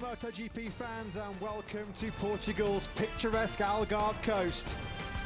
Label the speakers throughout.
Speaker 1: MotoGP fans, and welcome to Portugal's picturesque Algarve coast.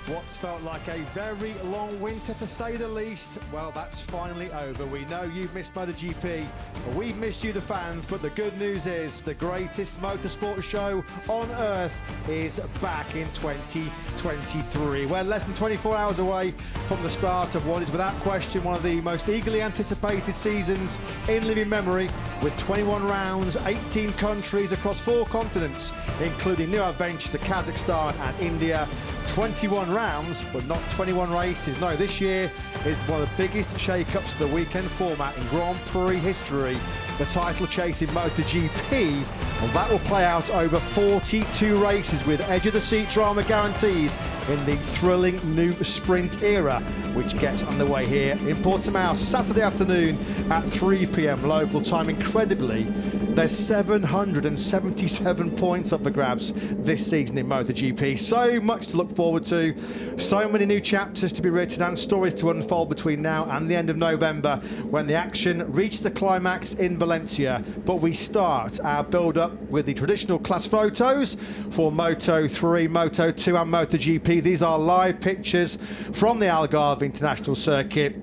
Speaker 1: What's felt like a very long winter, to say the least, well, that's finally over. We know you've missed MotoGP, but we've missed you, the fans. But the good news is the greatest motorsport show on earth is back in 2023. We're less than 24 hours away from the start of what is without question one of the most eagerly anticipated seasons in living memory, with 21 rounds, 18 countries across 4 continents, including new adventures to Kazakhstan and India. 21 rounds, but not 21 races. No, this year is one of the biggest shake-ups of the weekend format in Grand Prix history. The title chase in MotoGP, and that will play out over 42 races with edge-of-the-seat drama guaranteed in the thrilling new sprint era, which gets underway here in Portimao Saturday afternoon at 3 p.m. local time. Incredibly, there's 777 points up for grabs this season in MotoGP. So much to look forward to, so many new chapters to be written and stories to unfold between now and the end of November, when the action reaches the climax in Valencia. But we start our build-up with the traditional class photos for Moto3, Moto2 and MotoGP. These are live pictures from the Algarve International Circuit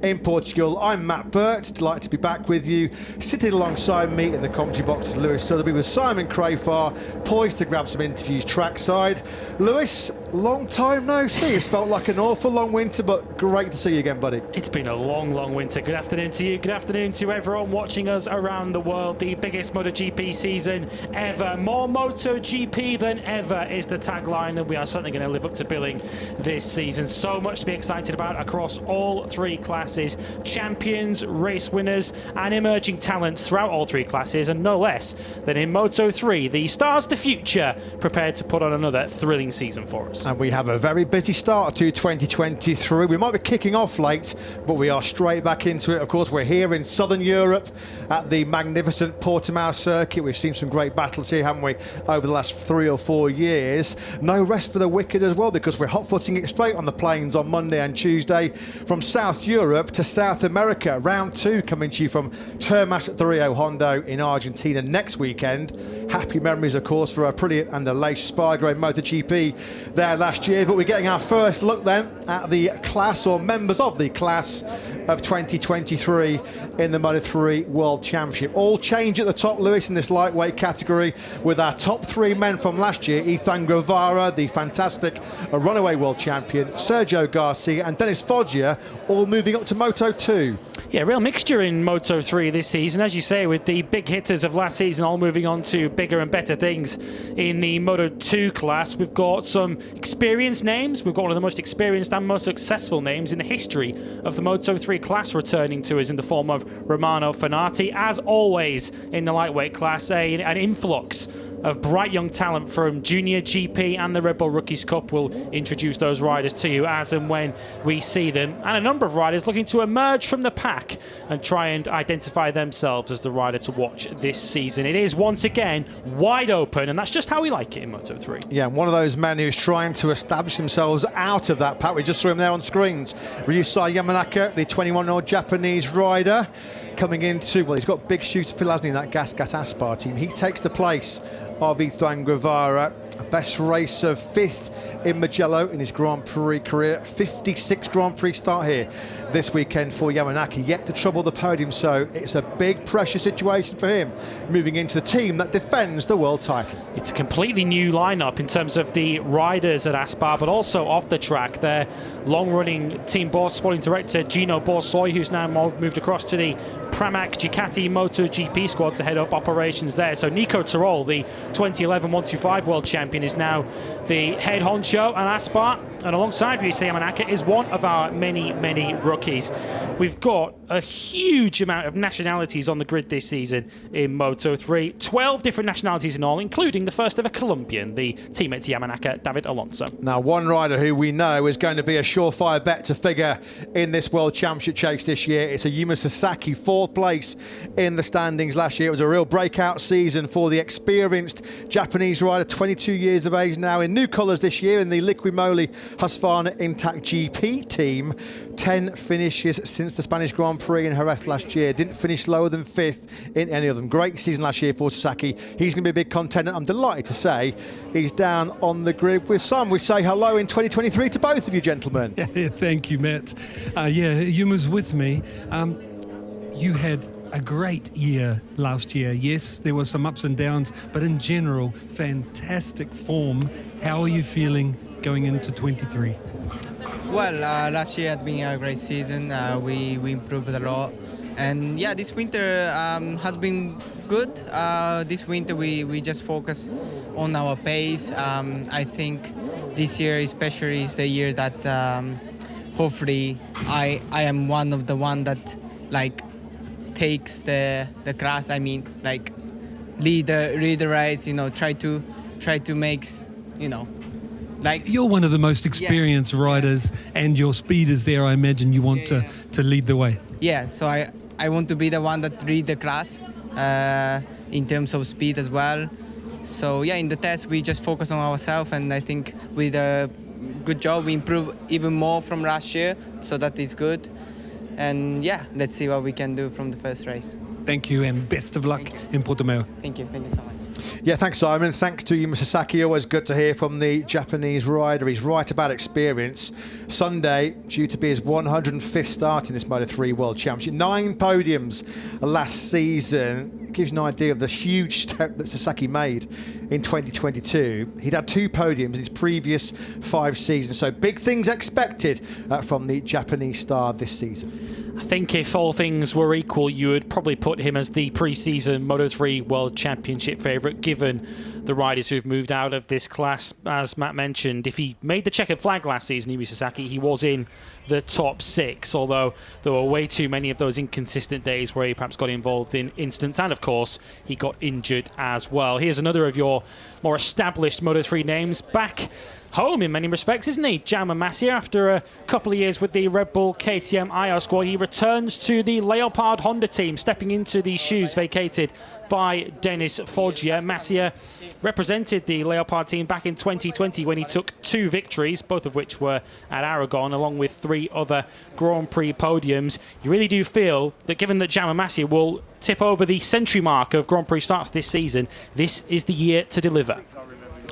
Speaker 1: in Portugal. I'm Matt Burt, delighted to be back with you. Sitting alongside me in the commentary box is Lewis Sotheby with Simon Crafar, poised to grab some interviews trackside. Lewis, long time no see. It's felt like an awful long winter, but great to see you again, buddy.
Speaker 2: It's been a long winter. Good afternoon to you. Good afternoon to everyone watching us around the world. The biggest MotoGP season ever. More MotoGP than ever is the tagline, and we are certainly going to live up to billing this season. So much to be excited about across all 3 classes. Champions, race winners and emerging talents throughout all 3 classes, and no less than in Moto3, the stars of the future prepared to put on another thrilling season for us.
Speaker 1: And we have a very busy start to 2023. We might be kicking off late, but we are straight back into it. Of course, we're here in Southern Europe at the magnificent Portimao circuit. We've seen some great battles here, haven't we, over the last 3 or 4 years. No rest for the wicked as well, because we're hot-footing it straight on the plains on Monday and Tuesday from South Europe to South America. Round 2 coming to you from Termas de Rio Hondo in Argentina next weekend. Happy memories, of course, for Aprilia and the Leish Spargo in MotoGP there last year. But we're getting our first look then at the class, or members of the class of 2023 in the Moto3 World Championship. All change at the top, Lewis, in this lightweight category, with our top 3 men from last year: Ethan Guevara, the fantastic runaway world champion, Sergio Garcia and Dennis Foggia, all moving up to Moto2.
Speaker 2: Yeah, real mixture in Moto3 this season, as you say, with the big hitters of last season all moving on to bigger and better things in the Moto2 class. We've got some experienced names. We've got one of the most experienced and most successful names in the history of the Moto3 class returning to us in the form of Romano Fenati. As always in the lightweight class, an influx of bright young talent from Junior GP and the Red Bull Rookies Cup. Will introduce those riders to you as and when we see them, and a number of riders looking to emerge from the pack and try and identify themselves as the rider to watch this season. It is once again wide open, and that's just how we like it in Moto3.
Speaker 1: Yeah, one of those men who's trying to establish themselves out of that pack. We just saw him there on screens. Ryusai Yamanaka, the 21-year-old Japanese rider, coming into, well, he's got big shoes to fill, hasn't he, in that Gas Aspar team. He takes the place of Ethan Guevara. Best race of 5th in Mugello in his Grand Prix career. 56 Grand Prix start here this weekend for Yamanaki, yet to trouble the podium, so it's a big pressure situation for him moving into the team that defends the world title. It's
Speaker 2: a completely new lineup in terms of the riders at Aspar, but also off the track. Their long-running Team Boss sporting director Gino Borsoy, who's now moved across to the Pramac Ducati MotoGP squad to head up operations there. So Nico Tirol, the 2011 125 world champion, is now the head honcho at Aspar, and alongside Ryusei Yamanaka is one of our many rookies. We've got a huge amount of nationalities on the grid this season in Moto3. 12 different nationalities in all, including the first ever Colombian, the teammate to Yamanaka, David Alonso.
Speaker 1: Now, one rider who we know is going to be a surefire bet to figure in this World Championship chase this year. It's a Yuma Sasaki, 4th place in the standings last year. It was a real breakout season for the experienced Japanese rider, 22 22 years of age now, in new colours this year in the Liqui Moly Husqvarna Intact GP team. 10 finishes since the Spanish Grand Prix in Jerez last year. Didn't finish lower than 5th in any of them. Great season last year for Sasaki. He's going to be a big contender. I'm delighted to say he's down on the grid with some. We say hello in 2023 to both of you, gentlemen.
Speaker 3: Yeah, thank you, Matt. Yuma's with me. You had a great year last year. Yes, there were some ups and downs, but in general, fantastic form. How are you feeling going into 23?
Speaker 4: Well, last year had been a great season. We improved a lot. And yeah, this winter had been good. This winter we just focus on our pace. I think this year especially is the year that hopefully I am one of the one that like takes the class. I mean, like lead the race. You know, try to make, you know, like
Speaker 3: you're one of the most experienced riders, and your speed is there. I imagine you want to lead the way.
Speaker 4: Yeah, so I want to be the one that lead the class in terms of speed as well. So yeah, in the test we just focus on ourselves, and I think with a good job we improve even more from last year. So that is good. And yeah, let's see what we can do from the first race.
Speaker 3: Thank you, and best of luck in Portimao.
Speaker 4: Thank you so much.
Speaker 1: Yeah, thanks, Simon. Thanks to Yuma Sasaki. Always good to hear from the Japanese rider. He's right about experience. Sunday, due to be his 105th start in this Moto3 World Championship. 9 podiums last season. It gives you an idea of the huge step that Sasaki made in 2022. He'd had 2 podiums in his previous 5 seasons. So big things expected from the Japanese star this season.
Speaker 2: I think if all things were equal, you would probably put him as the pre-season Moto3 World Championship favourite, given the riders who've moved out of this class. As Matt mentioned, if he made the checkered flag last season, Yuma Sasaki, he was in the top 6, although there were way too many of those inconsistent days where he perhaps got involved in incidents, and of course he got injured as well. Here's another of your more established Moto3 names back home in many respects, isn't he? Jaume Masia, after a couple of years with the Red Bull KTM IO squad, he returns to the Leopard Honda team, stepping into the shoes vacated by Dennis Foggia. Masia represented the Leopard team back in 2020 when he took 2 victories, both of which were at Aragon, along with 3 other Grand Prix podiums. You really do feel that given that Jaume Masia will tip over the century mark of Grand Prix starts this season, this is the year to deliver.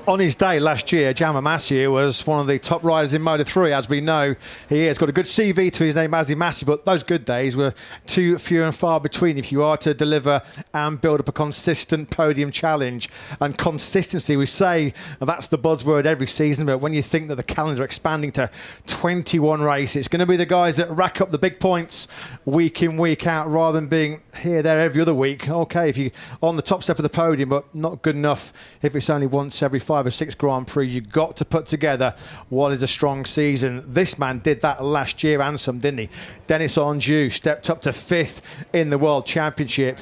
Speaker 1: On his day last year, Jaume Masia was one of the top riders in Moto3, as we know. He has got a good CV to his name, Mazzy Masia, but those good days were too few and far between if you are to deliver and build up a consistent podium challenge. And consistency, we say that's the buzzword every season, but when you think that the calendar expanding to 21 races, it's going to be the guys that rack up the big points week in, week out, rather than being here, there, every other week. Okay, if you're on the top step of the podium, but not good enough if it's only once every 5 or 6 Grand Prix. You've got to put together what is a strong season. This man did that last year and some, didn't he? Dennis Onju stepped up to 5th in the World Championship.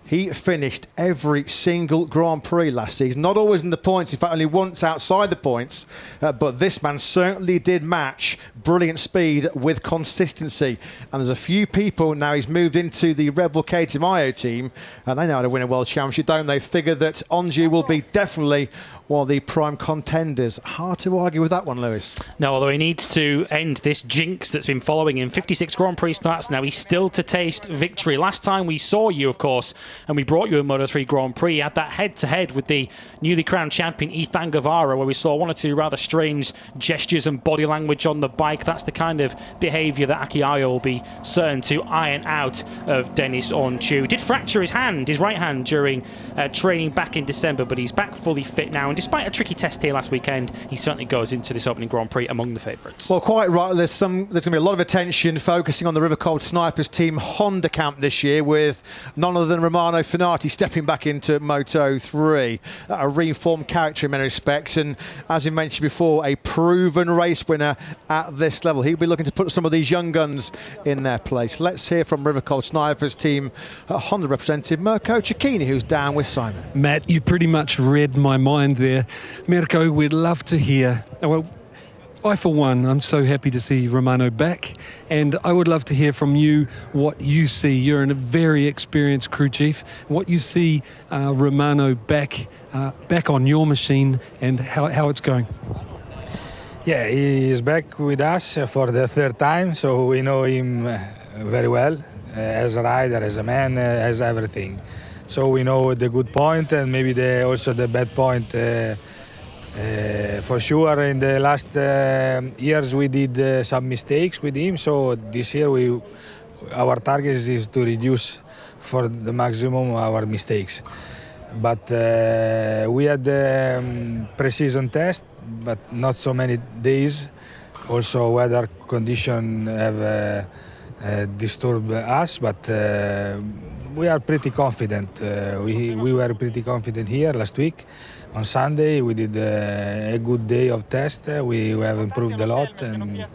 Speaker 1: He finished every single Grand Prix last season, not always in the points, in fact only once outside the points, but this man certainly did match brilliant speed with consistency. And there's a few people now, he's moved into the Red Bull KTM IO team, and they know how to win a World Championship, don't they? Figure that Onju will be definitely one of the prime contenders. Hard to argue with that one, Lewis.
Speaker 2: No, although he needs to end this jinx that's been following him. 56 Grand Prix starts now. He's still to taste victory. Last time we saw you, of course, and we brought you a Moto3 Grand Prix, he had that head-to-head with the newly crowned champion Ethan Guevara, where we saw 1 or 2 rather strange gestures and body language on the bike. That's the kind of behaviour that Aki Ayo will be certain to iron out of Dennis Onju. Did fracture his right hand during training back in December, but he's back fully fit now. And despite a tricky test here last weekend, he certainly goes into this opening Grand Prix among the favourites.
Speaker 1: Well, quite right. There's going to be a lot of attention focusing on the River Cold Snipers team Honda camp this year, with none other than Romano Finati stepping back into Moto3. A reformed character in many respects, and as you mentioned before, a proven race winner at this level. He'll be looking to put some of these young guns in their place. Let's hear from River Cold Snipers team Honda representative Mirko Cecchini, who's down with Simon.
Speaker 3: Matt, you pretty much read my mind there. Mirko, we'd love to hear, well, I, for one, I'm so happy to see Romano back, and I would love to hear from you what you see. You're a very experienced crew chief. What you see Romano back on your machine and how it's going.
Speaker 5: Yeah, he is back with us for the third time, so we know him very well as a rider, as a man, as everything. So we know the good point and maybe also the bad point. For sure, in the last years we did some mistakes with him. So this year our target is to reduce for the maximum our mistakes. But we had pre-season test, but not so many days. Also, weather condition have disturbed us, but we are pretty confident. We were pretty confident here last week. On Sunday, we did a good day of test. We have improved a lot, and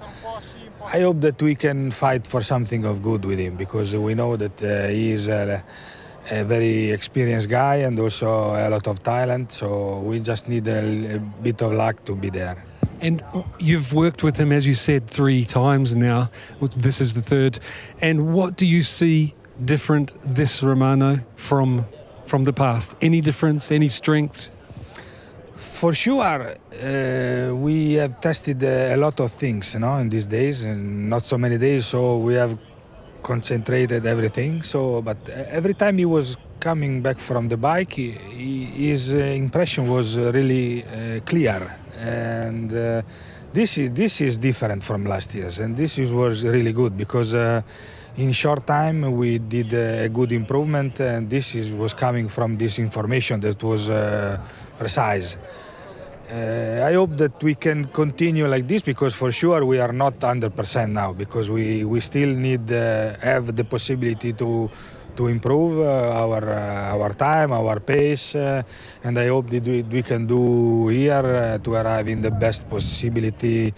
Speaker 5: I hope that we can fight for something of good with him, because we know that he is a very experienced guy and also a lot of talent. So we just need a bit of luck to be there.
Speaker 3: And you've worked with him, as you said, 3 times now. This is the third. And what do you see different this Romano from the past? Any difference? Any strengths?
Speaker 5: For sure, we have tested a lot of things, in these days, and not so many days. So we have concentrated everything. So, but every time he was coming back from the bike, his impression was really clear, and this is different from last year's, and was really good, because in short time we did a good improvement, and was coming from this information that was precise. I hope that we can continue like this, because for sure we are not 100% now, because we still need have the possibility to improve our time, our pace, and I hope that we can do here to arrive in the best possibility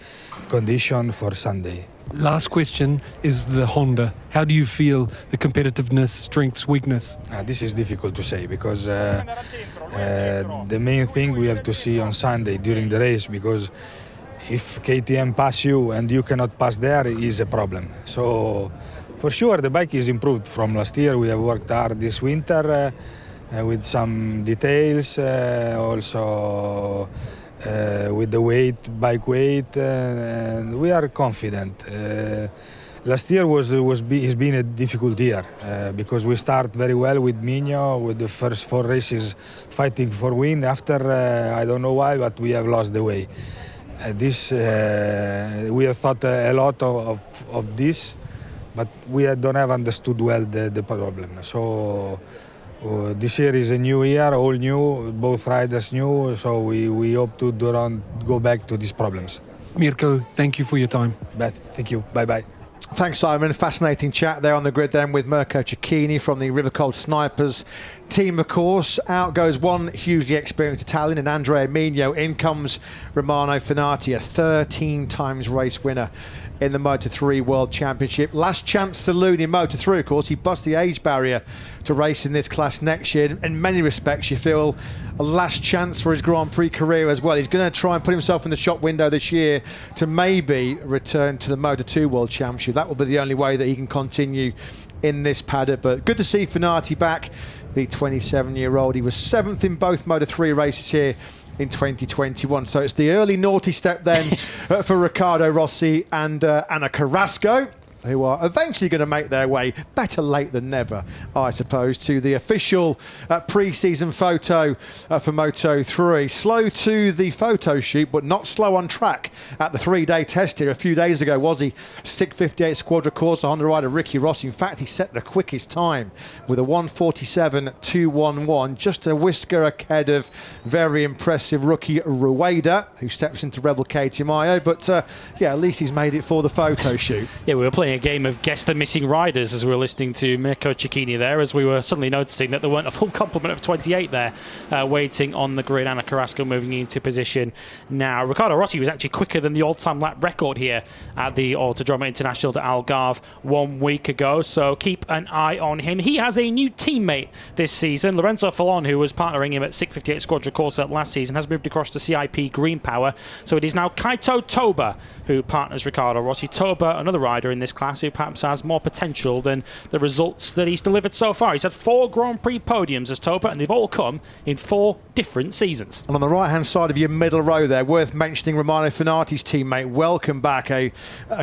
Speaker 5: condition for Sunday.
Speaker 3: Last question is the Honda. How do you feel the competitiveness, strengths, weakness?
Speaker 5: This is difficult to say, because the main thing we have to see on Sunday during the race, because if KTM pass you and you cannot pass there, is a problem. So for sure the bike is improved from last year. We have worked hard this winter with some details, also with the bike weight, and we are confident. Last year has been a difficult year because we start very well with Migno, with the first 4 races fighting for win. After I don't know why, but we have lost the way. We have thought a lot of this, but we don't have understood well the problem. So this year is a new year, all new, both riders new. So we hope to don't go back to these problems.
Speaker 3: Mirko, thank you for your time.
Speaker 5: Beth, thank you. Bye-bye.
Speaker 1: Thanks, Simon. Fascinating chat there on the grid then with Mirko Cecchini from the Rivercold Snipers team, of course. Out goes one hugely experienced Italian in Andrea Migno. In comes Romano Fenati, a 13 times race winner in the Moto3 World Championship. Last chance saloon in Moto3, of course. He busts the age barrier to race in this class next year. In many respects, you feel a last chance for his Grand Prix career as well. He's going to try and put himself in the shop window this year to maybe return to the Moto2 World Championship. That will be the only way that he can continue in this paddock. But good to see Fenati back, the 27-year-old. He was 7th in both Moto3 races here in 2021. So it's the early naughty step then for Riccardo Rossi and Anna Carrasco, who are eventually going to make their way, better late than never, I suppose, to the official pre-season photo for Moto3. Slow to the photo shoot, but not slow on track at the 3-day test here a few days ago, was he? 6:58 squad records for Honda rider Ricky Rossi. In fact, he set the quickest time with a 1:47.211, just a whisker ahead of very impressive rookie Rueda, who steps into Rebel KTM. But yeah, at least he's made it for the photo shoot.
Speaker 2: Yeah, we were playing a game of guess the missing riders as we were listening to Mirko Cecchini there, as we were suddenly noticing that there weren't a full complement of 28 there waiting on the grid. Anna Carrasco moving into position now. Riccardo Rossi was actually quicker than the all-time lap record here at the Autodromo International de Algarve 1 week ago, so keep an eye on him. He has a new teammate this season. Lorenzo Fallon, who was partnering him at 658 Squadra Corsa last season, has moved across to CIP Green Power, so it is now Kaito Toba who partners Riccardo Rossi. Toba, another rider in this class who perhaps has more potential than the results that he's delivered so far. He's had 4 Grand Prix podiums as Toba, and they've all come in 4 different seasons.
Speaker 1: And on the right-hand side of your middle row there, worth mentioning Romano Finati's teammate. Welcome back, a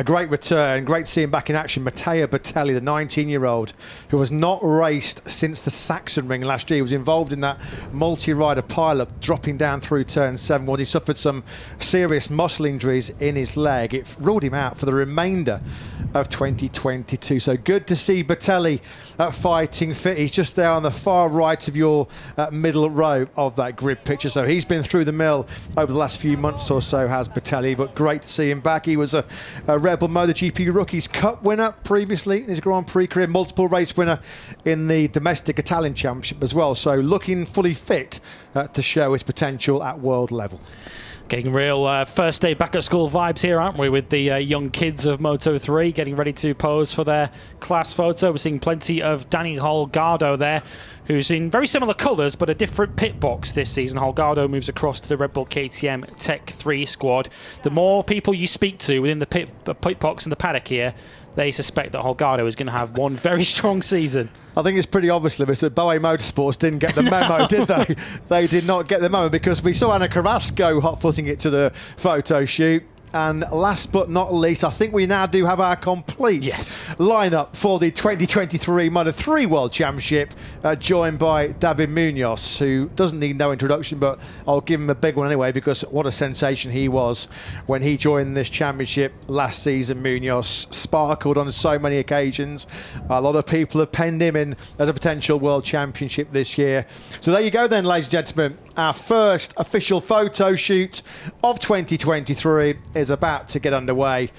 Speaker 1: great return. Great to see him back in action. Matteo Bertelli, the 19-year-old, who has not raced since the Saxon Ring last year. He was involved in that multi-rider pile-up, dropping down through turn 7, where he suffered some serious muscle injuries in his leg. It ruled him out for the remainder of 2022. So good to see Bertelli fighting fit. He's just there on the far right of your middle row of that grid picture. So he's been through the mill over the last few months or so, has Bertelli, but great to see him back. He was a Red Bull MotoGP Rookies Cup winner previously in his Grand Prix career, multiple race winner in the domestic Italian Championship as well. So looking fully fit to show his potential at world level.
Speaker 2: Getting real first day back at school vibes here, aren't we, with the young kids of Moto3 getting ready to pose for their class photo. We're seeing plenty of Danny Holgado there, who's in very similar colours but a different pit box this season. Holgado moves across to the Red Bull KTM Tech 3 squad. The more people you speak to within the pit box and the paddock here, they suspect that Holgado is going to have one very strong season. I
Speaker 1: think it's pretty obvious, Lewis, that Boe Motorsports didn't get the memo, did they? They did not get the memo, because we saw Anna Carrasco hot-footing it to the photo shoot. And last but not least, I think we now do have our complete lineup for the 2023 Moto3 World Championship, joined by David Munoz, who doesn't need no introduction, but I'll give him a big one anyway, because what a sensation he was when he joined this championship last season. Munoz sparkled on so many occasions. A lot of people have penned him in as a potential World Championship this year. So there you go then, ladies and gentlemen. Our first official photo shoot of 2023 is about to get underway,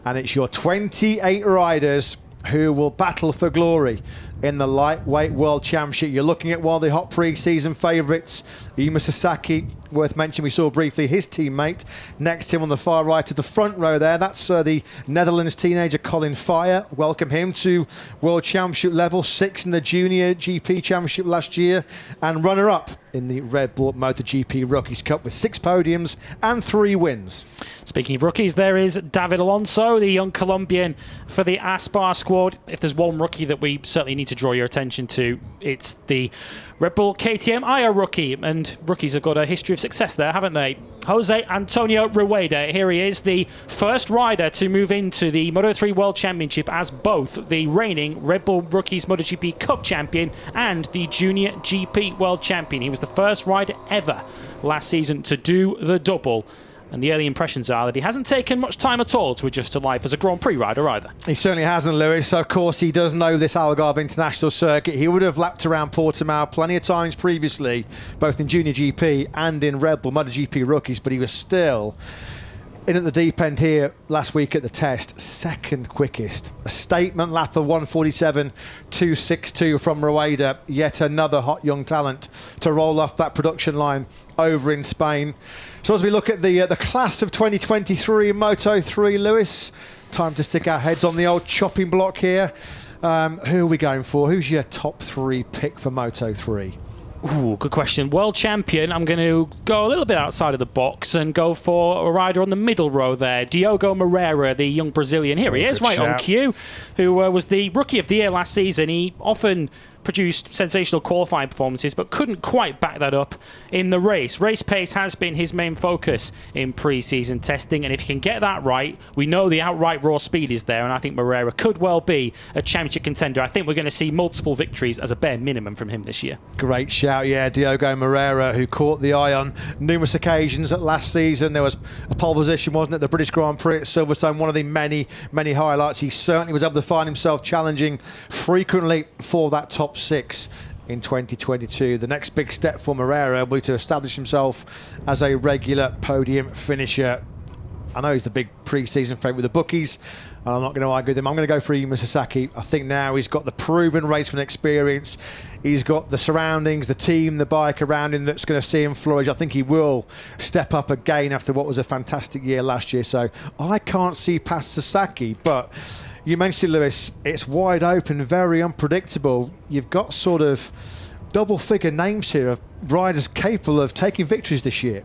Speaker 1: and it's your 28 riders who will battle for glory in the lightweight World Championship. You're looking at one of the hot pre-season favourites, Yuma Sasaki. Worth mentioning, we saw briefly his teammate next to him on the far right of the front row there. That's the Netherlands teenager Colin Fire. Welcome him to World Championship level, 6th in the Junior GP Championship last year, and runner-up in the Red Bull MotoGP Rookies Cup with 6 podiums and 3 wins.
Speaker 2: Speaking of rookies, there is David Alonso, the young Colombian for the Aspar squad. If there's one rookie that we certainly need to draw your attention to, it's the Red Bull KTM IO rookie, and rookies have got a history of success there, haven't they? Jose Antonio Rueda, here he is, the first rider to move into the Moto3 World Championship as both the reigning Red Bull Rookies MotoGP Cup champion and the Junior GP World Champion. He was the first rider ever last season to do the double. And the early impressions are that he hasn't taken much time at all to adjust to life as a Grand Prix rider either.
Speaker 1: He certainly hasn't, Lewis. Of course, he does know this Algarve International circuit. He would have lapped around Portimao plenty of times previously, both in Junior GP and in Red Bull MotoGP Rookies, but he was still in at the deep end here last week at the test, 2nd quickest. A statement lap of 1:47.262 from Rueda. Yet another hot young talent to roll off that production line over in Spain. So as we look at the class of 2023 Moto3, Lewis, time to stick our heads on the old chopping block here. Who are we going for? Who's your top 3 pick for Moto3?
Speaker 2: Ooh, good question. World champion, I'm going to go a little bit outside of the box and go for a rider on the middle row there, Diogo Moreira, the young Brazilian. Here he is, right on cue, who was the Rookie of the Year last season. He often produced sensational qualifying performances but couldn't quite back that up in the race. Race pace has been his main focus in pre-season testing, and if he can get that right, we know the outright raw speed is there, and I think Moreira could well be a championship contender. I think we're going to see multiple victories as a bare minimum from him this year.
Speaker 1: Great shout, yeah, Diogo Moreira, who caught the eye on numerous occasions at last season. There was a pole position, wasn't it, the British Grand Prix at Silverstone, one of the many highlights. He certainly was able to find himself challenging frequently for that top 6 in 2022. The next big step for Moreira will be to establish himself as a regular podium finisher. I know he's the big pre-season favourite with the bookies. I'm not going to argue with him. I'm going to go for Yuma Sasaki. I think now he's got the proven raceman experience. He's got the surroundings, the team, the bike around him that's going to see him flourish. I think he will step up again after what was a fantastic year last year. So I can't see past Sasaki. But you mentioned, Lewis, it's wide open, very unpredictable. You've got sort of double-figure names here of riders capable of taking victories this year.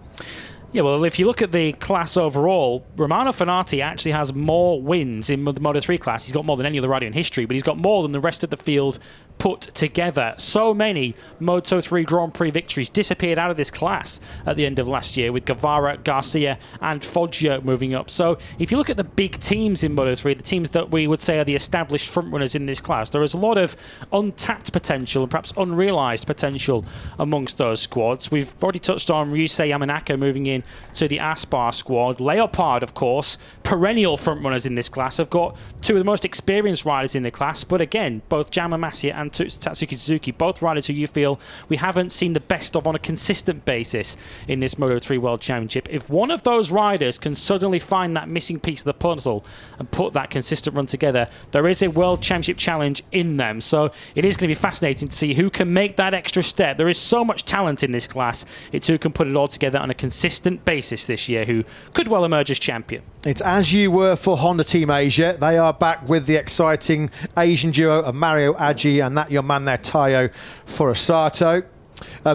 Speaker 2: Yeah, well, if you look at the class overall, Romano Fenati actually has more wins in the Moto3 class. He's got more than any other rider in history, but he's got more than the rest of the field put together. So many Moto3 Grand Prix victories disappeared out of this class at the end of last year, with Guevara, Garcia and Foggia moving up. So if you look at the big teams in Moto3, the teams that we would say are the established frontrunners in this class, there is a lot of untapped potential and perhaps unrealised potential amongst those squads. We've already touched on Ryusei Yamanaka moving in to the Aspar squad. Leopard, of course, perennial frontrunners in this class, have got two of the most experienced riders in the class. But again, both Jama Masia and Tatsuki Suzuki, both riders who you feel we haven't seen the best of on a consistent basis in this Moto3 World Championship. If one of those riders can suddenly find that missing piece of the puzzle and put that consistent run together, there is a World Championship challenge in them. So it is going to be fascinating to see who can make that extra step. There is so much talent in this class. It's who can put it all together on a consistent basis this year, who could well emerge as champion.
Speaker 1: It's as you were for Honda Team Asia. They are back with the exciting Asian duo of Mario Aji and that young man there, Tayo Furusato.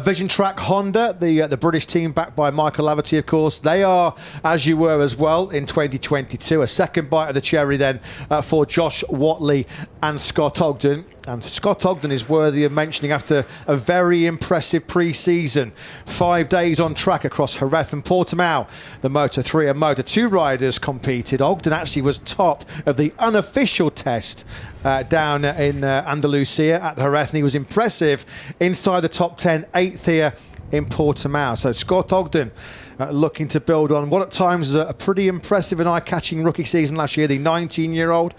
Speaker 1: Vision Track Honda, the British team backed by Michael Laverty, of course. They are as you were as well in 2022. A second bite of the cherry then for Josh Watley and Scott Ogden. And Scott Ogden is worthy of mentioning after a very impressive pre-season. 5 days on track across Jerez and Portimao. The Moto3 and Moto2 riders competed. Ogden actually was top of the unofficial test down in Andalusia at Jerez, and he was impressive inside the top 10, 8th here in Portimao. So Scott Ogden looking to build on what at times is a pretty impressive and eye-catching rookie season last year. The 19-year-old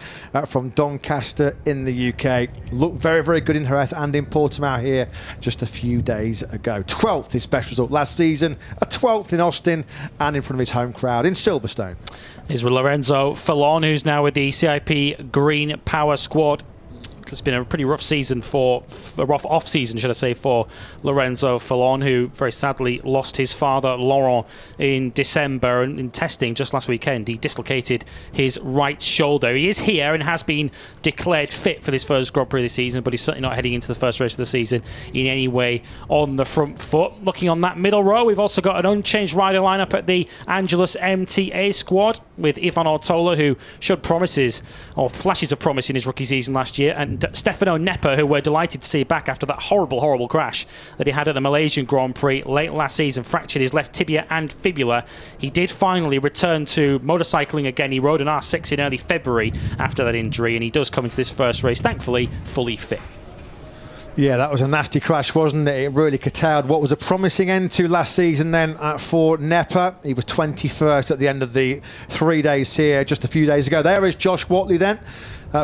Speaker 1: from Doncaster in the UK looked very, very good in Jerez and in Portimao here just a few days ago. 12th, his best result last season, a 12th in Austin and in front of his home crowd in Silverstone.
Speaker 2: Is Lorenzo Fallon, who's now with the CIP Green Power Squad. It's been a pretty rough season a rough off-season, should I say, for Lorenzo Fallon, who very sadly lost his father, Laurent, in December. And in testing just last weekend, he dislocated his right shoulder. He is here and has been declared fit for this first Grand Prix of the season, but he's certainly not heading into the first race of the season in any way on the front foot. Looking on that middle row, we've also got an unchanged rider lineup at the Angelus MTA squad, with Ivan Ortola, who showed promises, or flashes of promise in his rookie season last year, and Stefano Nepper, who we're delighted to see back after that horrible crash that he had at the Malaysian Grand Prix late last season, fractured his left tibia and fibula. He did finally return to motorcycling again. He rode an R6 in early February after that injury, and he does come into this first race, thankfully, fully fit.
Speaker 1: Yeah, that was a nasty crash, wasn't it? It really curtailed what was a promising end to last season then for Nepper. He was 21st at the end of the 3 days here just a few days ago. There is Josh Watley then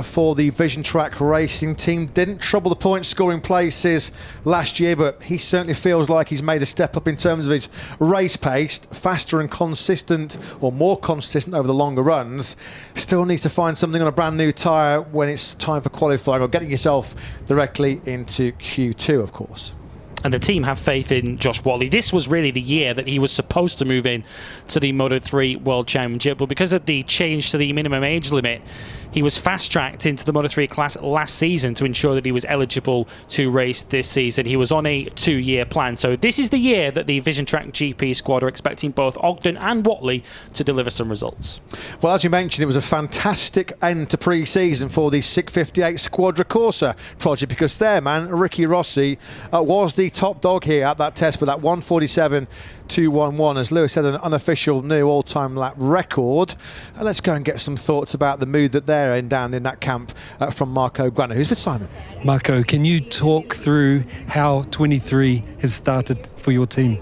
Speaker 1: for the Vision Track Racing team. Didn't trouble the point scoring places last year, but he certainly feels like he's made a step up in terms of his race pace, faster and consistent, or more consistent over the longer runs. Still needs to find something on a brand new tyre when it's time for qualifying or getting yourself directly into Q2, of course.
Speaker 2: And the team have faith in Josh Watley. This was really the year that he was supposed to move in to the Moto3 World Championship, but because of the change to the minimum age limit, he was fast-tracked into the Moto3 class last season to ensure that he was eligible to race this season. He was on a 2-year plan. So this is the year that the Vision Track GP squad are expecting both Ogden and Watley to deliver some results.
Speaker 1: Well, as you mentioned, it was a fantastic end to pre-season for the 658 Squadra Corsa project, because their man, Ricky Rossi, was the top dog here at that test with that 147.211, as Lewis said, an unofficial new all-time lap record. Let's go and get some thoughts about the mood that they're in down in that camp from Marco Guana, who's with Simon.
Speaker 3: Marco, can you talk through how 23 has started for your team?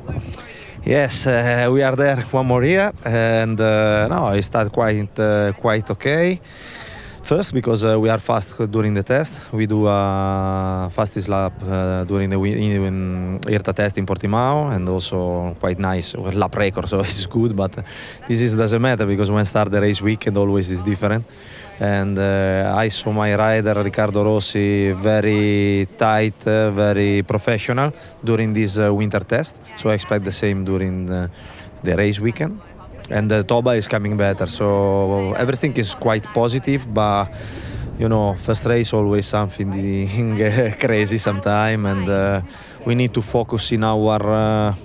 Speaker 6: Yes, we are there one more year, and no, it started quite okay. first, because we are fast during the test. We do a fastest lap during the IRTA test in Portimao, and also quite nice lap record, so it's good. But this doesn't matter, because when start the race weekend always is different. And I saw my rider Riccardo Rossi very tight, very professional during this winter test. So I expect the same during the race weekend. And Toba is coming better, so everything is quite positive. But you know, first race always something crazy sometime, and we need to focus in our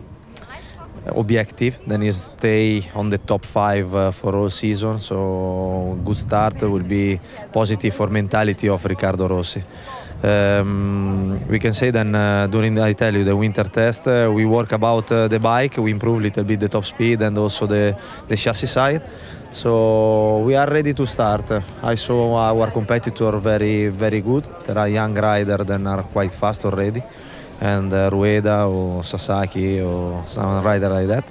Speaker 6: objective, then is stay on the top 5 for all season. So good start will be positive for mentality of Riccardo Rossi. We can say then during I tell you the winter test we work about the bike, we improve a little bit the top speed and also the chassis side. So we are ready to start. I saw our competitor very good. There are young riders that are quite fast already, and Rueda or Sasaki or some rider like that.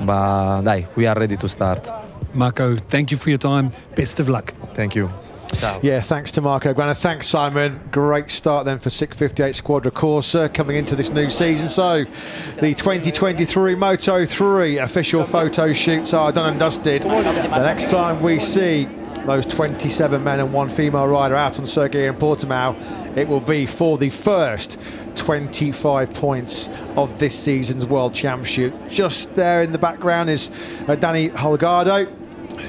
Speaker 6: But we are ready to start.
Speaker 3: Marco, thank you for your time. Best of luck.
Speaker 6: Thank you. Ciao.
Speaker 1: Yeah, thanks to Marco Grana. Thanks, Simon. Great start then for 658 Squadra Corsa coming into this new season. So the 2023 Moto3 official photo shoots are done and dusted. The next time we see those 27 men and 1 female rider out on circuit here in Portimao, it will be for the first 25 points of this season's World Championship. Just there in the background is Danny Holgado,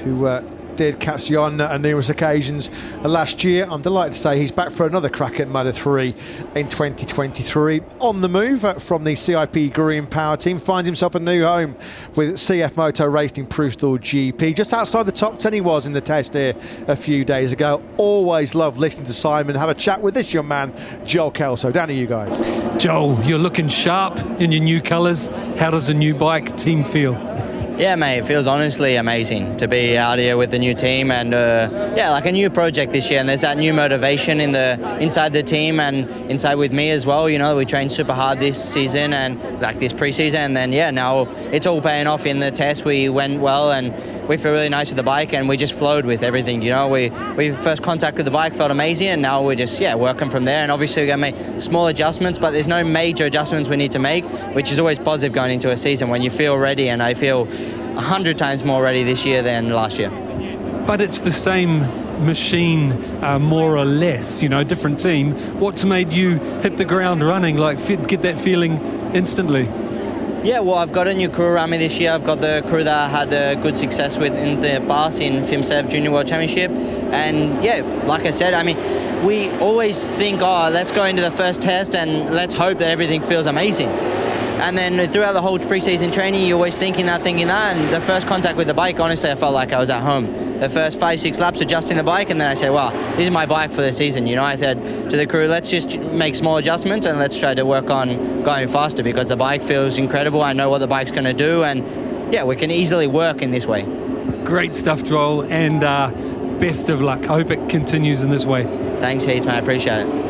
Speaker 1: who did catch you on numerous occasions last year. I'm delighted to say he's back for another crack at Moto3 in 2023. On the move from the CIP Green Power team, finds himself a new home with CF Moto Racing Bristol GP. Just outside the top 10 he was in the test here a few days ago. Always love listening to Simon. Have a chat with this young man, Joel Kelso. Down to you guys.
Speaker 3: Joel, you're looking sharp in your new colours. How does the new bike team feel?
Speaker 7: Yeah, mate, it feels honestly amazing to be out here with the new team, and like a new project this year. And there's that new motivation inside the team and inside with me as well. You know, we trained super hard this season and like this preseason, and then now it's all paying off in the test. We went well, and we feel really nice with the bike, and we just flowed with everything. You know, we first contact with the bike felt amazing, and now we're just working from there. And obviously we're gonna make small adjustments, but there's no major adjustments we need to make, which is always positive going into a season when you feel ready. And I feel 100 times more ready this year than last year.
Speaker 3: But it's the same machine, more or less, you know, different team. What's made you hit the ground running, get that feeling instantly?
Speaker 7: Yeah, well, I've got a new crew around me this year. I've got the crew that I had good success with in the past in FIMSEV Junior World Championship. And like I said, I mean, we always think, let's go into the first test and let's hope that everything feels amazing. And then throughout the whole preseason training, you're always thinking that. And the first contact with the bike, honestly, I felt like I was at home. The first 5-6 laps adjusting the bike, and then I said, wow, this is my bike for the season. You know, I said to the crew, let's just make small adjustments and let's try to work on going faster, because the bike feels incredible. I know what the bike's going to do, and we can easily work in this way.
Speaker 3: Great stuff, Joel, and best of luck. I hope it continues in this way.
Speaker 7: Thanks, Heath, man. I appreciate it.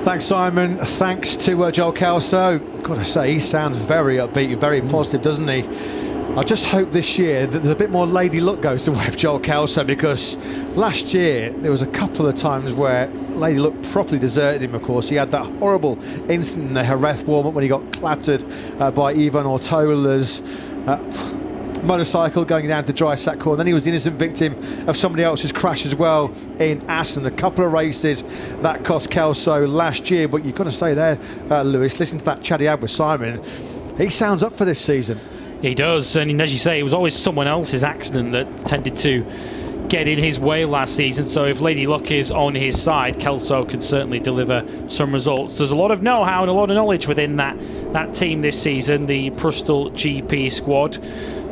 Speaker 1: Thanks, Simon. Thanks to Joel Kelso. Got to say, he sounds very upbeat, very positive, doesn't he? I just hope this year that there's a bit more lady luck goes the way of Joel Kelso, because last year there was a couple of times where lady luck properly deserted him. Of course, he had that horrible incident in the Jerez warm-up when he got clattered by Ivan Ortola's motorcycle going down to the dry sack corner. Then he was the innocent victim of somebody else's crash as well in Assen. A couple of races that cost Kelso last year. But you've got to say there, Lewis, listen to that chat he had with Simon. He sounds up for this season.
Speaker 2: He does, and as you say, it was always someone else's accident that tended to get in his way last season. So if Lady Luck is on his side, Kelso could certainly deliver some results. There's a lot of know-how and a lot of knowledge within that team this season, the Bristol GP squad.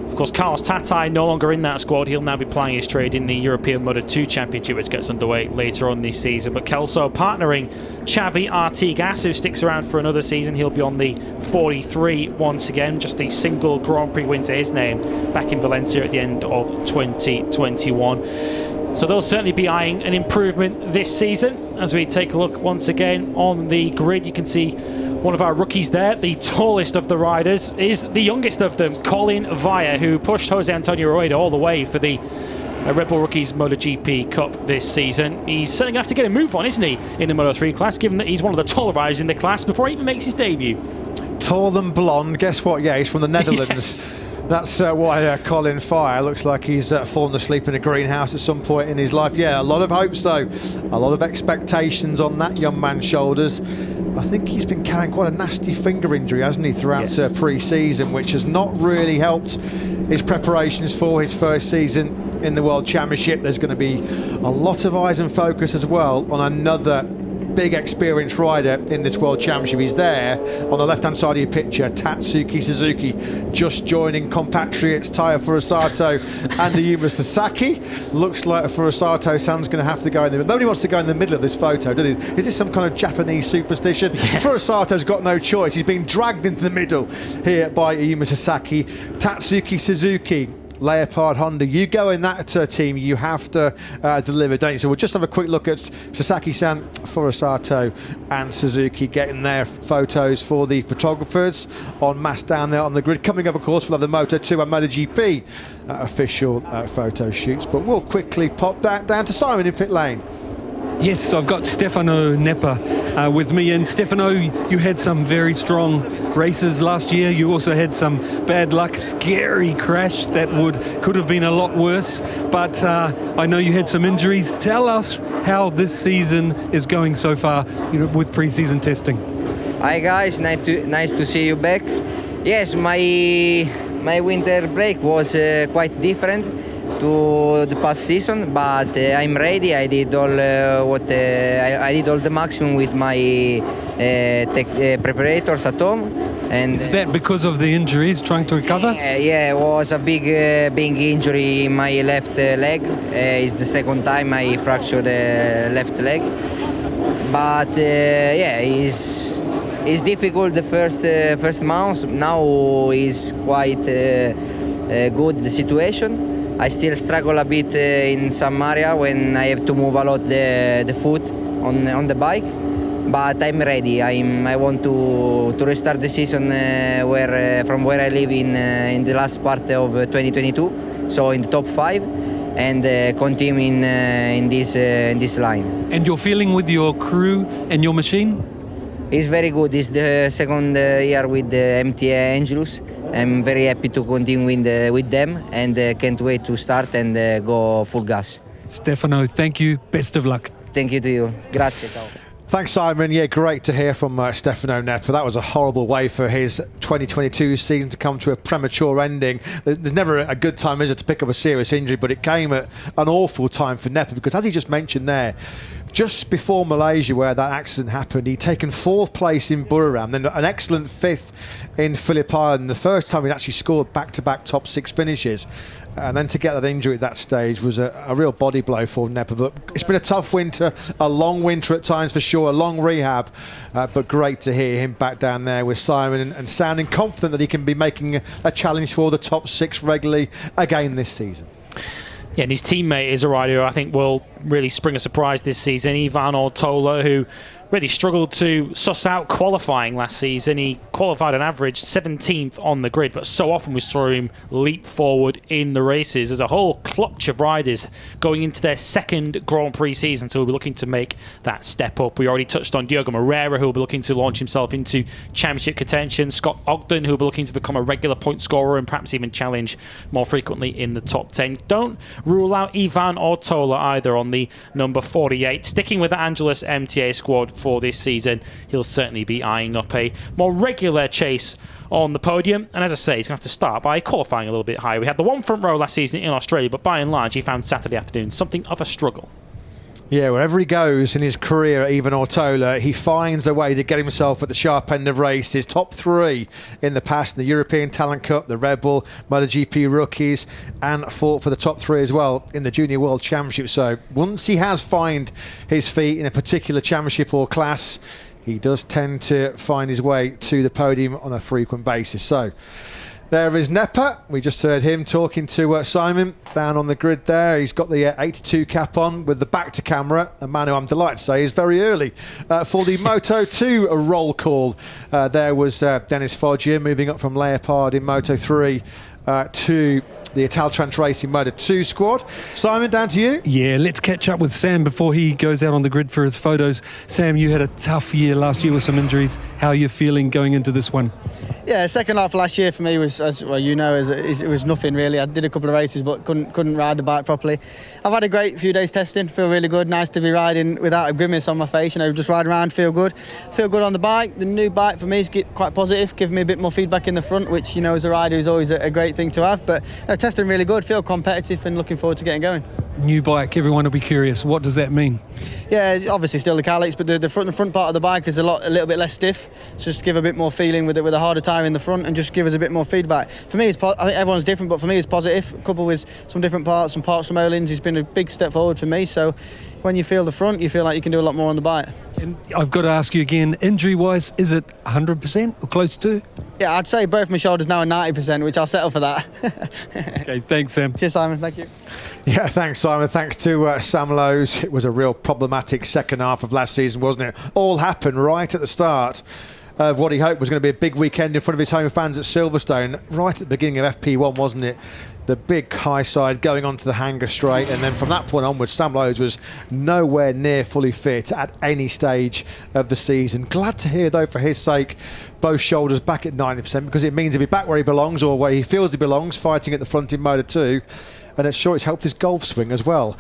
Speaker 2: Of course, Carlos Tatai no longer in that squad. He'll now be plying his trade in the European Moto2 Championship, which gets underway later on this season. But Kelso partnering Xavi Artigas, who sticks around for another season. He'll be on the 43 once again, just the single Grand Prix win to his name back in Valencia at the end of 2021. So they'll certainly be eyeing an improvement this season. As we take a look once again on the grid, you can see one of our rookies there, the tallest of the riders, is the youngest of them, Colin Vaya, who pushed Jose Antonio Rueda all the way for the Red Bull Rookies MotoGP Cup this season. He's certainly going to have to get a move on, isn't he, in the Moto3 class, given that he's one of the taller riders in the class before he even makes his debut.
Speaker 1: Tall and blonde, guess what? Yeah, he's from the Netherlands.
Speaker 2: Yes.
Speaker 1: That's why Colin Fire looks like he's fallen asleep in a greenhouse at some point in his life. Yeah, a lot of hopes though, a lot of expectations on that young man's shoulders. I think he's been carrying quite a nasty finger injury, hasn't he, throughout pre-season, which has not really helped his preparations for his first season in the World Championship. There's going to be a lot of eyes and focus as well on another big experienced rider in this World Championship. He's there on the left hand side of your picture, Tatsuki Suzuki, just joining compatriots Taya Furusato and Ayumu Sasaki. Looks like a Furusato San's going to have to go in the middle. Nobody wants to go in the middle of this photo, do they? Is this some kind of Japanese superstition? Yeah. Furusato's got no choice. He's being dragged into the middle here by Ayumu Sasaki. Tatsuki Suzuki, Leopard Honda, you go in that team, you have to deliver, don't you? So we'll just have a quick look at Sasaki-san, Furusato and Suzuki getting their photos for the photographers en masse down there on the grid. Coming up, of course, we'll have the Moto2 and MotoGP official photo shoots, but we'll quickly pop that down to Simon in pit lane.
Speaker 3: Yes, I've got Stefano Neppa with me. And Stefano, you had some very strong races last year. You also had some bad luck, scary crash that could have been a lot worse. But I know you had some injuries. Tell us how this season is going so far, with pre-season testing.
Speaker 8: Hi guys, nice to see you back. Yes, my winter break was quite different to the past season, but I'm ready. I did all I did all the maximum with my preparators at home. And
Speaker 3: is that because of the injuries, trying to recover?
Speaker 8: Yeah, it was a big injury in my left leg. It's the second time I fractured the left leg. But yeah, it's difficult the first month. Now is quite good the situation. I still struggle a bit in some area when I have to move a lot the foot on the bike, but I'm ready. I want to restart the season from where I live in the last part of 2022, so in the top 5, and continue in this line.
Speaker 3: And your feeling with your crew and your machine?
Speaker 8: It's very good. It's the second year with the MTA Angelus. I'm very happy to continue with them, and can't wait to start and go full gas.
Speaker 3: Stefano, thank you. Best of luck.
Speaker 8: Thank you to you. Grazie. Ciao.
Speaker 1: Thanks, Simon. Yeah, great to hear from Stefano Neppa. That was a horrible way for his 2022 season to come to a premature ending. There's never a good time, is it, to pick up a serious injury, but it came at an awful time for Neppa, because as he just mentioned there, just before Malaysia, where that accident happened, he'd taken 4th place in Buriram, then an excellent 5th in Phillip Island, the first time he'd actually scored back-to-back top 6 finishes. And then to get that injury at that stage was a real body blow for Neppa. But it's been a tough winter, a long winter at times for sure, a long rehab. But great to hear him back down there with Simon and sounding confident that he can be making a challenge for the top 6 regularly again this season.
Speaker 2: Yeah, and his teammate is a rider who I think will really spring a surprise this season, Ivan Ortola, who really struggled to suss out qualifying last season. He qualified on average 17th on the grid, but so often we saw him leap forward in the races. There's a whole clutch of riders going into their second Grand Prix season, so we'll be looking to make that step up. We already touched on Diogo Moreira, who will be looking to launch himself into championship contention. Scott Ogden, who will be looking to become a regular point scorer and perhaps even challenge more frequently in the top 10. Don't rule out Ivan Ortola either on the number 48. Sticking with the Angeles MTA squad for this season, he'll certainly be eyeing up a more regular chase on the podium. And as I say, he's going to have to start by qualifying a little bit higher. We had the one front row last season in Australia, but by and large, he found Saturday afternoon something of a struggle.
Speaker 1: Yeah, wherever he goes in his career, even Ortola, he finds a way to get himself at the sharp end of races. Top 3 in the past, the European Talent Cup, the Red Bull, MotoGP Rookies, and fought for the top 3 as well in the Junior World Championship. So once he has found his feet in a particular championship or class, he does tend to find his way to the podium on a frequent basis. So there is Neppa. We just heard him talking to Simon down on the grid there. He's got the 82 cap on with the back to camera. A man who I'm delighted to say is very early for the Moto2 roll call. There was Dennis Foggia moving up from Leopard in Moto3 to the Italtrans Racing Moto2 squad. Simon, down to you.
Speaker 3: Yeah, let's catch up with Sam before he goes out on the grid for his photos. Sam, you had a tough year last year with some injuries. How are you feeling going into this one?
Speaker 9: Yeah, second half last year for me was, as well, you know, it was nothing really. I did a couple of races but couldn't ride the bike properly. I've had a great few days testing, feel really good, nice to be riding without a grimace on my face, you know, just ride around, feel good on the bike. The new bike for me is quite positive, giving me a bit more feedback in the front, which, you know, as a rider is always a great thing to have, but testing really good, feel competitive and looking forward to getting going.
Speaker 3: New bike, everyone will be curious. What does that mean?
Speaker 9: Yeah, obviously still the Calix, but the front part of the bike is a little bit less stiff, just to give a bit more feeling with a harder tire in the front and just give us a bit more feedback. For me, I think everyone's different, but for me it's positive. Coupled with some different parts, some parts from Öhlins, it's been a big step forward for me. So when you feel the front, you feel like you can do a lot more on the bike.
Speaker 3: And I've got to ask you again, injury-wise, is it 100% or close to?
Speaker 9: Yeah, I'd say both my shoulders now are 90%, which I'll settle for that.
Speaker 3: Okay, thanks, Sam.
Speaker 9: Cheers, Simon. Thank you.
Speaker 1: Yeah, thanks, Simon. Thanks to Sam Lowes. It was a real problematic second half of last season, wasn't it? All happened right at the start of what he hoped was going to be a big weekend in front of his home fans at Silverstone, right at the beginning of FP1, wasn't it? The big high side going onto the hanger straight, and then from that point onwards, Sam Lowes was nowhere near fully fit at any stage of the season. Glad to hear, though, for his sake, both shoulders back at 90%, because it means he'll be back where he belongs, or where he feels he belongs, fighting at the front in Moto2. And it's sure it's helped his golf swing as well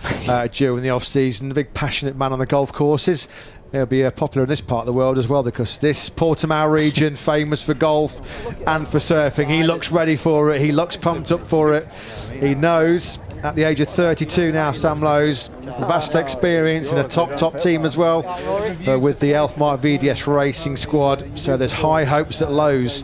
Speaker 1: during the off-season. A big passionate man on the golf courses. He'll be popular in this part of the world as well, because this Portimao region, famous for golf and for surfing, he looks ready for it. He looks pumped up for it. He knows, at the age of 32 now, Sam Lowes, vast experience in a top team as well, with the Elfmark VDS Racing squad. So there's high hopes that Lowes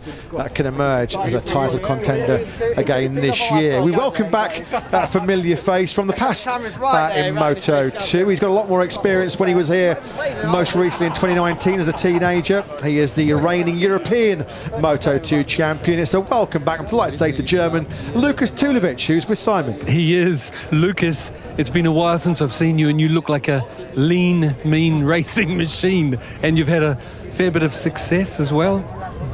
Speaker 1: can emerge as a title contender again this year. We welcome back that familiar face from the past in Moto2. He's got a lot more experience when he was here most recently in 2019 as a teenager. He is the reigning European Moto2 champion. It's a welcome back, I'm delighted to say, to German Lukas Tulovic, who's with Simon.
Speaker 3: He is. Lucas, it's been a while since I've seen you, and you look like a lean, mean racing machine, and you've had a fair bit of success as well.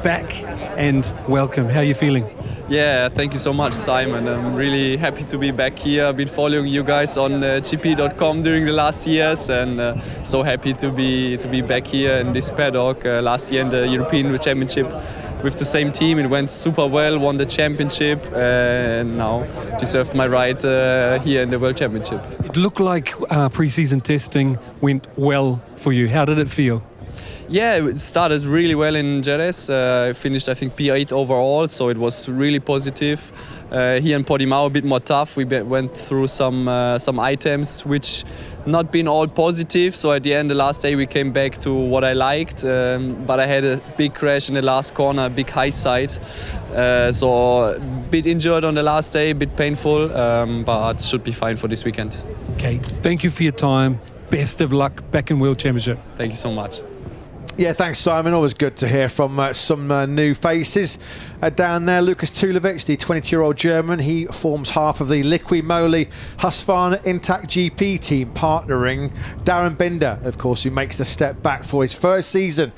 Speaker 3: Back and welcome. How are you feeling?
Speaker 10: Yeah, thank you so much, Simon. I'm really happy to be back here. I've been following you guys on gp.com during the last years, and so happy to be back here in this paddock. Last year in the European Championship with the same team, it went super well, won the championship, and now deserved my ride here in the World Championship.
Speaker 3: It looked like pre-season testing went well for you. How did it feel?
Speaker 10: Yeah, it started really well in Jerez. I finished, I think, P8 overall, so it was really positive. Here in Portimao, a bit more tough. We went through some items which not been all positive. So at the end, the last day, we came back to what I liked. But I had a big crash in the last corner, a big high side. So a bit injured on the last day, a bit painful, but should be fine for this weekend.
Speaker 3: Okay, thank you for your time. Best of luck back in World Championship.
Speaker 10: Thank you so much.
Speaker 1: Yeah, thanks, Simon. Always good to hear from some new faces down there. Lukas Tulovic, the 22-year-old German, he forms half of the Liqui Moly Husqvarna Intact GP team, partnering Darren Binder, of course, who makes the step back for his first season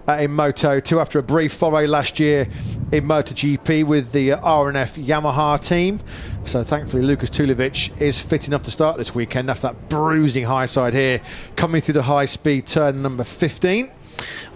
Speaker 1: in Moto2 after a brief foray last year in MotoGP with the RNF Yamaha team. So thankfully Lukas Tulovic is fit enough to start this weekend after that bruising high side here, coming through the high-speed turn number 15.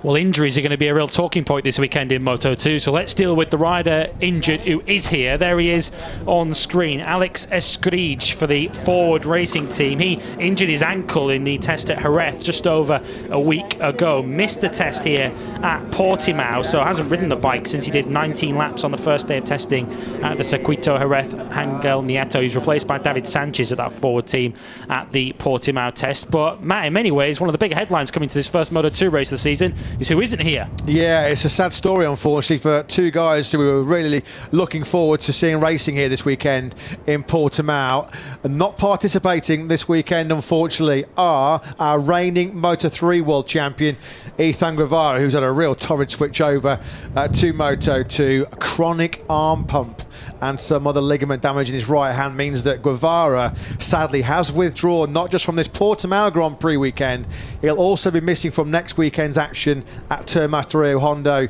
Speaker 2: Well, injuries are going to be a real talking point this weekend in Moto2, so let's deal with the rider injured who is here. There he is on screen, Alex Escrig for the Forward Racing team. He injured his ankle in the test at Jerez just over a week ago. Missed the test here at Portimao, so hasn't ridden the bike since he did 19 laps on the first day of testing at the Circuito Jerez. Angel Nieto, he's replaced by David Sanchez at that Forward team at the Portimao test. But Matt, in many ways, one of the big headlines coming to this first Moto2 race of the season is who isn't here.
Speaker 1: Yeah, it's a sad story, unfortunately, for two guys who we were really looking forward to seeing racing here this weekend in Portimao. And not participating this weekend, unfortunately, are our reigning Moto3 world champion, Ethan Guevara, who's had a real torrid switch over to Moto2. A chronic arm pump and some other ligament damage in his right hand means that Guevara sadly has withdrawn, not just from this Portimao Grand Prix weekend, he'll also be missing from next weekend's action at Termas de Rio Hondo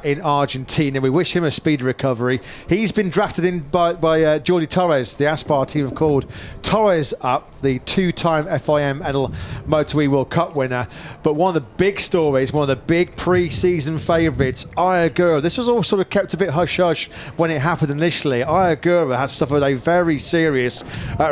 Speaker 1: in Argentina. We wish him a speedy recovery. He's been drafted in by Jordi Torres. The Aspar team have called Torres up, the two-time FIM Edel Moto E World Cup winner. But one of the big stories, one of the big pre-season favourites, Ayagura. This was all sort of kept a bit hush-hush when it happened initially. Ayagura has suffered a very serious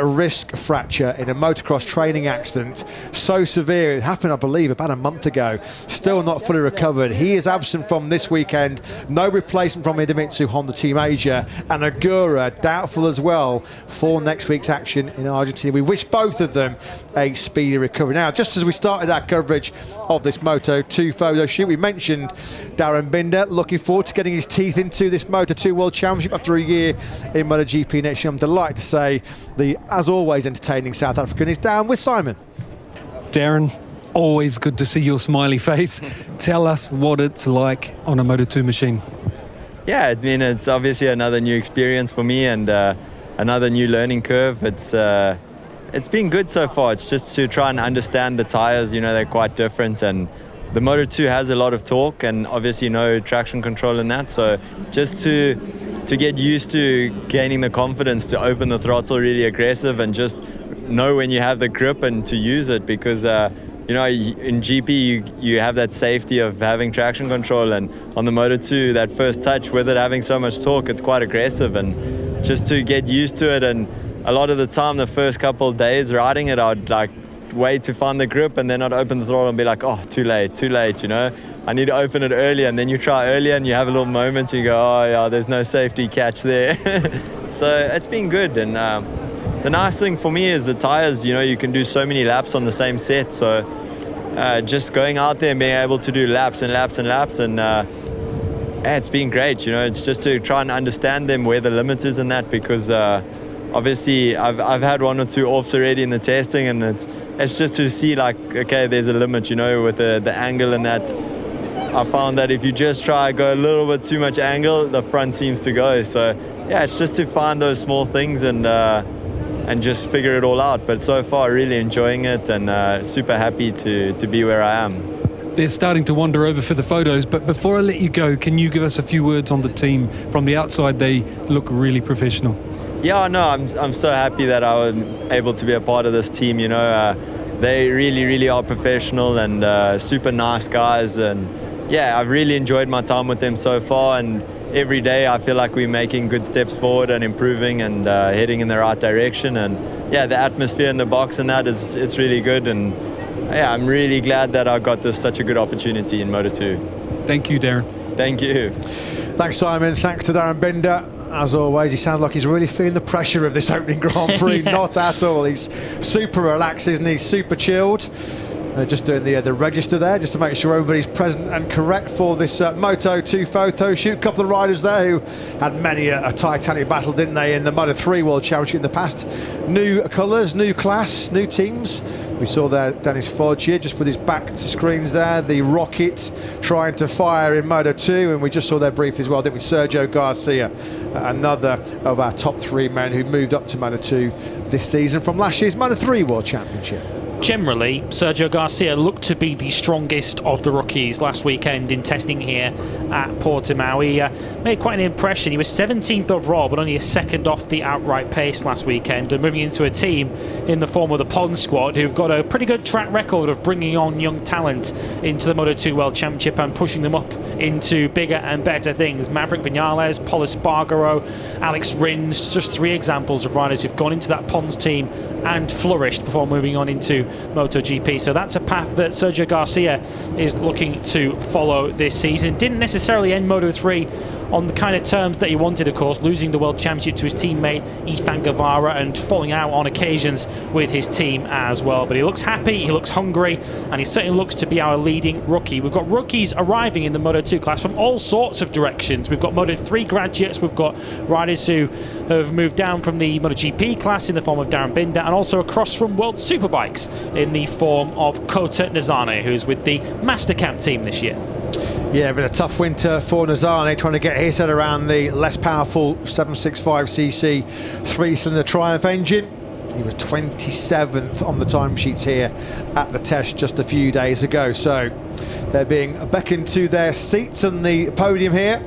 Speaker 1: wrist fracture in a motocross training accident. So severe, it happened, I believe, about a month ago. Still not fully recovered. He is absent from this weekend. No replacement from Idemitsu Honda Team Asia. And Agura doubtful as well for next week's action in Argentina. We wish both of them a speedy recovery. Now, just as we started our coverage of this Moto2 photo shoot, we mentioned Darren Binder looking forward to getting his teeth into this Moto2 World Championship after a year in MotoGP next year. I'm delighted to say the, as always, entertaining South African is down with Simon.
Speaker 3: Darren, always good to see your smiley face. Tell us what it's like on a Moto2 machine.
Speaker 11: Yeah, I mean, it's obviously another new experience for me and another new learning curve. It's been good so far. It's just to try and understand the tires. You know, they're quite different, and the Moto2 has a lot of torque and obviously no traction control in that. So just to get used to gaining the confidence to open the throttle really aggressive and just know when you have the grip and to use it, because you know, in GP you have that safety of having traction control, and on the Moto2 that first touch with it having so much torque, it's quite aggressive, and just to get used to it. And a lot of the time, the first couple of days riding it, I'd like wait to find the grip and then I'd open the throttle and be like, oh, too late, you know, I need to open it earlier. And then you try earlier and you have a little moment, you go, oh yeah, there's no safety catch there. So it's been good. And the nice thing for me is the tires, you know, you can do so many laps on the same set. So just going out there and being able to do laps and laps and laps, and it's been great. You know, it's just to try and understand them, where the limit is in that, because obviously I've had one or two offs already in the testing, and it's just to see like, okay, there's a limit, you know, with the angle and that. I found that if you just try go a little bit too much angle, the front seems to go. So yeah, it's just to find those small things and just figure it all out. But so far, really enjoying it, and super happy to be where I am.
Speaker 3: They're starting to wander over for the photos, but before I let you go, can you give us a few words on the team? From the outside, they look really professional. Yeah,
Speaker 11: no, I'm so happy that I was able to be a part of this team. You know, they really are professional and super nice guys, and yeah, I've really enjoyed my time with them so far, and every day I feel like we're making good steps forward and improving and heading in the right direction. And yeah, the atmosphere in the box and that it's really good, and yeah, I'm really glad that I got such a good opportunity in Moto2.
Speaker 3: Thank you, Darren.
Speaker 11: Thank you.
Speaker 1: Thanks, Simon. Thanks to Darren Binder. As always, he sounds like he's really feeling the pressure of this opening Grand Prix.
Speaker 2: Yeah.
Speaker 1: Not at all. He's super relaxed, isn't he? Super chilled. Just doing the register there, just to make sure everybody's present and correct for this Moto2 photo shoot. A couple of riders there who had many a Titanic battle, didn't they, in the Moto3 World Championship in the past. New colours, new class, new teams. We saw there Dennis Fodge here, just with his back to screens there, the rocket trying to fire in Moto2, and we just saw there briefly as well, didn't we, Sergio Garcia, another of our top three men who moved up to Moto2 this season from last year's Moto3 World Championship.
Speaker 2: Generally, Sergio Garcia looked to be the strongest of the rookies last weekend in testing here at Portimao. He made quite an impression. He was 17th overall, but only a second off the outright pace last weekend, and moving into a team in the form of the Pond squad, who've got a pretty good track record of bringing on young talent into the Moto2 World Championship and pushing them up into bigger and better things. Maverick Vinales, Paul Espargaro, Alex Rins, just three examples of riders who've gone into that Ponds team and flourished before moving on into MotoGP. So that's a path that Sergio Garcia is looking to follow this season. Didn't necessarily end Moto3 on the kind of terms that he wanted, of course, losing the World Championship to his teammate Ethan Guevara and falling out on occasions with his team as well. But he looks happy, he looks hungry, and he certainly looks to be our leading rookie. We've got rookies arriving in the Moto2 class from all sorts of directions. We've got Moto3 graduates, we've got riders who have moved down from the MotoGP class in the form of Darren Binder, and also across from World Superbikes in the form of Kota Nizane, who's with the Mastercam team this year.
Speaker 1: Yeah, been a tough winter for Nizane, trying to get his head around the less powerful 765cc three-cylinder Triumph engine. He was 27th on the timesheets here at the test just a few days ago. So they're being beckoned to their seats on the podium here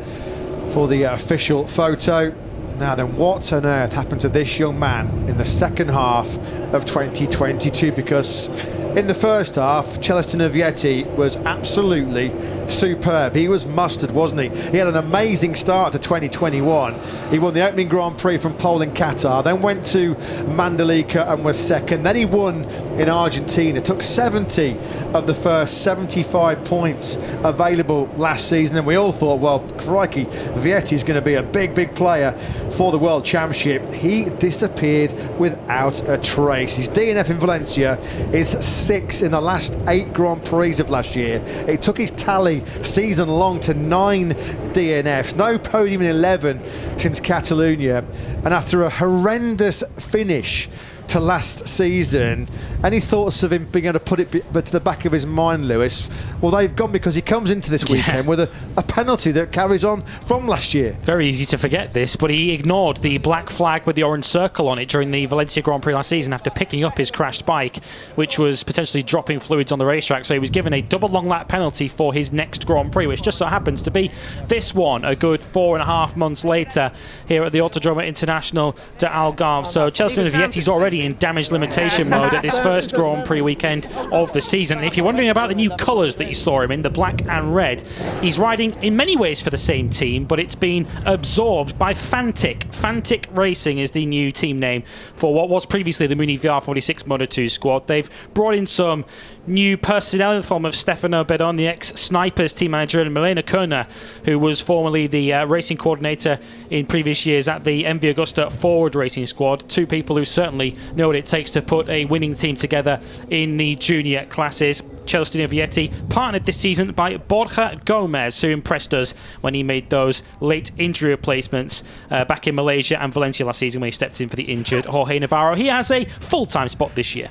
Speaker 1: for the official photo. Now then, what on earth happened to this young man in the second half of 2022? Because in the first half, Celestino Vietti was absolutely superb. He was mustard, wasn't he? He had an amazing start to 2021. He won the opening Grand Prix from Pole and Qatar, then went to Mandalika and was second. Then he won in Argentina, took 70 of the first 75 points available last season, and we all thought, well, crikey, Vietti's going to be a big player for the World Championship. He disappeared without a trace. His DNF in Valencia is 6 in the last 8 Grand Prix of last year. It took his tally season long to 9 DNFs. No podium in 11 since Catalonia. And after a horrendous finish to last season, any thoughts of him being able to put it to the back of his mind, Lewis? Well, they've gone because he comes into this weekend with a penalty that carries on from last year.
Speaker 2: Very easy to forget this, but he ignored the black flag with the orange circle on it during the Valencia Grand Prix last season after picking up his crashed bike, which was potentially dropping fluids on the racetrack. So he was given a double long lap penalty for his next Grand Prix, which just so happens to be this one, a good 4.5 months later here at the Autodromo International de Algarve. So Celestino Vietti's already in damage limitation mode at this first Grand Prix weekend of the season. And if you're wondering about the new colours that you saw him in, the black and red, he's riding in many ways for the same team, but it's been absorbed by Fantic. Fantic Racing is the new team name for what was previously the Muni VR46 Moto2 squad. They've brought in some new personnel in the form of Stefano Bedon, the ex-Snipers team manager, and Milena Kerner, who was formerly the racing coordinator in previous years at the MV Augusta Forward Racing Squad. Two people who certainly know what it takes to put a winning team together in the junior classes. Celestino Vietti partnered this season by Borja Gomez, who impressed us when he made those late injury replacements back in Malaysia and Valencia last season when he stepped in for the injured Jorge Navarro. He has a full-time spot this year.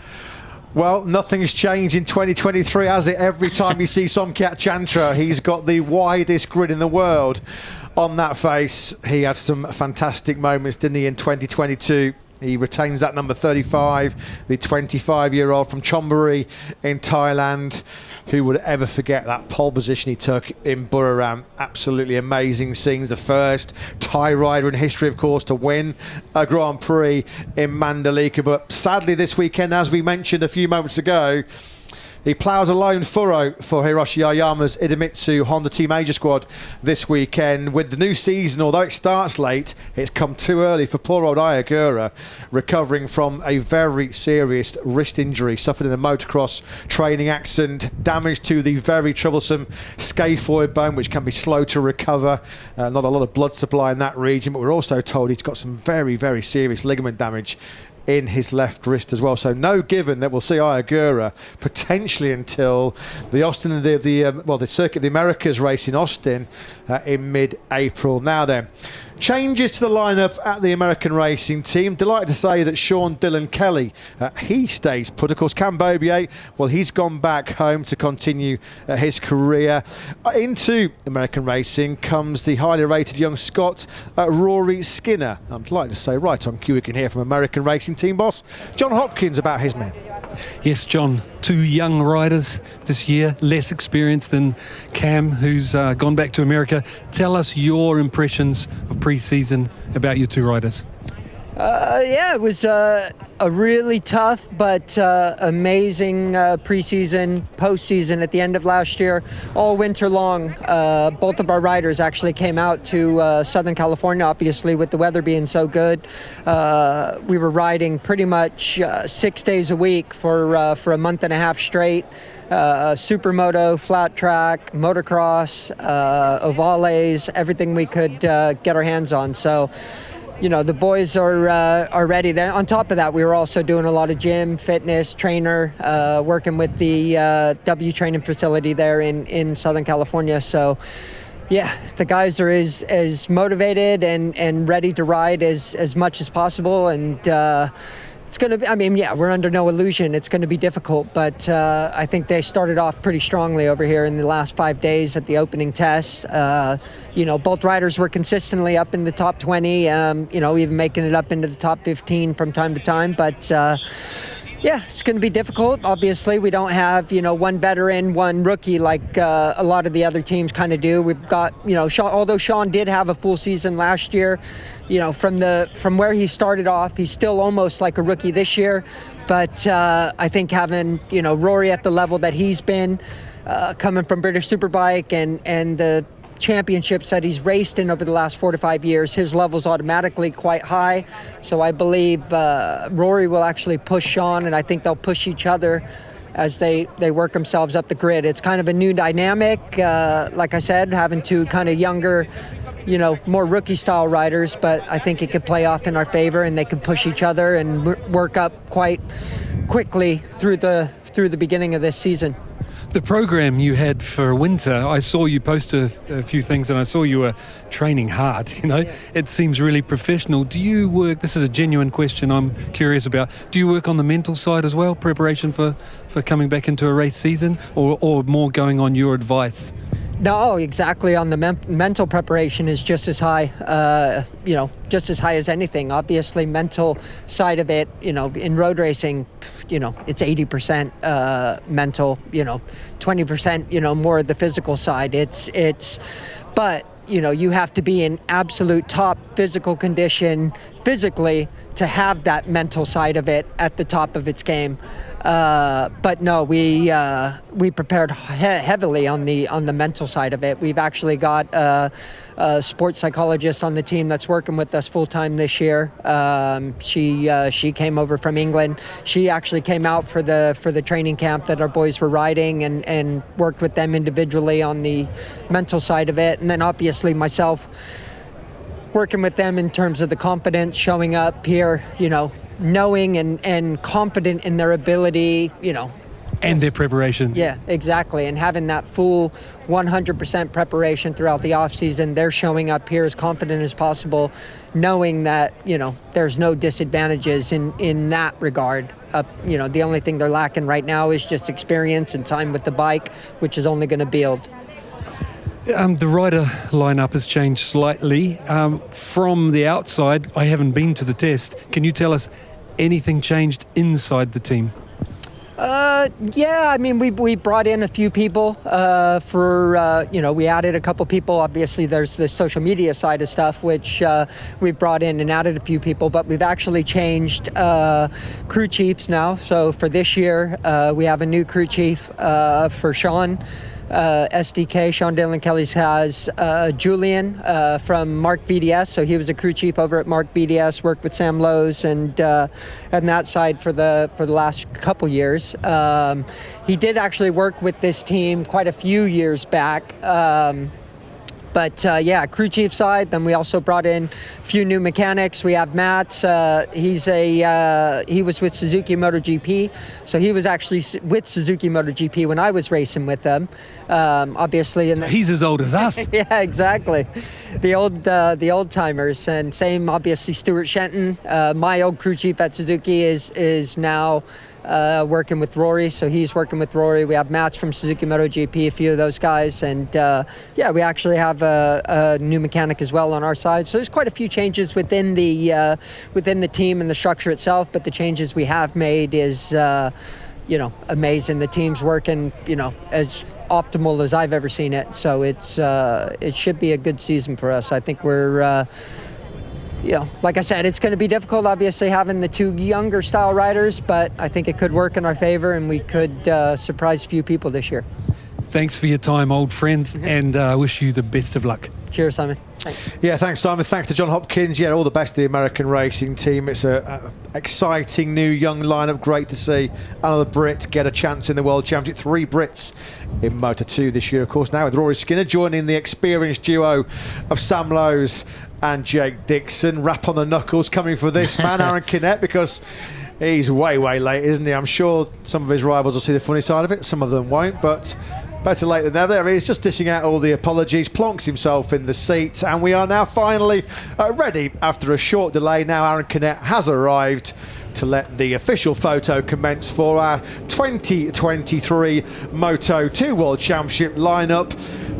Speaker 1: Well, nothing's changed in 2023, has it? Every time you see Somkiat Chantra, he's got the widest grin in the world on that face. He had some fantastic moments, didn't he, in 2022? He retains that number 35, the 25-year-old from Chonburi in Thailand. Who would ever forget that pole position he took in Buriram? Absolutely amazing scenes. The first Thai rider in history, of course, to win a Grand Prix in Mandalika. But sadly this weekend, as we mentioned a few moments ago, he ploughs a lone furrow for Hiroshi Ayama's Idemitsu Honda Team Asia squad this weekend. With the new season, although it starts late, it's come too early for poor old Ayagura, recovering from a very serious wrist injury suffered in a motocross training accident, damage to the very troublesome scaphoid bone, which can be slow to recover. Not a lot of blood supply in that region, but we're also told he's got some very serious ligament damage in his left wrist as well. So no given that we'll see Ayagura potentially until the Austin, the Circuit of the Americas race in Austin in mid-April. Now then, changes to the lineup at the American racing team. Delighted to say that Sean Dillon Kelly, he stays put. Of course, Cam Bobier, well, he's gone back home to continue his career. Into American racing comes the highly rated young Scot, Rory Skinner. I'm delighted to say right on cue we can hear from American racing team boss John Hopkins about his men.
Speaker 3: Yes, John, 2 young riders this year, less experienced than Cam, who's gone back to America. Tell us your impressions of pre-season about your 2 riders.
Speaker 12: Yeah, it was a really tough but amazing preseason, postseason at the end of last year. All winter long, both of our riders actually came out to Southern California, obviously, with the weather being so good. We were riding pretty much 6 days a week for a month and a half straight. Supermoto, flat track, motocross, ovales, everything we could get our hands on. So, you know, the boys are ready. Then on top of that, we were also doing a lot of gym, fitness, trainer, working with the W training facility there in Southern California. So, yeah, the guys are as motivated and ready to ride as much as possible. And It's going to be, I mean, yeah, we're under no illusion. It's going to be difficult, but I think they started off pretty strongly over here in the last 5 days at the opening test. Both riders were consistently up in the top 20, even making it up into the top 15 from time to time. But yeah, it's going to be difficult. Obviously, we don't have, one veteran, one rookie like a lot of the other teams kind of do. We've got, although Sean did have a full season last year, from where he started off, he's still almost like a rookie this year. But I think having, Rory at the level that he's been, coming from British Superbike and the championships that he's raced in over the last 4 to 5 years, his level's automatically quite high. So I believe Rory will actually push Sean, and I think they'll push each other as they work themselves up the grid. It's kind of a new dynamic, like I said, having two kind of younger, more rookie-style riders, but I think it could play off in our favor, and they could push each other and work up quite quickly through the beginning of this season.
Speaker 3: The program you had for winter, I saw you post a few things, and I saw you were training hard. It seems really professional. Do you work? This is a genuine question I'm curious about. Do you work on the mental side as well, preparation for coming back into a race season, or more going on your advice?
Speaker 12: No, exactly. On the mental preparation is just as high, just as high as anything. Obviously, mental side of it, in road racing, it's 80% mental, 20%, more of the physical side. But you have to be in absolute top physical condition physically to have that mental side of it at the top of its game. But no, we prepared heavily on the mental side of it. We've actually got a sports psychologist on the team that's working with us full time this year. She came over from England. She actually came out for the training camp that our boys were riding and worked with them individually on the mental side of it. And then obviously myself working with them in terms of the confidence, showing up here, knowing and confident in their ability,
Speaker 3: and their preparation.
Speaker 12: Yeah, exactly. And having that full 100% preparation throughout the off season, they're showing up here as confident as possible, knowing that, there's no disadvantages in that regard. The only thing they're lacking right now is just experience and time with the bike, which is only going to build.
Speaker 3: The rider lineup has changed slightly. From the outside, I haven't been to the test. Can you tell us anything changed inside the team?
Speaker 12: Yeah, I mean, we brought in a few people we added a couple people. Obviously, there's the social media side of stuff, which we brought in and added a few people, but we've actually changed crew chiefs now. So for this year, we have a new crew chief for Sean. SDK, Sean Dillon Kelly's has Julian from Mark BDS, so he was a crew chief over at Mark BDS, worked with Sam Lowe's and that side for the last couple years. He did actually work with this team quite a few years back. But crew chief side. Then we also brought in a few new mechanics. We have Matt. He was with Suzuki MotoGP, so he was actually with Suzuki MotoGP when I was racing with them. Obviously, and
Speaker 3: he's as old as us.
Speaker 12: Yeah, exactly. The old timers, and same obviously Stuart Shenton. My old crew chief at Suzuki is now working with Rory, so he's working with Rory. We have Mats from Suzuki MotoGP, a few of those guys, and we actually have a new mechanic as well on our side. So there's quite a few changes within the team and the structure itself, but the changes we have made is amazing. The team's working as optimal as I've ever seen it, so it should be a good season for us. I think we're like I said, it's going to be difficult, obviously, having the two younger style riders, but I think it could work in our favor, and we could surprise a few people this year.
Speaker 3: Thanks for your time, old friends, and I wish you the best of luck.
Speaker 12: Cheers, Simon. Thanks.
Speaker 1: Yeah, thanks, Simon. Thanks to John Hopkins. Yeah, all the best to the American racing team. It's a exciting new young lineup. Great to see another Brit get a chance in the World Championship. 3 Brits in Moto2 this year, of course, now with Rory Skinner joining the experienced duo of Sam Lowe's and Jake Dixon. Rap on the knuckles coming for this man, Aaron Kinnett, because he's way late, isn't he? I'm sure some of his rivals will see the funny side of it, some of them won't, but better late than never. He's just dishing out all the apologies, plonks himself in the seat, and we are now finally ready after a short delay. Now Aaron Kinnett has arrived to let the official photo commence for our 2023 Moto2 World Championship lineup.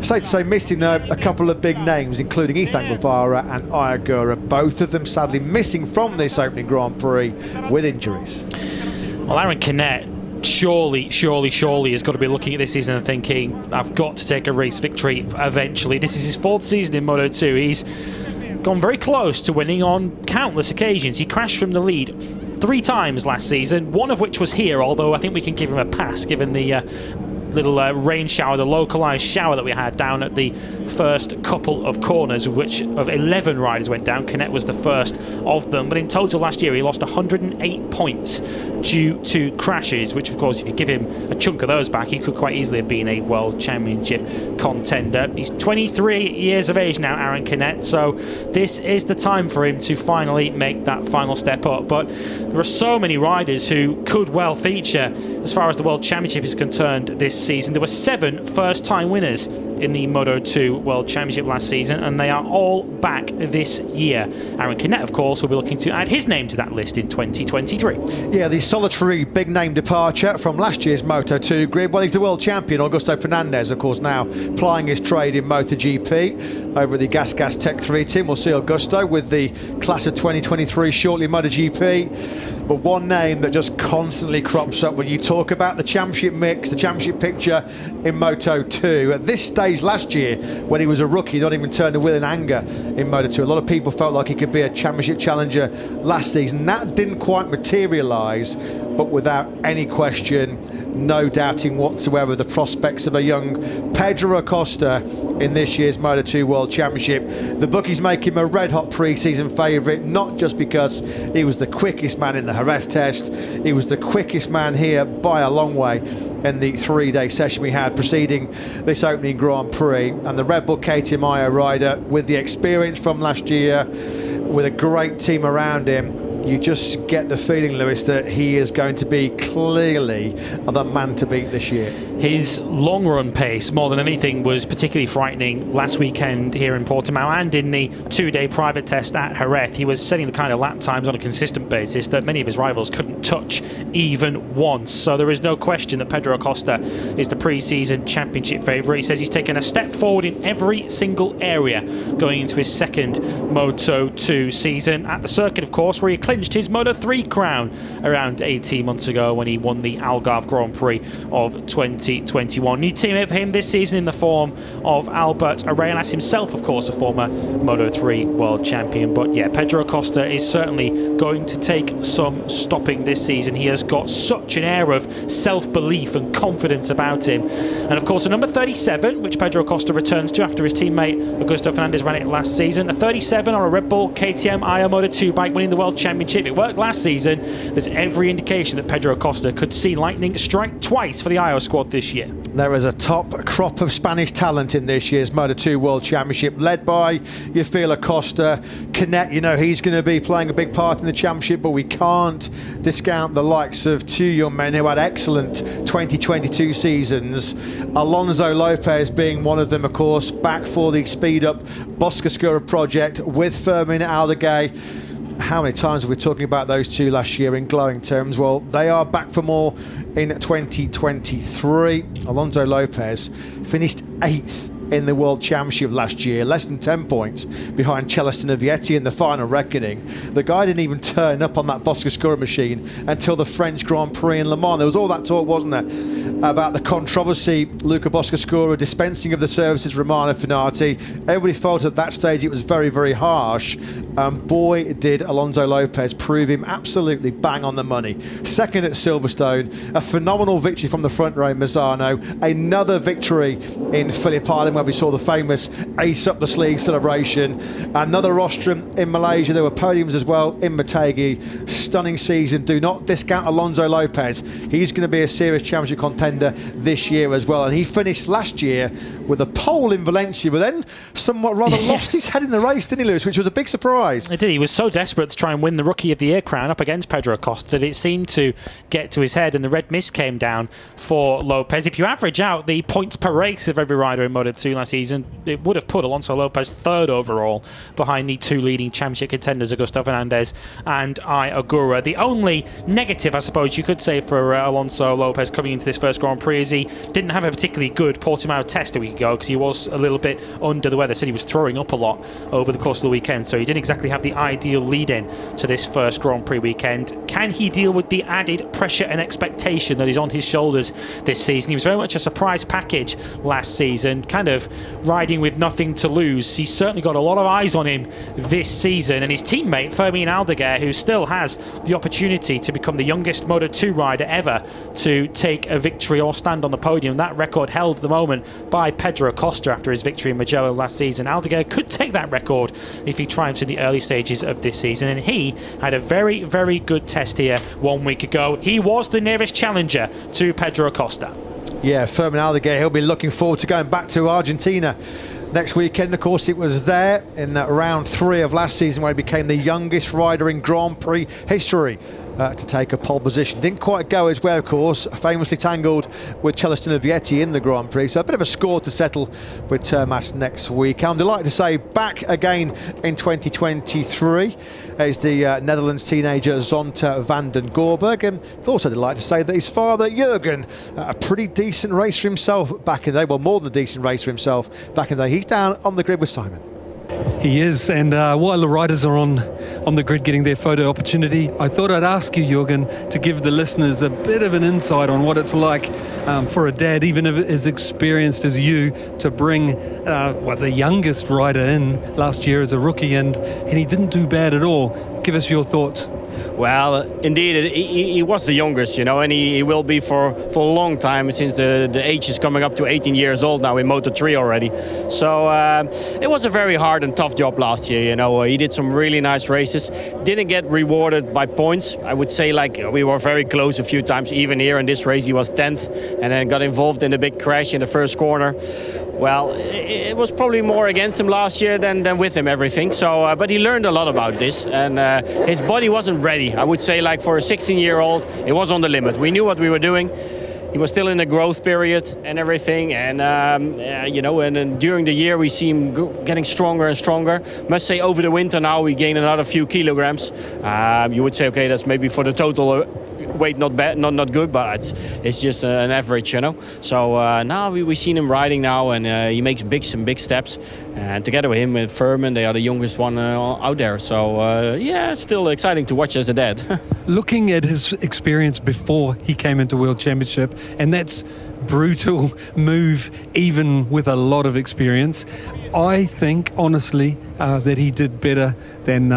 Speaker 1: Safe to say, missing a couple of big names, including Ethan Guevara and Ayagura, both of them sadly missing from this opening Grand Prix with injuries.
Speaker 2: Well, Aaron Canet surely has got to be looking at this season and thinking, I've got to take a race victory eventually. This is his 4th season in Moto2. He's gone very close to winning on countless occasions. He crashed from the lead 3 times last season, one of which was here, although I think we can give him a pass given the little rain shower, the localised shower that we had down at the first couple of corners, which of 11 riders went down. Canet was the first of them, but in total last year he lost 108 points due to crashes, which of course if you give him a chunk of those back he could quite easily have been a World Championship contender. He's 23 years of age now, Aaron Canet, so this is the time for him to finally make that final step up. But there are so many riders who could well feature as far as the World Championship is concerned this season. There were 7 first-time winners in the Moto2 World Championship last season, and they are all back this year. Aaron Canet, of course, will be looking to add his name to that list in 2023.
Speaker 1: Yeah, the solitary big-name departure from last year's Moto2 grid. Well, he's the world champion, Augusto Fernandez, of course, now plying his trade in MotoGP over the Gas Tech 3 team. We'll see Augusto with the class of 2023 shortly in MotoGP. But one name that just constantly crops up when you talk about the championship mix, the championship picture in Moto2. At this stage last year, when he was a rookie, not even turned the wheel in anger in Moto2. A lot of people felt like he could be a championship challenger last season. That didn't quite materialise, but without any question, no doubting whatsoever the prospects of a young Pedro Acosta in this year's Moto2 World Championship. The bookies make him a red-hot pre-season favourite, not just because he was the quickest man in the Jerez test, he was the quickest man here by a long way in the 3-day session we had preceding this opening Grand Prix. And the Red Bull KTM Ayo rider, with the experience from last year, with a great team around him, you just get the feeling, Lewis, that he is going to be clearly the man to beat this year.
Speaker 2: His long run pace, more than anything, was particularly frightening last weekend here in Portimao and in the 2-day private test at Jerez. He was setting the kind of lap times on a consistent basis that many of his rivals couldn't touch even once. So there is no question that Pedro Acosta is the pre-season championship favourite. He says he's taken a step forward in every single area going into his 2nd Moto2 season at the circuit, of course, where he clinched his Moto3 crown around 18 months ago when he won the Algarve Grand Prix of 2021. New teammate for him this season in the form of Albert Arenas, himself, of course, a former Moto3 world champion. But yeah, Pedro Acosta is certainly going to take some stopping this season. He has got such an air of self-belief and confidence about him. And of course, a number 37, which Pedro Acosta returns to after his teammate Augusto Fernandez ran it last season. A 37 on a Red Bull KTM Ayo Moto2 bike, winning the World Championship. It worked last season. There's every indication that Pedro Acosta could see lightning strike twice for the Ayo squad this year.
Speaker 1: There is a top crop of Spanish talent in this year's Moto2 World Championship, led by Yafil Acosta. Canet, you know, he's going to be playing a big part in the championship, but we can't discount the likes of 2 young men who had excellent 2022 seasons. Alonso Lopez being one of them, of course, back for the Speed Up Boscoscura project with Fermin Aldeguer. How many times are we talking about those two last year in glowing terms? Well, they are back for more in 2023. Alonso Lopez finished 8th in the World Championship last year, less than 10 points behind Celestino Vietti in the final reckoning. The guy didn't even turn up on that Boscoscura machine until the French Grand Prix in Le Mans. There was all that talk, wasn't there, about the controversy, Luca Boscoscura dispensing of the services Romano Finati. Everybody felt at that stage it was very, very harsh. Boy, did Alonso Lopez prove him absolutely bang on the money. 2nd at Silverstone, a phenomenal victory from the front row in Misano, another victory in Phillip Island where we saw the famous ace up the sleeve celebration, another rostrum in Malaysia. There were podiums as well in Motegi. Stunning season. Do not discount Alonso Lopez. He's going to be a serious championship contender this year as well, and he finished last year with a pole in Valencia, but then somewhat rather lost his head in the race, didn't he, Lewis, which was a big surprise.
Speaker 2: He did. He was so desperate to try and win the Rookie of the Year crown up against Pedro Acosta that it seemed to get to his head, and the red mist came down for Lopez. If you average out the points per race of every rider in Moto2 doing last season, it would have put Alonso Lopez third overall behind the two leading championship contenders, Augusto Fernandez and Ai Ogura. The only negative, I suppose you could say, for Alonso Lopez coming into this first Grand Prix is he didn't have a particularly good Portimao test a week ago because he was a little bit under the weather. Said he was throwing up a lot over the course of the weekend, so he didn't exactly have the ideal lead-in to this first Grand Prix weekend. Can he deal with the added pressure and expectation that is on his shoulders this season? He was very much a surprise package last season, kind of riding with nothing to lose. He's certainly got a lot of eyes on him this season, and his teammate Fermin Aldeguer, who still has the opportunity to become the youngest Moto2 rider ever to take a victory or stand on the podium. That record held at the moment by Pedro Acosta after his victory in Mugello last season. Aldeguer could take that record if he triumphs in the early stages of this season, and he had a very, very good test here 1 week ago. He was the nearest challenger to Pedro Acosta.
Speaker 1: Yeah, Fermin Aldeguer, he'll be looking forward to going back to Argentina next weekend. Of course, it was there in round 3 of last season where he became the youngest rider in Grand Prix history to take a pole position. Didn't quite go his way, of course, famously tangled with Celestino Vietti in the Grand Prix, so a bit of a score to settle with Termas next week. I'm delighted to say back again in 2023 is the Netherlands teenager Zonta van den Gorberg, and also delighted to say that his father Jurgen, a pretty decent racer himself back in the day, well, more than a decent racer himself back in the day. He's down on the grid with Simon.
Speaker 3: He is, and while the riders are on the grid getting their photo opportunity, I thought I'd ask you, Jürgen, to give the listeners a bit of an insight on what it's like for a dad, even if as experienced as you, to bring the youngest rider in last year as a rookie, and he didn't do bad at all. Give us your thoughts.
Speaker 13: Well, indeed, he was the youngest, you know, and he will be for a long time, since the age is coming up to 18 years old now in Moto3 already. So it was a very hard and tough job last year, you know. He did some really nice races, didn't get rewarded by points. I would say, like, we were very close a few times. Even here in this race he was 10th and then got involved in a big crash in the first corner. Well, it was probably more against him last year than with him, everything. So, but he learned a lot about this, and his body wasn't ready. I would say, like, for a 16-year-old, it was on the limit. We knew what we were doing. He was still in the growth period and everything, and you know, and then during the year we see him getting stronger and stronger. Must say, over the winter now we gain another few kilograms. You would say, okay, that's maybe for the total weight not bad, not good, but it's just an average, you know. So now we seen him riding now, and he makes some big steps. And together with him and Fermin, they are the youngest one out there. So yeah, it's still exciting to watch as a dad.
Speaker 3: Looking at his experience before he came into World Championship, and that's brutal move even with a lot of experience, I think honestly that he did better than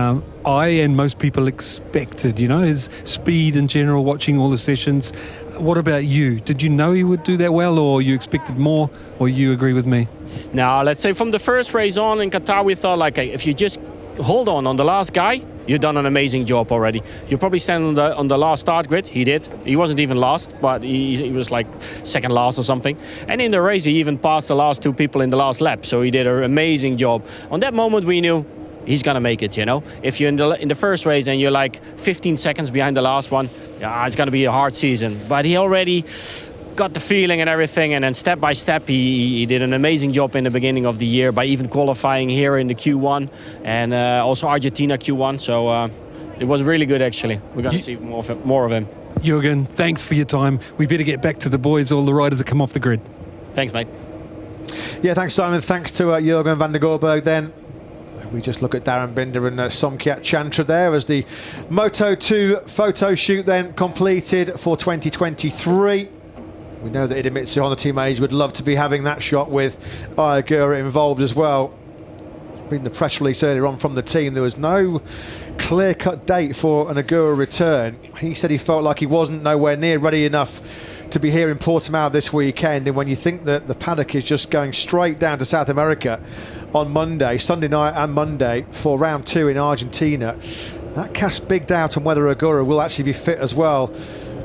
Speaker 3: I and most people expected. You know, his speed in general, watching all the sessions. What about you? Did you know he would do that well, or you expected more, or you agree with me?
Speaker 13: Now, let's say from the first race on in Qatar, we thought, like, if you just hold on the last guy, you've done an amazing job already. You probably stand on the last start grid. He did. He wasn't even last, but he was like second last or something. And in the race, he even passed the last two people in the last lap. So he did an amazing job. On that moment, we knew he's gonna make it. You know, if you're in the first race and you're like 15 seconds behind the last one, yeah, it's gonna be a hard season. But he already got the feeling and everything, and then step by step he did an amazing job in the beginning of the year by even qualifying here in the Q1 and also Argentina Q1. So it was really good, actually. We're going to see more of him.
Speaker 3: Jürgen, thanks for your time. We better get back to the boys. All the riders have come off the grid.
Speaker 13: Thanks, mate.
Speaker 1: Yeah, thanks, Simon. Thanks to Jürgen van der Gorberg then. We just look at Darren Binder and Somkiat Chantra there as the Moto2 photo shoot then completed for 2023. We know that Idemitsu Honda team age would love to be having that shot with Ai Ogura involved as well. Reading the press release earlier on from the team, there was no clear-cut date for an Ogura return. He said he felt like he wasn't nowhere near ready enough to be here in Portimao this weekend, and when you think that the paddock is just going straight down to South America on Monday, Sunday night and Monday for round 2 in Argentina, that casts big doubt on whether Ogura will actually be fit as well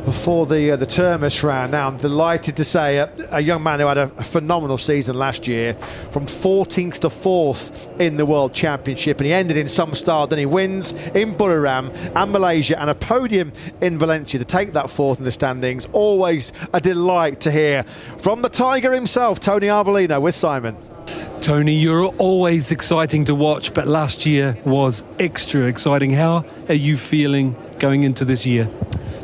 Speaker 1: before the Termas round. Now, I'm delighted to say a young man who had a phenomenal season last year, from 14th to 4th in the World Championship, and he ended in some style. Then he wins in Buriram and Malaysia and a podium in Valencia to take that 4th in the standings. Always a delight to hear from the Tiger himself, Tony Arbolino, with Simon.
Speaker 3: Tony, you're always exciting to watch, but last year was extra exciting. How are you feeling going into this year?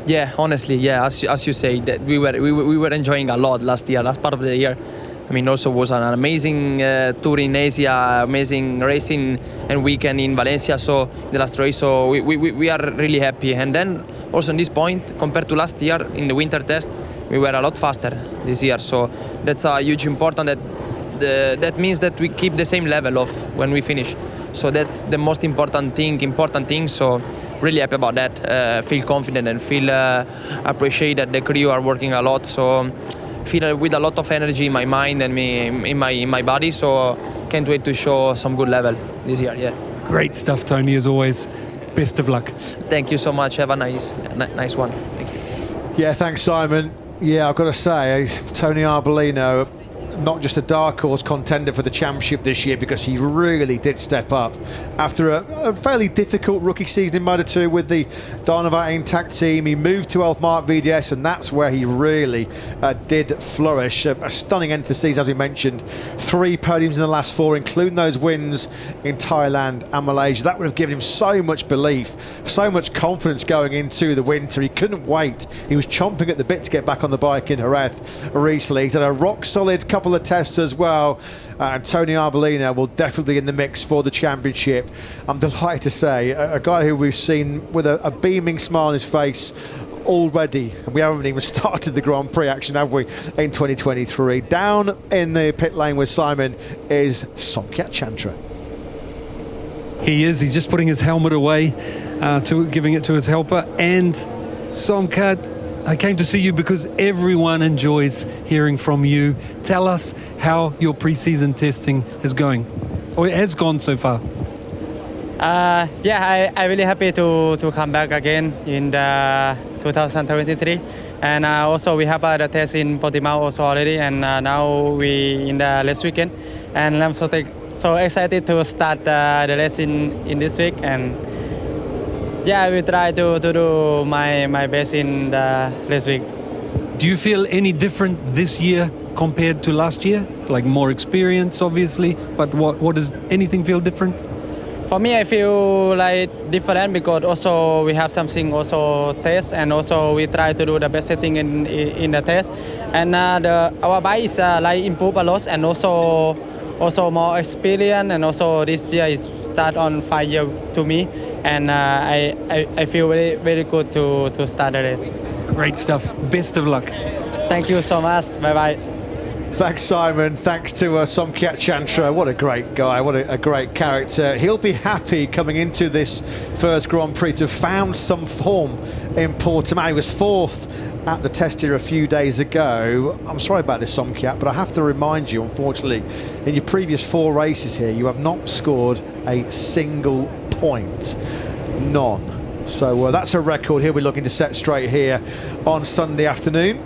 Speaker 14: Yeah, honestly, yeah, as you say, that we were enjoying a lot last year, last part of the year. I mean, also was an amazing tour in Asia, amazing racing and weekend in Valencia. So the last race, so we are really happy. And then also in this point, compared to last year in the winter test, we were a lot faster this year. So that's a huge important. That means that we keep the same level of when we finish. So that's the most important thing. So really happy about that. Feel confident and feel appreciate that the crew are working a lot. So feel with a lot of energy in my mind and in my body. So can't wait to show some good level this year. Yeah.
Speaker 3: Great stuff, Tony, as always. Best of luck.
Speaker 14: Thank you so much. Have a nice one. Thank you.
Speaker 1: Yeah, thanks, Simon. Yeah, I've got to say, Tony Arbolino, not just a dark horse contender for the championship this year, because he really did step up after a fairly difficult rookie season in Moto2 with the Ducati and Tech team. He moved to Elfmark VDS, and that's where he really did flourish. A stunning end to the season, as we mentioned. 3 podiums in the last 4, including those wins in Thailand and Malaysia. That would have given him so much belief, so much confidence going into the winter. He couldn't wait. He was chomping at the bit to get back on the bike in Jerez recently. He's had a rock solid couple of tests as well, and Tony Arbolino will definitely be in the mix for the championship. I'm delighted to say a guy who we've seen with a beaming smile on his face already, and we haven't even started the Grand Prix action, have we, in 2023. Down in the pit lane with Simon is Somkhat Chantra.
Speaker 3: He's just putting his helmet away, giving it to his helper. And Somkhat, I came to see you because everyone enjoys hearing from you. Tell us how your pre-season testing is going, or has gone so far.
Speaker 15: Yeah, I'm really happy to come back again in the 2023. And also we have the test in Portimao also already, and now we in the last weekend. And I'm so excited to start the race in this week. And yeah, I will try to do my best in the race week.
Speaker 3: Do you feel any different this year compared to last year? Like more experience, obviously, but what does anything feel different?
Speaker 15: For me, I feel like different because also we have something also test, and also we try to do the best setting in the test. And our bike is like improve a lot, and also more experience, and also this year is start on 5 years to me, and I feel very, very good to start the race.
Speaker 3: Great stuff. Best of luck.
Speaker 15: Thank you so much. Bye bye.
Speaker 1: Thanks, Simon. Thanks to Somkhat Chantra. What a great guy. What a great character. He'll be happy coming into this first Grand Prix to have found some form in Portimao. He was 4th at the test here a few days ago. I'm sorry about this, Somkhat, but I have to remind you, unfortunately, in your previous 4 races here, you have not scored a single point. None. So that's a record he'll be looking to set straight here on Sunday afternoon.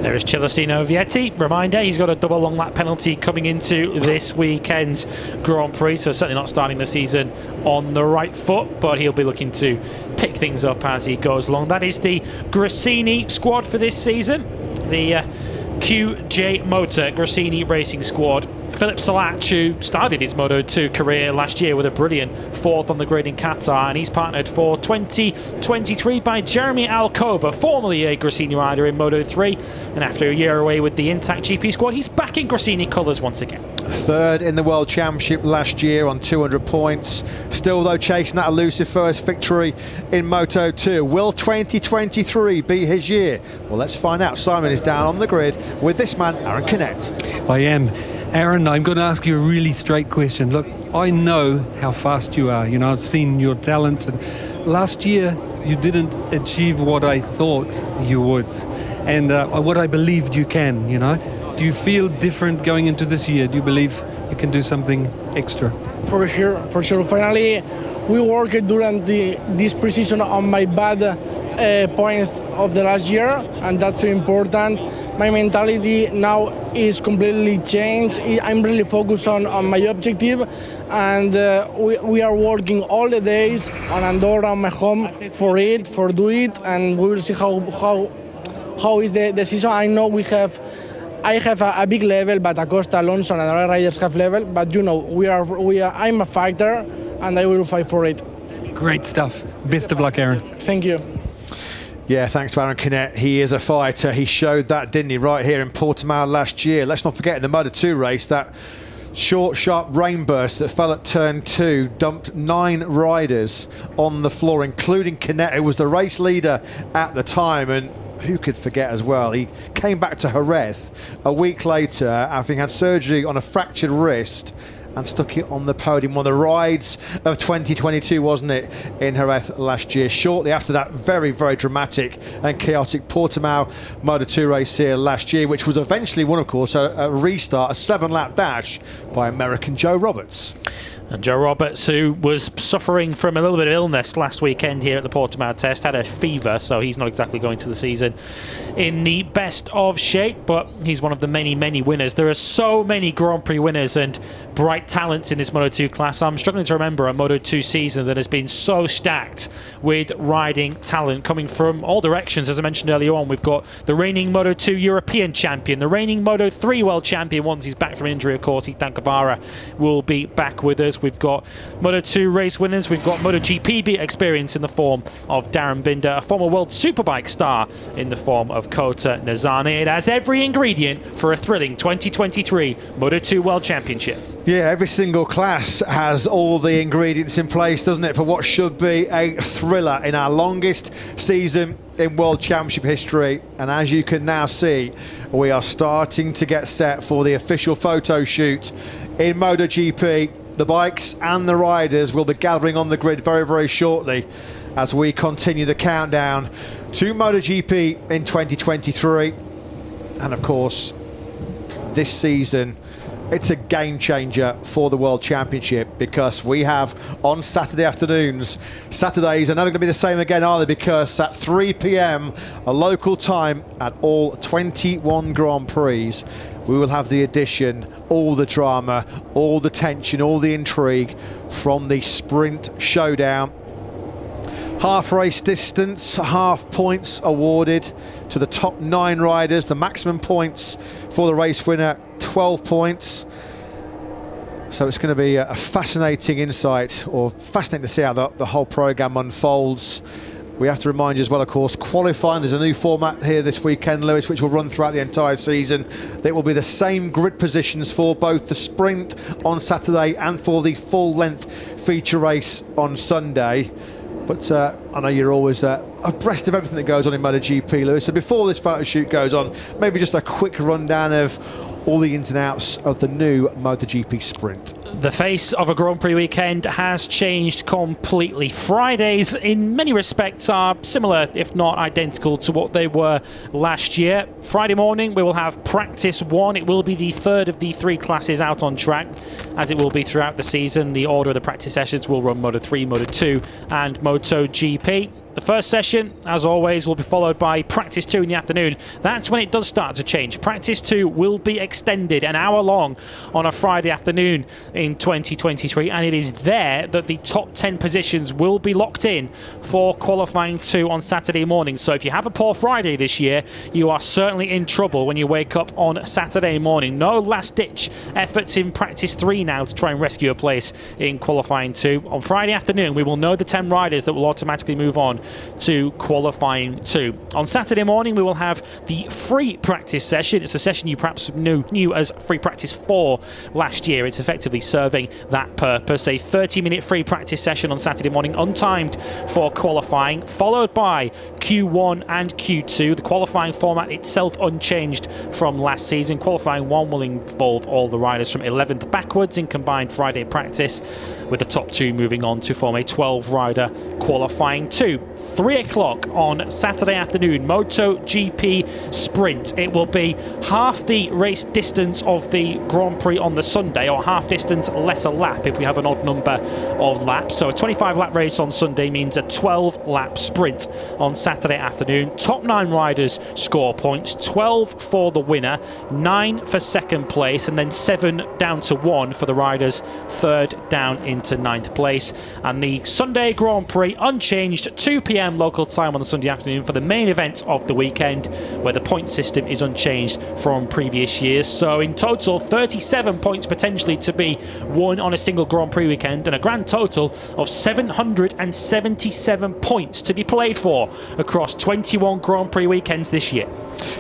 Speaker 2: There is Celestino Vietti. Reminder, he's got a double long lap penalty coming into this weekend's Grand Prix, so certainly not starting the season on the right foot, but he'll be looking to pick things up as he goes along. That is the Gresini squad for this season. The QJ Motor Gresini Racing Squad. Philip Salat, who started his Moto2 career last year with a brilliant 4th on the grid in Qatar, and he's partnered for 2023 by Jeremy Alcoba, formerly a Gresini rider in Moto3, and after a year away with the Intact GP squad, he's back in Gresini colours once again.
Speaker 1: 3rd in the World Championship last year on 200 points. Still, though, chasing that elusive first victory in Moto2. Will 2023 be his year? Well, let's find out. Simon is down on the grid with this man, Aaron Canet.
Speaker 3: I am. Aaron, I'm going to ask you a really straight question. Look, I know how fast you are. You know, I've seen your talent. And last year, you didn't achieve what I thought you would, and what I believed you can, you know. Do you feel different going into this year? Do you believe you can do something extra?
Speaker 16: For sure. Finally, we worked during this pre-season on my bad points of the last year, and that's so important. My mentality now is completely changed. I'm really focused on my objective, and we are working all the days on Andorra, my home, for do it, and we will see how is the season. I know we have I have a big level, but Acosta, Alonso, and other riders have level. But I'm a fighter, and I will fight for it.
Speaker 3: Great stuff. Best of luck, Aaron.
Speaker 16: Thank you.
Speaker 1: Yeah, thanks to Aaron Canet. He is a fighter. He showed that, didn't he, right here in Portimao last year. Let's not forget in the Moto2 race, that short, sharp rain burst that fell at turn 2 dumped 9 riders on the floor, including Canet, who was the race leader at the time. And who could forget as well, he came back to Jerez a week later after he had surgery on a fractured wrist and stuck it on the podium. One of the rides of 2022, wasn't it, in Jerez last year, shortly after that very, very dramatic and chaotic Portimao Moto2 race here last year, which was eventually won, of course, a restart, a 7-lap dash by American Joe Roberts.
Speaker 2: And Joe Roberts, who was suffering from a little bit of illness last weekend here at the Portimao Test, had a fever, so he's not exactly going to the season in the best of shape, but he's one of the many, many winners. There are so many Grand Prix winners and bright talents in this Moto2 class. I'm struggling to remember a Moto2 season that has been so stacked with riding talent coming from all directions. As I mentioned earlier on, we've got the reigning Moto2 European champion, the reigning Moto3 world champion once he's back from injury, of course. Ethan Guevara will be back with us. We've got Moto2 race winners. We've got MotoGP experience in the form of Darren Binder, a former World Superbike star in the form of Kota Nizane. It has every ingredient for a thrilling 2023 Moto2 World Championship.
Speaker 1: Yeah, every single class has all the ingredients in place, doesn't it, for what should be a thriller in our longest season in World Championship history. And as you can now see, we are starting to get set for the official photo shoot in MotoGP. The bikes and the riders will be gathering on the grid very, very shortly as we continue the countdown to MotoGP in 2023. And of course, this season, it's a game changer for the World Championship, because we have on Saturday afternoons, Saturdays are never going to be the same again, are they? Because at 3 p.m, a local time at all 21 Grand Prix, we will have the addition, all the drama, all the tension, all the intrigue from the sprint showdown. Half race distance, half points awarded to the top 9 riders. The maximum points for the race winner, 12 points. So it's going to be a fascinating insight, or fascinating to see how the whole programme unfolds. We have to remind you as well, of course, qualifying. There's a new format here this weekend, Lewis, which will run throughout the entire season. It will be the same grid positions for both the sprint on Saturday and for the full-length feature race on Sunday. But I know you're always abreast of everything that goes on in MotoGP, Lewis. So before this photo shoot goes on, maybe just a quick rundown of all the ins and outs of the new MotoGP Sprint.
Speaker 2: The face of a Grand Prix weekend has changed completely. Fridays, in many respects, are similar, if not identical, to what they were last year. Friday morning, we will have practice 1. It will be the third of the 3 classes out on track, as it will be throughout the season. The order of the practice sessions will run Moto3, Moto2, and MotoGP. The first session, as always, will be followed by practice 2 in the afternoon. That's when it does start to change. Practice 2 will be extended an hour long on a Friday afternoon in 2023, and it is there that the top 10 positions will be locked in for qualifying 2 on Saturday morning. So if you have a poor Friday this year, you are certainly in trouble when you wake up on Saturday morning. No last-ditch efforts in practice 3 now to try and rescue a place in qualifying 2. On Friday afternoon, we will know the 10 riders that will automatically move on to qualifying 2. On Saturday morning, we will have the free practice session. It's a session you perhaps knew as free practice 4 last year. It's effectively serving that purpose. A 30-minute free practice session on Saturday morning, untimed for qualifying, followed by Q1 and Q2. The qualifying format itself unchanged from last season. Qualifying 1 will involve all the riders from 11th backwards in combined Friday practice, with the top 2 moving on to form a 12-rider qualifying 2. 3 o'clock on Saturday afternoon, MotoGP Sprint. It will be half the race distance of the Grand Prix on the Sunday, or half distance less a lap if we have an odd number of laps. So a 25-lap race on Sunday means a 12-lap sprint on Saturday afternoon. Top 9 riders score points, 12 for the winner, 9 for second place, and then 7 down to 1 for the riders third down into 9th place. And the Sunday Grand Prix unchanged, 2 p.m. local time on the Sunday afternoon for the main event of the weekend, where the point system is unchanged from previous years. So in total, 37 points potentially to be won on a single Grand Prix weekend, and a grand total of 777 points to be played for across 21 Grand Prix weekends this year.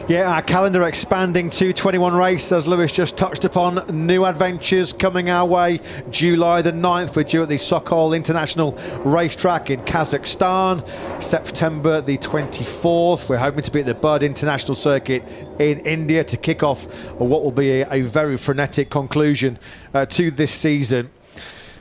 Speaker 1: Yeah, our calendar expanding to 21 races, as Lewis just touched upon. New adventures coming our way. July the 9th, we're due at the Sokol International Racetrack in Kazakhstan. September the 24th, we're hoping to be at the Bud International Circuit in India to kick off what will be a very frenetic conclusion to this season.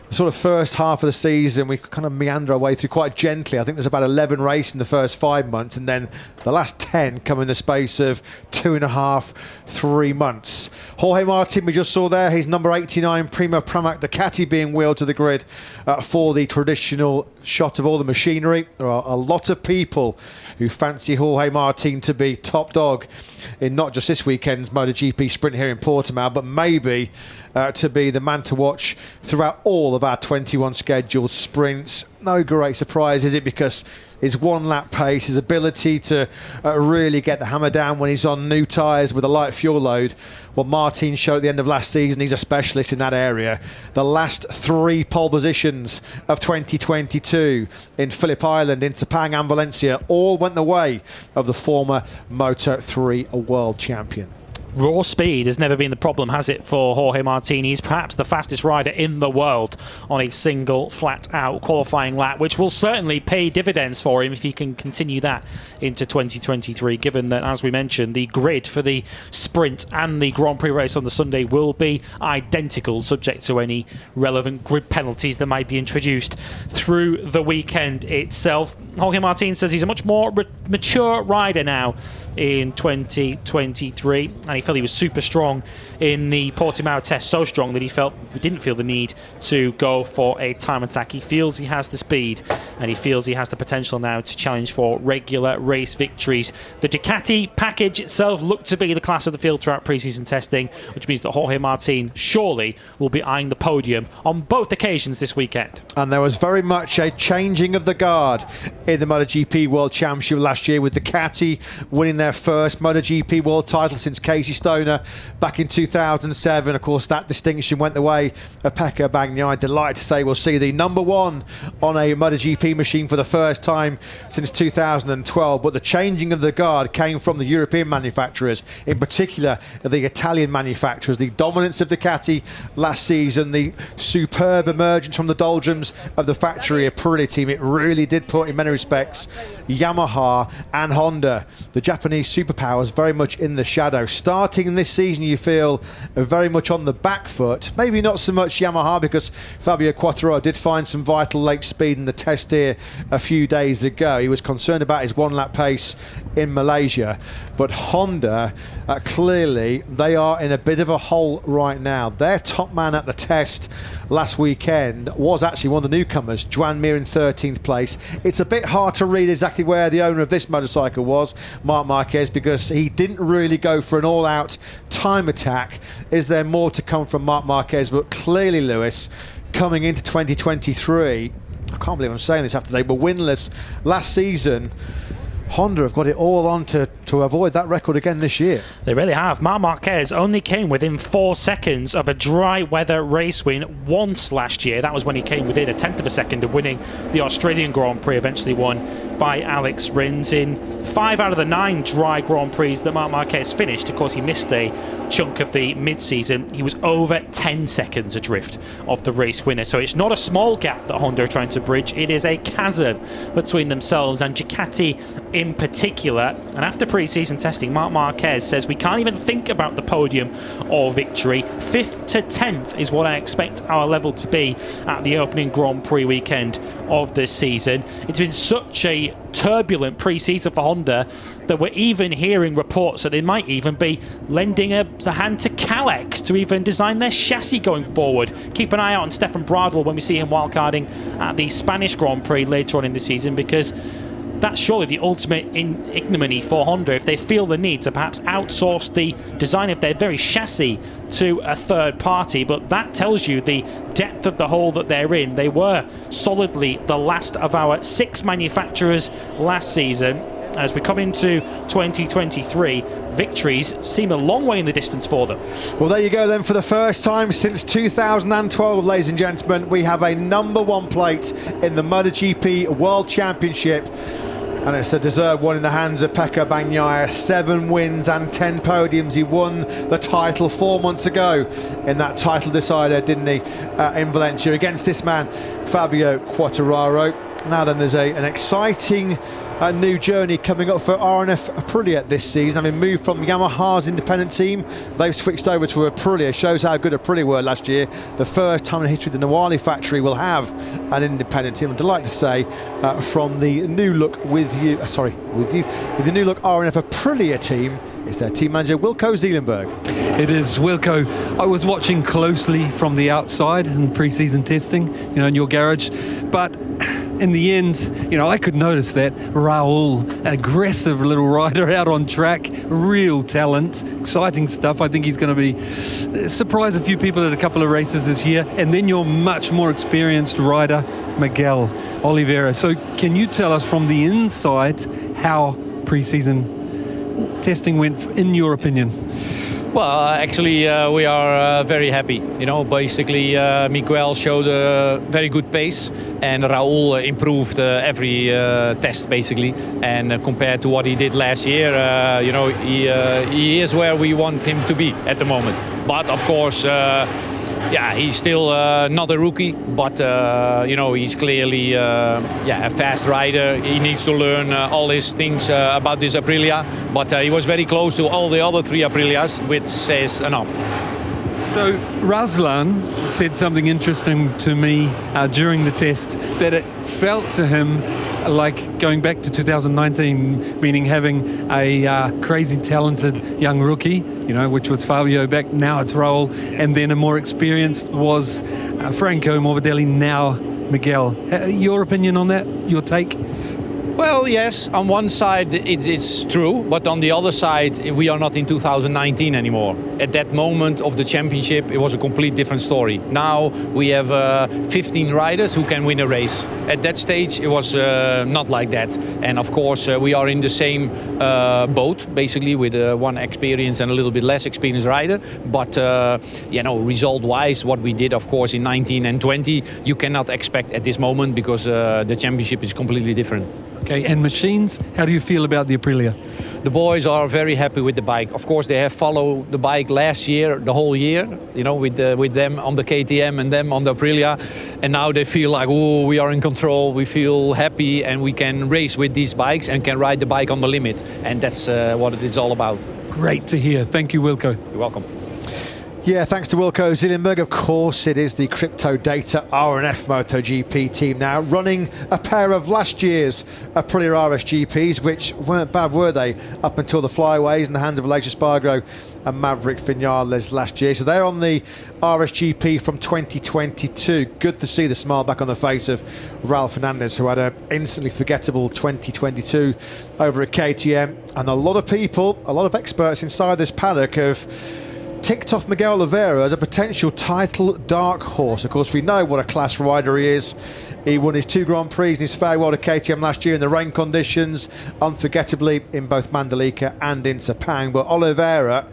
Speaker 1: The sort of first half of the season, we kind of meander our way through quite gently. I think there's about 11 races in the first 5 months, and then the last 10 come in the space of 2.5, 3 months. Jorge Martin, we just saw there, his number 89 Prima Pramac Ducati being wheeled to the grid for the traditional shot of all the machinery. There are a lot of people who fancy Jorge Martin to be top dog in not just this weekend's MotoGP Sprint here in Portimao, but maybe to be the man to watch throughout all of our 21 scheduled sprints. No great surprise, is it? Because his one-lap pace, his ability to really get the hammer down when he's on new tyres with a light fuel load. Well, Martin showed at the end of last season he's a specialist in that area. The last 3 pole positions of 2022 in Phillip Island, in Sepang and Valencia, all went the way of the former Moto3 world champion.
Speaker 2: Raw speed has never been the problem, has it, for Jorge Martin? He's perhaps the fastest rider in the world on a single flat-out qualifying lap, which will certainly pay dividends for him if he can continue that into 2023, given that, as we mentioned, the grid for the sprint and the Grand Prix race on the Sunday will be identical, subject to any relevant grid penalties that might be introduced through the weekend itself. Jorge Martin says he's a much more mature rider now in 2023, and he felt he was super strong in the Portimao test, so strong that he didn't feel the need to go for a time attack. He feels he has the speed, and he feels he has the potential now to challenge for regular race victories. The Ducati package itself looked to be the class of the field throughout pre-season testing, which means that Jorge Martin surely will be eyeing the podium on both occasions this weekend.
Speaker 1: And there was very much a changing of the guard in the MotoGP World Championship last year, with Ducati winning their first MotoGP World title since Casey Stoner back in 2007. Of course, that distinction went the way of Pecco Bagnaia. Delighted to say we'll see the number 1 on a MotoGP machine for the first time since 2012. But the changing of the guard came from the European manufacturers, in particular the Italian manufacturers. The dominance of Ducati last season, the superb emergence from the doldrums of the factory Aprilia team, it really did put, in many respects, Yamaha and Honda, the Japanese superpowers, very much in the shadow. Starting this season, you feel very much on the back foot. Maybe not so much Yamaha, because Fabio Quartararo did find some vital late speed in the test here a few days ago. He was concerned about his one-lap pace in Malaysia. But Honda, clearly, they are in a bit of a hole right now. Their top man at the test last weekend was actually one of the newcomers, Joan Mir, in 13th place. It's a bit hard to read exactly where the owner of this motorcycle was, Marc Marquez, because he didn't really go for an all-out time attack. Is there more to come from Marc Marquez? But clearly, Lewis, coming into 2023, I can't believe I'm saying this after they were winless last season, Honda have got it all on to avoid that record again this year.
Speaker 2: They really have. Marc Marquez only came within 4 seconds of a dry weather race win once last year. That was when he came within 1/10 of a second of winning the Australian Grand Prix, eventually won by Alex Rins. In 5 out of the 9 dry Grand Prix that Marc Marquez finished, of course he missed a chunk of the mid-season, he was over 10 seconds adrift of the race winner. So it's not a small gap that Honda are trying to bridge, it is a chasm between themselves and Ducati in particular. And after pre-season testing, Marc Marquez says we can't even think about the podium or victory. 5th to 10th is what I expect our level to be at the opening Grand Prix weekend of this season. It's been such a turbulent pre-season for Honda that we're even hearing reports that they might even be lending a hand to Kalex to even design their chassis going forward. Keep an eye out on Stefan Bradl when we see him wildcarding at the Spanish Grand Prix later on in the season, because that's surely the ultimate ignominy for Honda if they feel the need to perhaps outsource the design of their very chassis to a third party. But that tells you the depth of the hole that they're in. They were solidly the last of our 6 manufacturers last season. As we come into 2023, victories seem a long way in the distance for them.
Speaker 1: Well, there you go then. For the first time since 2012, ladies and gentlemen, we have a #1 plate in the MotoGP World Championship. And it's a deserved one in the hands of Pecco Bagnaia. 7 wins and 10 podiums. He won the title 4 months ago in that title decider, didn't he, in Valencia, against this man, Fabio Quartararo. Now then, there's an exciting new journey coming up for RNF Aprilia this season. Having moved from Yamaha's independent team, they've switched over to Aprilia. Shows how good Aprilia were last year. The first time in history the Nawali factory will have an independent team. I'm delighted to say from the new look with the new look RNF Aprilia team is their team manager Wilco Zeelenberg.
Speaker 3: It is Wilco. I was watching closely from the outside in pre-season testing, in your garage, but in the end, I could notice that Raul, aggressive little rider out on track, real talent, exciting stuff. I think he's going to be surprise a few people at a couple of races this year. And then your much more experienced rider, Miguel Oliveira. So can you tell us from the inside how pre-season testing went, in your opinion?
Speaker 17: Well, actually, we are very happy. Basically, Miguel showed a very good pace, and Raul improved every test, basically. And compared to what he did last year, he is where we want him to be at the moment. But of course, he's still not a rookie, but he's clearly a fast rider. He needs to learn all these things about this Aprilia, but he was very close to all the other 3 Aprilias, which says enough.
Speaker 3: So Razlan said something interesting to me during the test, that it felt to him like going back to 2019, meaning having a crazy talented young rookie, which was Fabio back, now it's Raul, and then a more experienced was Franco Morbidelli, now Miguel. Your opinion on that? Your take?
Speaker 17: Well, yes, on one side it's true, but on the other side we are not in 2019 anymore. At that moment of the championship, it was a complete different story. Now we have 15 riders who can win a race. At that stage, it was not like that. And of course, we are in the same boat, basically, with one experienced and a little bit less experienced rider. But, result-wise, what we did, of course, in 19 and 20, you cannot expect at this moment because the championship is completely different.
Speaker 3: Okay, and machines, how do you feel about the Aprilia?
Speaker 17: The boys are very happy with the bike. Of course, they have followed the bike last year, the whole year, with them on the KTM and them on the Aprilia. And now they feel like, oh, we are in control, we feel happy, and we can race with these bikes and can ride the bike on the limit. And that's what it is all about.
Speaker 3: Great to hear. Thank you, Wilco.
Speaker 17: You're welcome.
Speaker 1: Yeah, thanks to Wilco Zeelenberg. Of course, it is the Crypto Data RNF MotoGP team now, running a pair of last year's Aprilia RSGPs, which weren't bad, were they, up until the flyaways in the hands of Aleix Espargaro and Maverick Vinales last year. So they're on the RSGP from 2022. Good to see the smile back on the face of Raul Fernandez, who had an instantly forgettable 2022 over at KTM. And a lot of people, a lot of experts inside this paddock have ticked off Miguel Oliveira as a potential title dark horse. Of course, we know what a class rider he is. He won his 2 Grand Prix in his farewell to KTM last year in the rain conditions, unforgettably in both Mandalika and in Sepang. But Oliveira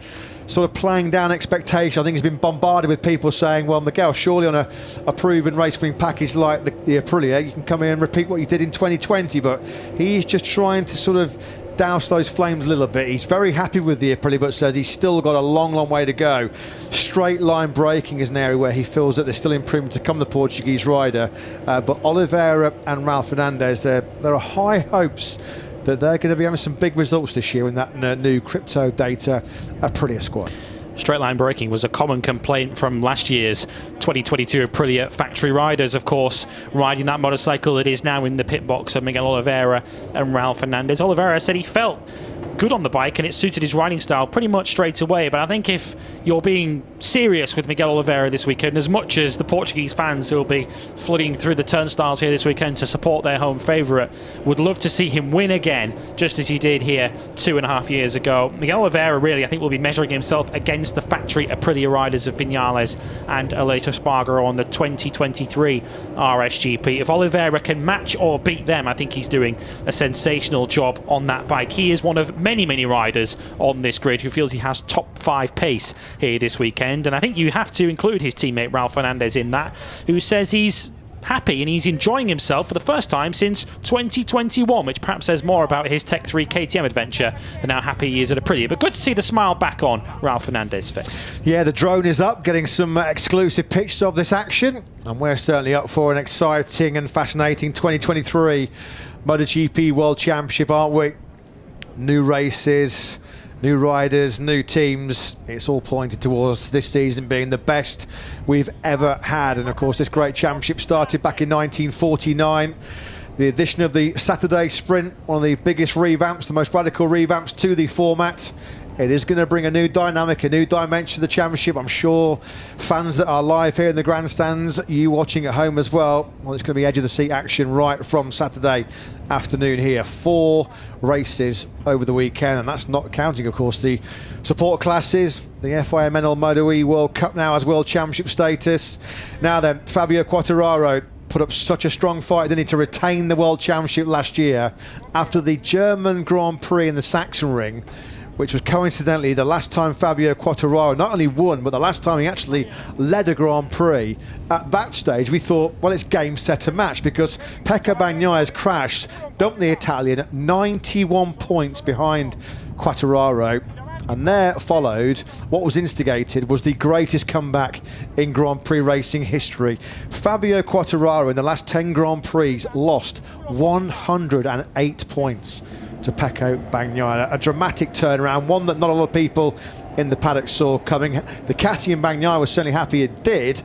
Speaker 1: sort of playing down expectation. I think he's been bombarded with people saying, well, Miguel, surely on a proven race winning package like the Aprilia, you can come in and repeat what you did in 2020. But he's just trying to sort of douse those flames a little bit. He's very happy with the Aprilia, but says he's still got a long way to go. Straight line braking is an area where he feels that there's still improvement to come, the Portuguese rider. But Oliveira and Raul Fernandez, there are high hopes that they're going to be having some big results this year in that new Crypto Data Aprilia squad.
Speaker 2: Straight line braking was a common complaint from last year's 2022 Aprilia factory riders, of course, riding that motorcycle that is now in the pit box of Miguel Oliveira and Raul Fernandez. Oliveira said he felt good on the bike, and it suited his riding style pretty much straight away. But I think if you're being serious with Miguel Oliveira this weekend, as much as the Portuguese fans who will be flooding through the turnstiles here this weekend to support their home favourite would love to see him win again, just as he did here 2.5 years ago. Miguel Oliveira really, I think, will be measuring himself against the factory Aprilia riders of Viñales and Alejo Espargaro on the 2023 RSGP. If Oliveira can match or beat them, I think he's doing a sensational job on that bike. He is one of many riders on this grid who feels he has top 5 pace here this weekend, and I think you have to include his teammate Raul Fernandez in that, who says he's happy and he's enjoying himself for the first time since 2021, which perhaps says more about his Tech 3 KTM adventure than how happy he is at Aprilia. But good to see the smile back on Raul Fernandez's face.
Speaker 1: Yeah, the drone is up, getting some exclusive pictures of this action, and we're certainly up for an exciting and fascinating 2023 MotoGP World Championship, aren't we? New races, new riders, new teams. It's all pointed towards this season being the best we've ever had. And of course, this great championship started back in 1949. The addition of the Saturday Sprint, one of the biggest revamps, the most radical revamps to the format. It is going to bring a new dynamic, a new dimension to the championship. I'm sure fans that are live here in the grandstands, you watching at home as well, well, it's going to be edge of the seat action right from Saturday afternoon here. 4 races over the weekend, and that's not counting, of course, the support classes. The FIMNL Moto E World Cup now has World Championship status. Now then, Fabio Quartararo put up such a strong fight, didn't he, to retain the World Championship last year after the German Grand Prix in the Sachsenring, which was coincidentally the last time Fabio Quartararo not only won, but the last time he actually led a Grand Prix. At that stage, we thought, well, it's game, set, and match, because Pecco Bagnaia crashed, dumped the Italian 91 points behind Quartararo. And there followed, what was instigated was the greatest comeback in Grand Prix racing history. Fabio Quartararo in the last 10 Grand Prix lost 108 points to Pecco Bagnaia. A dramatic turnaround, one that not a lot of people in the paddock saw coming. Ducati and Bagnaia was certainly happy it did,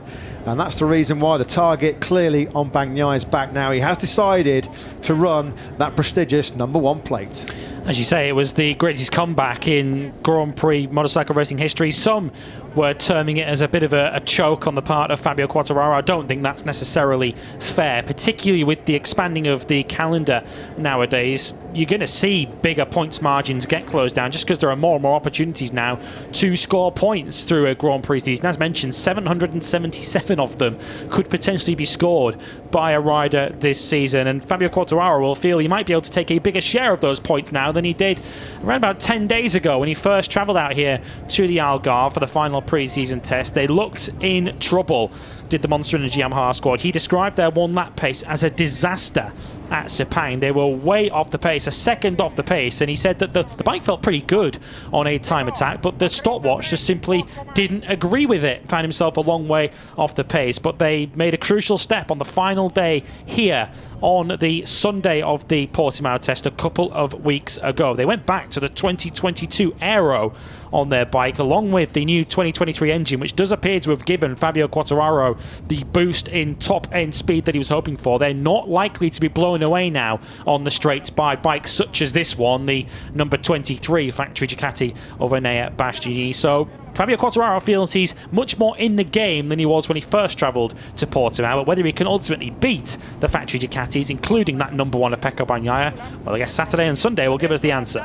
Speaker 1: and that's the reason why the target clearly on Bagnaia's back now. He has decided to run that prestigious #1 plate.
Speaker 2: As you say, it was the greatest comeback in Grand Prix motorcycle racing history. Some were terming it as a bit of a choke on the part of Fabio Quartararo. I don't think that's necessarily fair, particularly with the expanding of the calendar nowadays. You're going to see bigger points margins get closed down just because there are more and more opportunities now to score points through a Grand Prix season. As mentioned, 777 of them could potentially be scored by a rider this season, and Fabio Quartararo will feel he might be able to take a bigger share of those points now than he did around about 10 days ago when he first travelled out here to the Algarve for the final pre-season test. They looked in trouble, did the Monster Energy Yamaha squad. He described their 1-lap pace as a disaster at Sepang. They were way off the pace, a second off the pace, and he said that the bike felt pretty good on a time attack, but the stopwatch just simply didn't agree with it. Found himself a long way off the pace, but they made a crucial step on the final day here on the Sunday of the Portimao test a couple of weeks ago. They went back to the 2022 Aero on their bike, along with the new 2023 engine, which does appear to have given Fabio Quartararo the boost in top-end speed that he was hoping for. They're not likely to be blown away now on the straights by bikes such as this one, the number 23 factory Ducati of Enea Bastianini. So Fabio Quartararo feels he's much more in the game than he was when he first travelled to Portimao, but whether he can ultimately beat the factory Ducatis, including that #1 of Pecco Bagnaia, well, I guess Saturday and Sunday will give us the answer.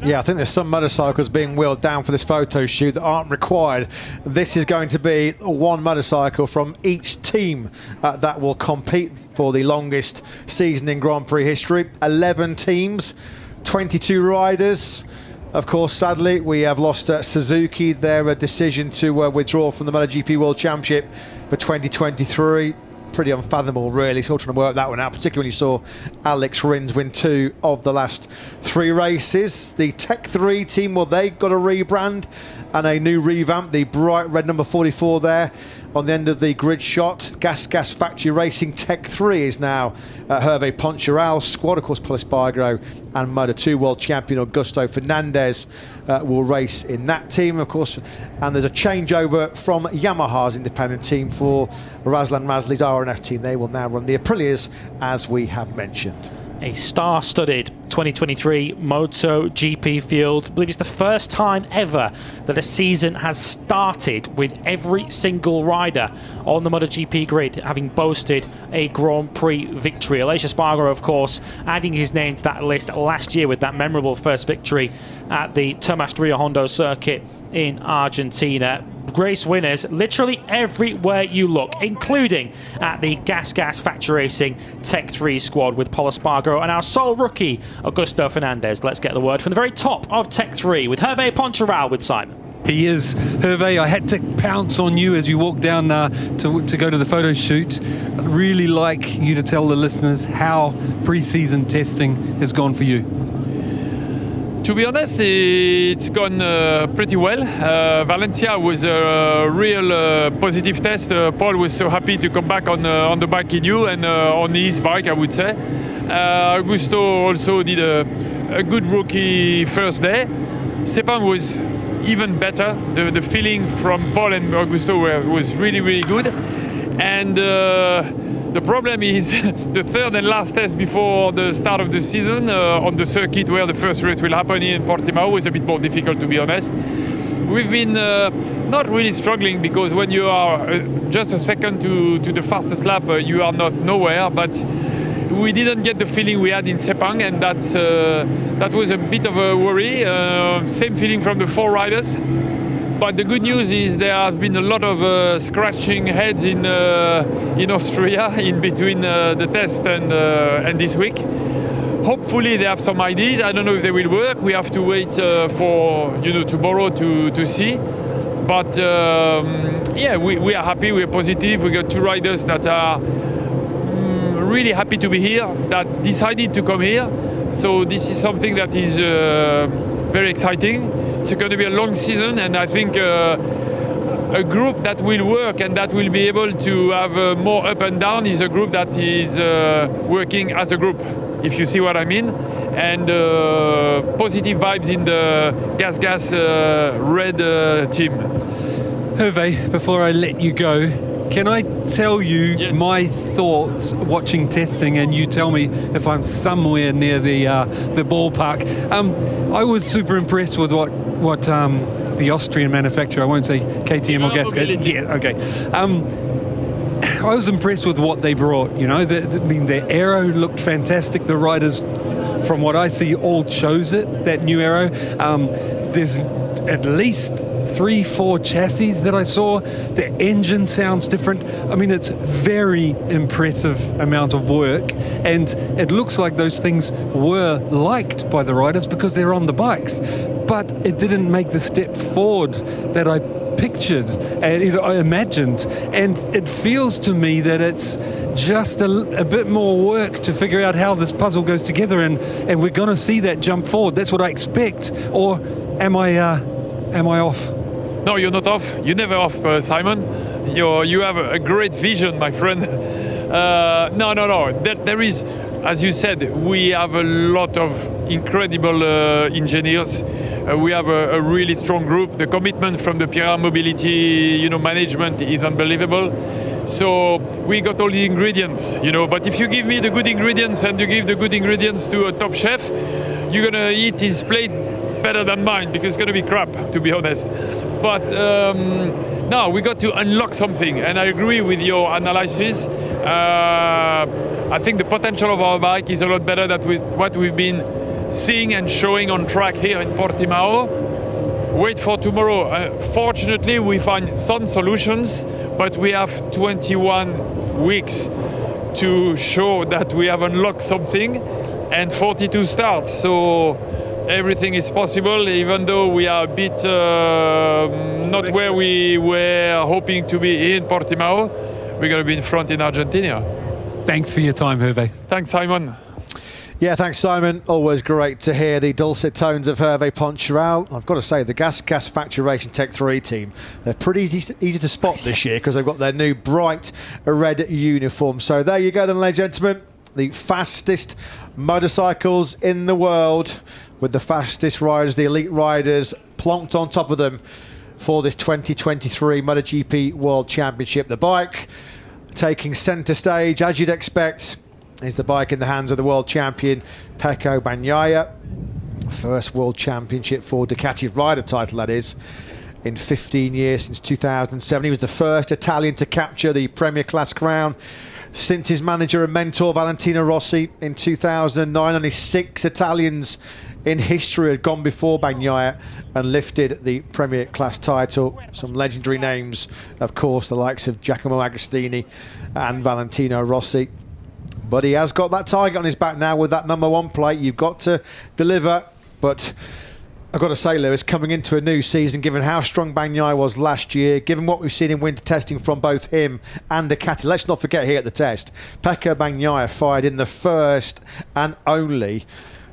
Speaker 1: Yeah, I think there's some motorcycles being wheeled down for this photo shoot that aren't required. This is going to be one motorcycle from each team that will compete for the longest season in Grand Prix history. 11 teams, 22 riders. Of course, sadly, we have lost Suzuki. Their decision to withdraw from the MotoGP World Championship for 2023. Pretty unfathomable, really. Still trying to work that one out, particularly when you saw Alex Rins win 2 of the last 3 races. The Tech 3 team, well, they got a rebrand and a new revamp. The bright red number 44 there on the end of the grid shot. Gas Factory Racing Tech 3 is now Hervé Poncharal squad. Of course, Paul Espargaro and Moto2 world champion Augusto Fernandez will race in that team, of course. And there's a changeover from Yamaha's independent team for Razlan Razli's RNF team. They will now run the Aprilias, as we have mentioned.
Speaker 2: a star-studded 2023 MotoGP field. I believe it's the first time ever that a season has started with every single rider on the MotoGP grid having boasted a Grand Prix victory. Aleix Espargaro, of course, adding his name to that list last year with that memorable first victory at the Tomás Rio Hondo circuit in Argentina. Race winners literally everywhere you look, including at the Gas Factory Racing Tech 3 squad with Pol Espargaro and our sole rookie, Augusto Fernandez. Let's get the word from the very top of Tech 3 with Hervé Poncharal with Simon.
Speaker 3: He is. Hervé, I had to pounce on you as you walked down to go to the photo shoot. I'd really like you to tell the listeners how pre-season testing has gone for you.
Speaker 18: To be honest, it's gone pretty well. Valencia was a real positive test. Paul was so happy to come back on the bike he knew and on his bike, I would say. Augusto also did a good rookie first day. Stepan was even better. The feeling from Paul and Augusto was really, really good. And the problem is the third and last test before the start of the season on the circuit where the first race will happen in Portimao was a bit more difficult, to be honest. We've been not really struggling because when you are just a second to the fastest lap, you are not nowhere. But we didn't get the feeling we had in Sepang, and that was a bit of a worry. Same feeling from the 4 riders. But the good news is there have been a lot of scratching heads in Austria in between the test and this week. Hopefully they have some ideas. I don't know if they will work. We have to wait for tomorrow to see. But yeah, we are happy. We are positive. We got 2 riders that are really happy to be here, that decided to come here. So this is something that is very exciting. It's going to be a long season, and I think a group that will work and that will be able to have more up and down is a group that is working as a group, if you see what I mean. And positive vibes in the Gas Red team.
Speaker 3: Hervé, before I let you go, can I tell you my thoughts watching testing, and you tell me if I'm somewhere near the ballpark? I was super impressed with what the Austrian manufacturer, I won't say KTM or Gasquet. Yeah, okay. I was impressed with what they brought. Their aero looked fantastic. The riders, from what I see, all chose it, that new aero. There's at least 3-4 chassis that I saw. The engine sounds different. I mean, it's very impressive amount of work, and it looks like those things were liked by the riders because they're on the bikes, but it didn't make the step forward that I pictured and I imagined. And it feels to me that it's just a bit more work to figure out how this puzzle goes together, and we're going to see that jump forward. That's what I expect. Or am I off?
Speaker 18: No, you're not off. You're never off, Simon. You have a great vision, my friend. No. There is, as you said, we have a lot of incredible engineers. We have a really strong group. The commitment from the PR Mobility, management is unbelievable. So we got all the ingredients, But if you give me the good ingredients and you give the good ingredients to a top chef, you're gonna eat his plate better than mine, because it's going to be crap, to be honest. But no, we got to unlock something, and I agree with your analysis. I think the potential of our bike is a lot better than with what we've been seeing and showing on track here in Portimao. Wait for tomorrow. Fortunately, we find some solutions, but we have 21 weeks to show that we have unlocked something, and 42 starts. So everything is possible, even though we are a bit not where we were hoping to be in Portimao. We're going to be in front in Argentina.
Speaker 3: Thanks for your time, Hervé.
Speaker 18: Thanks, Simon.
Speaker 1: Yeah, thanks, Simon. Always great to hear the dulcet tones of Hervé Poncharal. I've got to say, the Gas Factory Racing Tech 3 team, they're pretty easy to spot this year because they've got their new bright red uniform. So there you go then, ladies and gentlemen. The fastest motorcycles in the world, with the fastest riders, the elite riders, plonked on top of them for this 2023 MotoGP World Championship. The bike taking centre stage, as you'd expect, is the bike in the hands of the world champion Pecco Bagnaia. First world championship for Ducati rider title, that is, in 15 years, since 2007. He was the first Italian to capture the Premier Class crown since his manager and mentor Valentino Rossi in 2009. Only 6 Italians in history had gone before Bagnaia and lifted the Premier Class title. Some legendary names, of course, the likes of Giacomo Agostini and Valentino Rossi. But he has got that target on his back now with that #1 plate. You've got to deliver. But I've got to say, Lewis, coming into a new season, given how strong Bagnaia was last year, given what we've seen in winter testing from both him and Ducati, let's not forget here at the test, Pecco Bagnaia fired in the first and only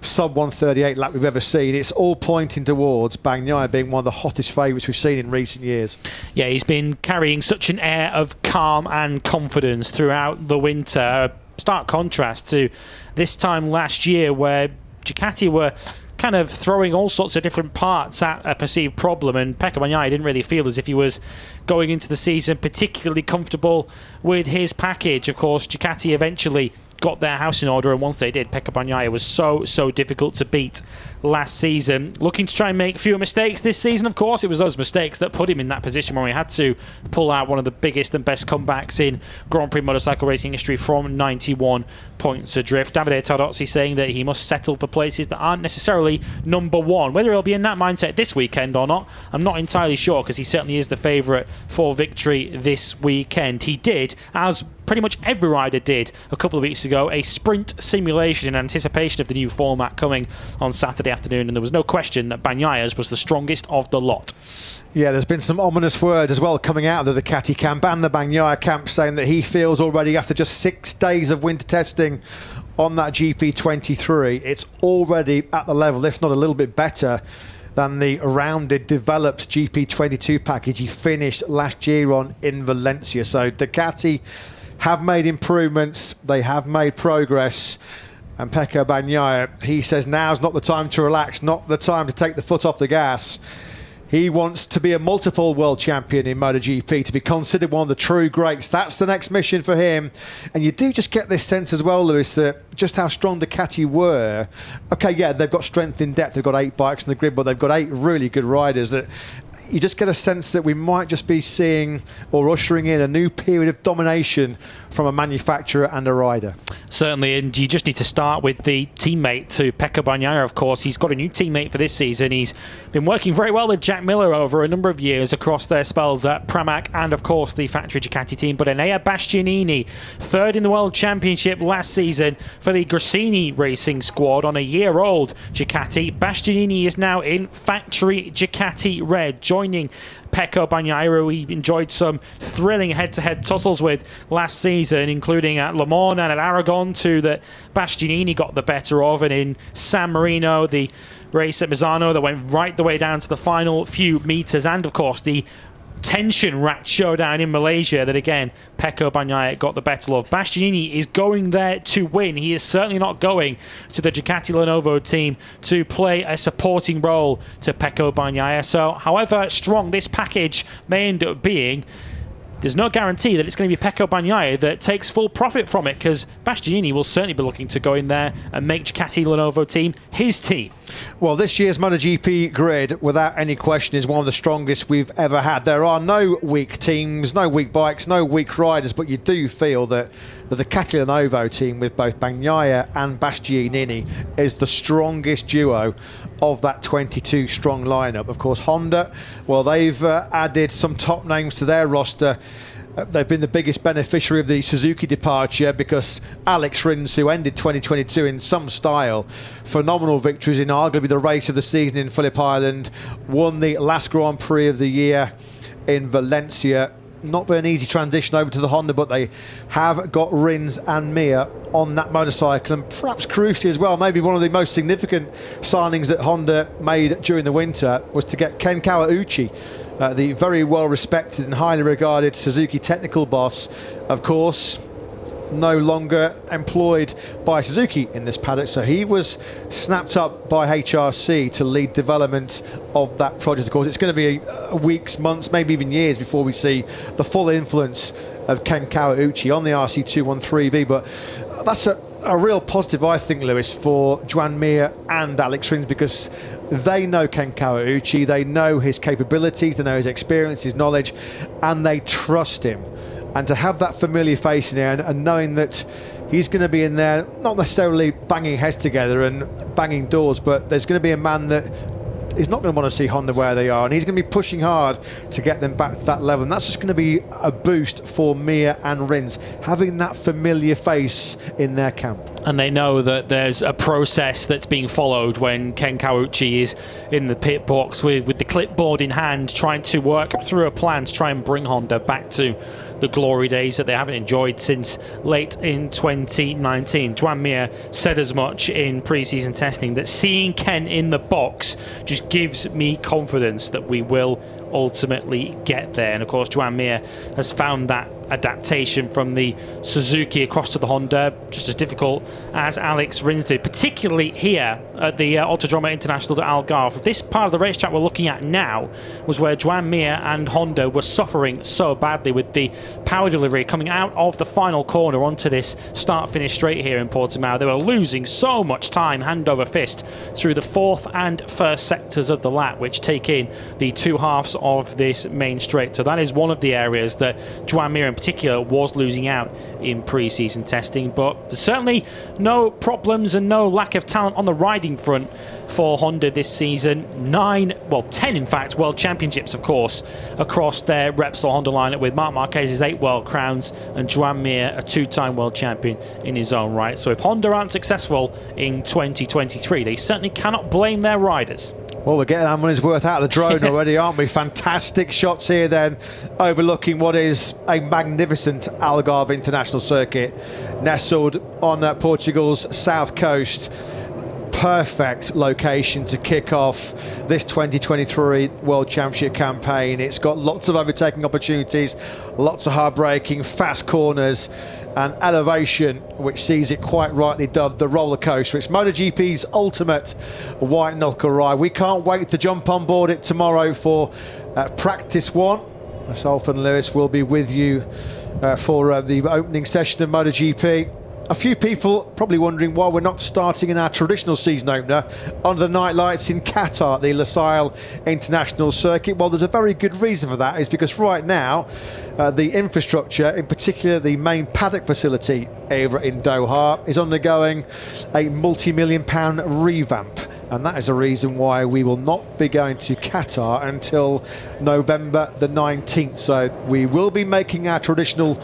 Speaker 1: sub-138 lap we've ever seen. It's all pointing towards Bagnaia being one of the hottest favourites we've seen in recent years.
Speaker 2: Yeah, he's been carrying such an air of calm and confidence throughout the winter. A stark contrast to this time last year, where Ducati were kind of throwing all sorts of different parts at a perceived problem, and Pecco Bagnaia didn't really feel as if he was going into the season particularly comfortable with his package. Of course, Ducati eventually got their house in order, and once they did, Pecco Bagnaia was so difficult to beat last season. Looking to try and make fewer mistakes this season, of course. It was those mistakes that put him in that position where he had to pull out one of the biggest and best comebacks in Grand Prix motorcycle racing history from 91 points adrift. Davide Tardozzi saying that he must settle for places that aren't necessarily #1. Whether he'll be in that mindset this weekend or not, I'm not entirely sure, because he certainly is the favourite for victory this weekend. He did, as pretty much every rider did a couple of weeks ago, a sprint simulation in anticipation of the new format coming on Saturday afternoon, and there was no question that Bagnaia's was the strongest of the lot.
Speaker 1: Yeah, there's been some ominous words as well coming out of the Ducati camp and the Bagnaia camp, saying that he feels already, after just 6 days of winter testing on that GP23, it's already at the level, if not a little bit better, than the rounded, developed GP22 package he finished last year on in Valencia. So Ducati have made improvements, they have made progress, and Pecco Bagnaia, he says now's not the time to relax, not the time to take the foot off the gas. He wants to be a multiple world champion in MotoGP, to be considered one of the true greats. That's the next mission for him. And you do just get this sense as well, Lewis, that just how strong Ducati were. Okay, yeah, they've got strength in depth. They've got 8 bikes in the grid, but they've got 8 really good riders that you just get a sense that we might just be seeing or ushering in a new period of domination from a manufacturer and a rider.
Speaker 2: Certainly, and you just need to start with the teammate to Pecco Bagnaia, of course. He's got a new teammate for this season. He's been working very well with Jack Miller over a number of years across their spells at Pramac and, of course, the factory Ducati team. But Enea Bastianini, 3rd in the World Championship last season for the Gresini Racing squad on a year-old Ducati. Bastianini is now in factory Ducati Red, joining Pecco Bagnaia, who he enjoyed some thrilling head-to-head tussles with last season, including at Le Mans and at Aragon, two that Bastianini got the better of, and in San Marino, the race at Misano that went right the way down to the final few metres, and of course the tension-racked showdown in Malaysia that, again, Pecco Bagnaia got the better of. Bastianini is going there to win. He is certainly not going to the Ducati Lenovo team to play a supporting role to Pecco Bagnaia. So, however strong this package may end up being, there's no guarantee that it's going to be Pecco Bagnaia that takes full profit from it, because Bastianini will certainly be looking to go in there and make Ducati Lenovo team his team.
Speaker 1: Well, this year's MotoGP grid, without any question, is one of the strongest we've ever had. There are no weak teams, no weak bikes, no weak riders, but you do feel that the Ducati Lenovo team with both Bagnaia and Bastianini is the strongest duo of that 22-strong lineup. Of course, Honda, well, they've added some top names to their roster. They've been the biggest beneficiary of the Suzuki departure, because Alex Rins, who ended 2022 in some style, phenomenal victories in arguably the race of the season in Phillip Island, won the last Grand Prix of the year in Valencia. Not been an easy transition over to the Honda, but they have got Rins and Mir on that motorcycle, and perhaps crucially as well, maybe one of the most significant signings that Honda made during the winter was to get Ken Kawauchi, the very well respected and highly regarded Suzuki technical boss, of course, no longer employed by Suzuki in this paddock, so he was snapped up by HRC to lead development of that project. Of course, it's going to be weeks, months, maybe even years before we see the full influence of Ken Kawauchi on the RC213V, but that's a a real positive, I think, Lewis, for Joan Mir and Alex Rins, because they know Ken Kawauchi, they know his capabilities, they know his experience, his knowledge, and they trust him. And to have that familiar face in there and knowing that he's going to be in there, not necessarily banging heads together and banging doors, but there's going to be a man that is not going to want to see Honda where they are, and he's going to be pushing hard to get them back to that level. And that's just going to be a boost for Mir and Rins, having that familiar face in their camp.
Speaker 2: And they know that there's a process that's being followed when Ken Kawauchi is in the pit box with the clipboard in hand, trying to work through a plan to try and bring Honda back to the glory days that they haven't enjoyed since late in 2019. Joan Mir said as much in pre-season testing, that seeing Ken in the box just gives me confidence that we will ultimately get there. And of course, Joan Mir has found that adaptation from the Suzuki across to the Honda just as difficult as Alex Rins did, particularly here at the Autodromo International de Algarve. This part of the racetrack we're looking at now was where Joan Mir and Honda were suffering so badly with the power delivery coming out of the final corner onto this start-finish straight here in Portimao. They were losing so much time hand over fist through the fourth and first sectors of the lap, which take in the two halves of this main straight. So that is one of the areas that Joan Mir in particular was losing out in pre-season testing. But there's certainly no problems and no lack of talent on the riding front for Honda this season. 10 in fact world championships, of course, across their Repsol Honda lineup, with Marc Marquez's 8 world crowns and Joan Mir a 2-time world champion in his own right. So if Honda aren't successful in 2023, they certainly cannot blame their riders.
Speaker 1: Well, we're getting our money's worth out of the drone already, aren't we? Fantastic shots here then, overlooking what is a magnificent Algarve International Circuit, nestled on Portugal's south coast. Perfect location to kick off this 2023 World Championship campaign. It's got lots of overtaking opportunities, lots of hard braking, fast corners, and elevation, which sees it quite rightly dubbed the roller coaster. It's MotoGP's ultimate white knuckle ride. We can't wait to jump on board it tomorrow for practice one. Myself and Lewis will be with you for the opening session of MotoGP. A few people probably wondering why we're not starting in our traditional season opener under the night lights in Qatar, the Lusail International Circuit. Well, there's a very good reason for that, is because right now the infrastructure, in particular the main paddock facility over in Doha, is undergoing a multi-million-pound revamp. And that is the reason why we will not be going to Qatar until November the 19th. So we will be making our traditional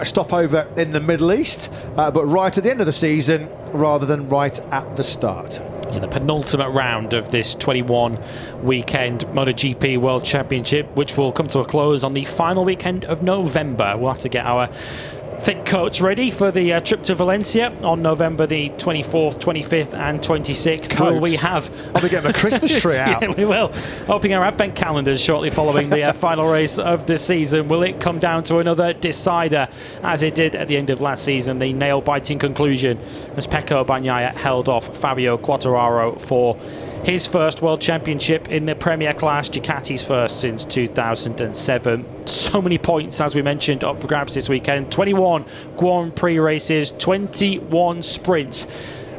Speaker 1: stopover in the Middle East, but right at the end of the season rather than right at the start.
Speaker 2: In the penultimate round of this 21 weekend MotoGP World Championship, which will come to a close on the final weekend of November. We'll have to get our thick coats ready for the trip to Valencia on November the 24th, 25th and 26th.
Speaker 1: Coats.
Speaker 2: Will we have...
Speaker 1: I'll be getting a Christmas tree out.
Speaker 2: Yeah, we will. Opening our advent calendars shortly following the final race of the season. Will it come down to another decider, as it did at the end of last season? The nail-biting conclusion as Pecco Bagnaia held off Fabio Quartararo for his first World Championship in the Premier class, Ducati's first since 2007. So many points, as we mentioned, up for grabs this weekend. 21 Grand Prix races, 21 sprints.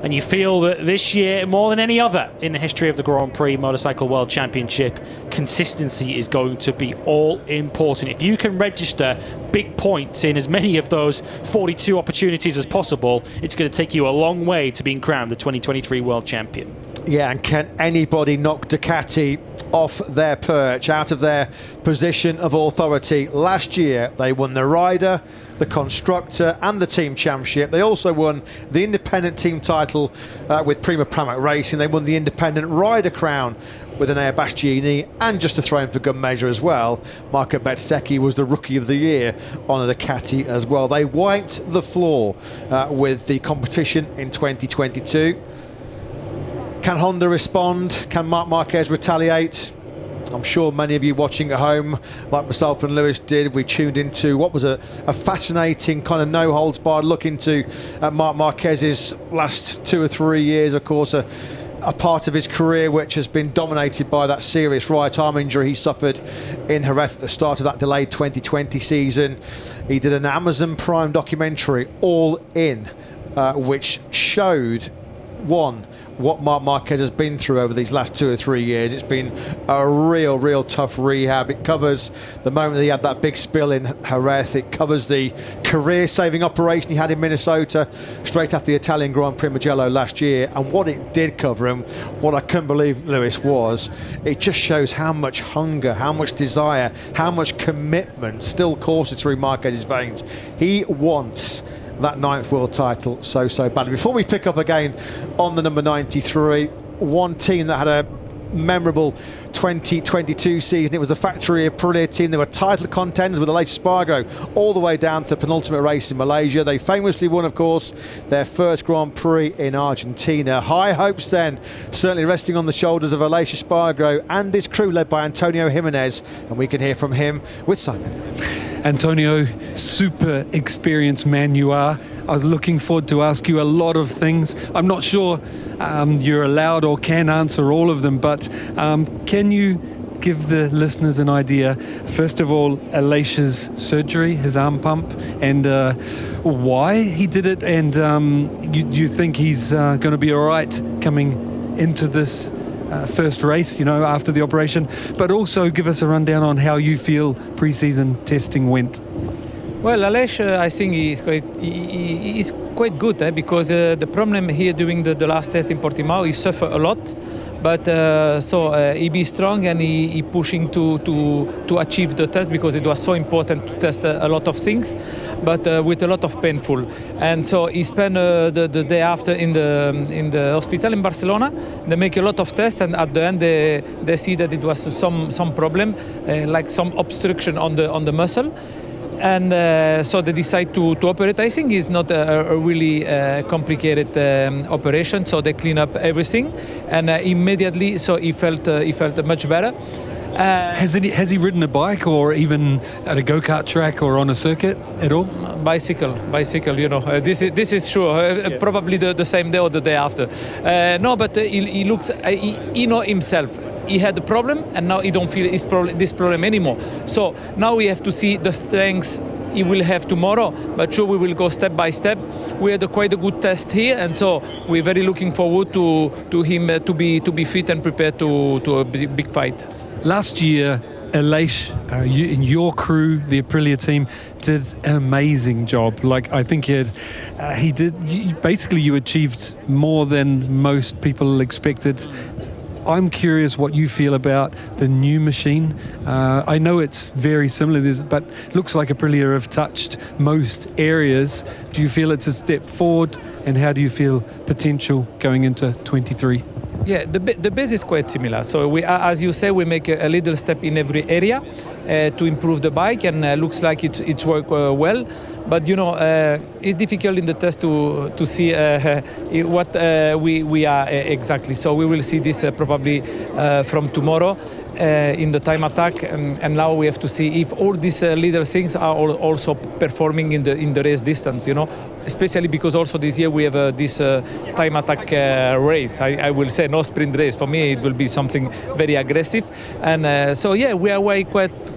Speaker 2: And you feel that this year, more than any other in the history of the Grand Prix Motorcycle World Championship, consistency is going to be all important. If you can register big points in as many of those 42 opportunities as possible, it's going to take you a long way to being crowned the 2023 World Champion.
Speaker 1: Yeah, and can anybody knock Ducati off their perch, out of their position of authority? Last year, they won the rider, the constructor and the team championship. They also won the independent team title with Prima Pramac Racing. They won the independent rider crown with Enea Bastianini, and just to throw in for good measure as well, Marco Bezzecchi was the Rookie of the Year on a Ducati as well. They wiped the floor with the competition in 2022. Can Honda respond? Can Marc Marquez retaliate? I'm sure many of you watching at home, like myself and Lewis did, we tuned into what was a fascinating kind of no-holds-barred look into Marc Marquez's last 2 or 3 years. Of course, a part of his career which has been dominated by that serious right arm injury he suffered in Jerez at the start of that delayed 2020 season. He did an Amazon Prime documentary, All In, which showed, one, what Marc Marquez has been through over these last 2 or 3 years. It's been a real tough rehab. It covers the moment that he had that big spill in Jerez. It covers the career-saving operation he had in Minnesota straight after the Italian Grand Prix Mugello last year. And what it did cover him, what I couldn't believe, Lewis, was it just shows how much hunger, how much desire, how much commitment still courses through Marquez's veins. He wants that 9th world title so badly. Before we pick up again on the number 93, one team that had a memorable 2022 season, it was the factory Aprilia team. They were title contenders with Aleix Espargaro all the way down to the penultimate race in Malaysia. They famously won, of course, their first Grand Prix in Argentina. High hopes then, certainly resting on the shoulders of Aleix Espargaro and his crew led by Antonio Jimenez, and we can hear from him with Simon.
Speaker 3: Antonio, super experienced man you are. I was looking forward to ask you a lot of things. I'm not sure you're allowed or can answer all of them, but can you give the listeners an idea, first of all, Aleix's surgery, his arm pump, and why he did it, and you think he's going to be all right coming into this first race, after the operation, but also give us a rundown on how you feel pre-season testing went.
Speaker 19: Well, Aleix, I think he's quite good, because the problem here during the last test in Portimao, he suffered a lot. But he be strong and he pushing to achieve the test, because it was so important to test a lot of things, but with a lot of painful. And so he spent the day after in the hospital in Barcelona. They make a lot of tests, and at the end they see that it was some problem, like some obstruction on the muscle. And so they decide to operate. I think it's not a really complicated operation. So they clean up everything, and immediately, so he felt much better.
Speaker 3: Has he ridden a bike, or even at a go-kart track or on a circuit at all?
Speaker 19: Bicycle. This is true. Probably the same day or the day after. No, but he looks. He know himself. He had a problem, and now he don't feel this problem anymore. So now we have to see the things he will have tomorrow. But sure, we will go step by step. We had quite a good test here, and so we're very looking forward to him to be fit and prepared to a big fight.
Speaker 3: Last year, Aleix, in your crew, the Aprilia team, did an amazing job. Like, I think you achieved more than most people expected. I'm curious what you feel about the new machine. I know it's very similar, but looks like Aprilia have touched most areas. Do you feel it's a step forward, and how do you feel potential going into 23?
Speaker 19: Yeah, the base is quite similar. So we, as you say, we make a little step in every area to improve the bike, and looks like it's worked well. But it's difficult in the test to see what we are exactly. So we will see this probably from tomorrow in the time attack, and now we have to see if all these little things are also performing in the race distance. Especially because also this year we have this time attack race. I will say no sprint race. For me, it will be something very aggressive, and so yeah, we are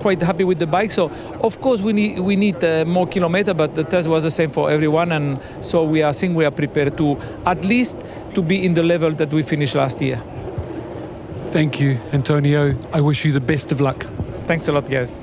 Speaker 19: quite happy with the bike. So of course we need more kilometer, but the test was the same for everyone, and so we are prepared to at least to be in the level that we finished last year.
Speaker 3: Thank you, Antonio. I wish you the best of luck.
Speaker 19: Thanks a lot, guys.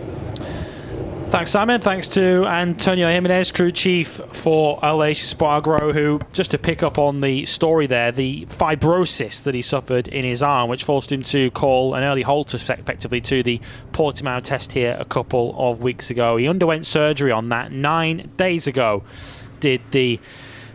Speaker 2: Thanks, Simon. Thanks to Antonio Jimenez, crew chief for Aleix Espargaro, who, just to pick up on the story there, the fibrosis that he suffered in his arm, which forced him to call an early halt effectively to the Portimao test here a couple of weeks ago. He underwent surgery on that 9 days ago, did the